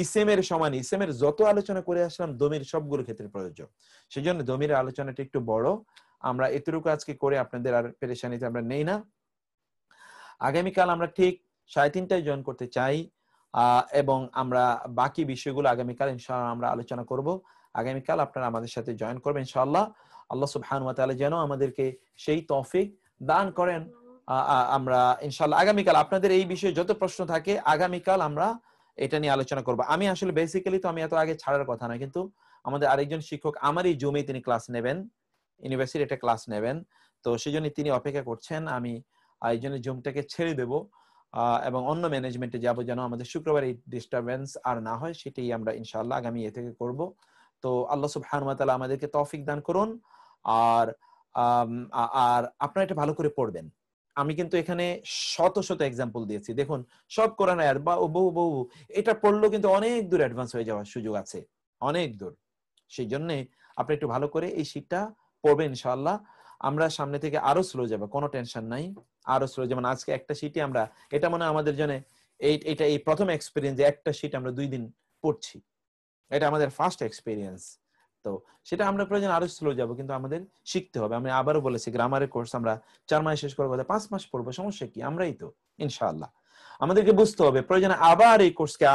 ইসেমের সমান, ইসেমের যত আলোচনা করে আসলাম দমির সবগুলো ক্ষেত্রে প্রযোজ্য, সেজন্য দমির আলোচনাটা একটু বড়। আমরা এতটুকু আজকে করে আপনাদের আর পেরেশানিতে আমরা নেই না। আগামীকাল আমরা ঠিক 3:30টায় জয়েন করতে চাই, এবং আমরা বাকি বিষয়গুলো আগামীকাল ইনশাআল্লাহ আমরা আলোচনা করব। আগামীকাল আপনারা আমাদের সাথে জয়েন করবেন ইনশাআল্লাহ। আল্লাহ সুবহানাহু ওয়া তাআলা যেন আমাদেরকে সেই তৌফিক দান করেন। আমরা ইনশাআল্লাহ আগামীকাল আপনাদের এই বিষয়ে যত প্রশ্ন থাকে আগামীকাল আমরা এটা নিয়ে আলোচনা করব। আমি আসলে বেসিক্যালি তো আমি এত আগে ছাড়ার কথা না, কিন্তু আমাদের আরেকজন শিক্ষক আমারই জমি তিনি ক্লাস নেবেন, ইউনিভার্সিটি একটা ক্লাস নেবেন, তো সেজন্য তিনি অপেক্ষা করছেন। আমি এই জন্য জুমটাকে ছেড়ে দেব এবং অন্য ম্যানেজমেন্টে যাব, যেন আমাদের শুক্রবার এই ডিস্টারবেন্স আর না হয়, সেটাই আমরা ইনশাআল্লাহ আগামী থেকে করব। তো আল্লাহ সুবহানাহু ওয়া তাআলা আমাদেরকে তৌফিক দান করুন। আর আপনারা এটা ভালো করে পড়বেন। আমি কিন্তু এখানে শত শত এক্সাম্পল দিয়েছি, দেখুন সব কোরআন আয়াত বা বহু এটা পড়লেও কিন্তু অনেক দূর অ্যাডভান্স হয়ে যাওয়ার সুযোগ আছে, অনেক দূর। সেই জন্য আপনি একটু ভালো করে এই শীটটা পড়বেন ইনশাআল্লাহ। আমরা সামনে থেকে আরো স্লো যাবো, কোনো টেনশন নাই, আরো স্লো। যেমন আজকে একটা শীটে আমরা, এটা মনে হয় আমাদের জন্য এটা এই প্রথম এক্সপিরিয়েন্স যে একটা শীট আমরা 2 দিন পড়ছি, এটা আমাদের ফার্স্ট এক্সপিরিয়েন্স। তো সেটা আমরা প্রয়োজন আরো স্লো যাব, কিন্তু আমাদের শিখতে হবে। আমি আবারও বলেছি, গ্রামারের কোর্স আমরা 4 মাস শেষ করবো, 5 মাস পড়বো, সমস্যা কি, আমরাই তো ইনশাআল্লাহ। আমাদেরকে বুঝতে হবে প্রয়োজন আবার এই কোর্সকে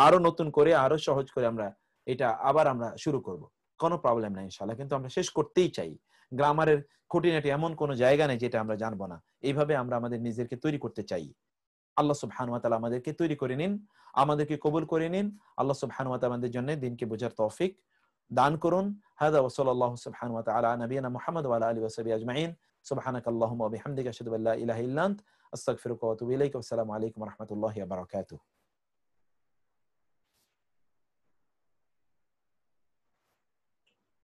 আরো নতুন করে, আরো সহজ করে আমরা এটা আবার আমরা শুরু করব, কোনো প্রবলেম নাই ইনশাআল্লাহ। কিন্তু আমরা শেষ করতেই চাই। গ্রামারের খুঁটিনাটি এমন কোনো জায়গা নেই যেটা আমরা জানবো না। এইভাবে আমরা আমাদের নিজেদেরকে তৈরি করতে চাই। আল্লাহ সুবহানাহু ওয়া তাআলা আমাদেরকে তৈরি করে নিন, আমাদেরকে কবুল করে নিন। আল্লাহ সুবহানাহু ওয়া তাআলা আমাদের জন্য দিনকে বোঝার তৌফিক দান করুন। হাদা ওয়া সাল্লাল্লাহু সুবহানাহু ওয়া তাআলা আলা নবিয়িনা মুহাম্মদ ওয়া আলা আলিহি ওয়া সাহবিহি আজমাইন। সুবহানাকাল্লাহুম্মা ওয়া বিহামদিকা আশহাদু আল্লা ইলাহা ইল্লা আনতা আস্তাগফিরুকা ওয়া আতুবু ইলাইক। ওয়া আসসালামু আলাইকুম ওয়া রাহমাতুল্লাহি ওয়া বারাকাতুহু।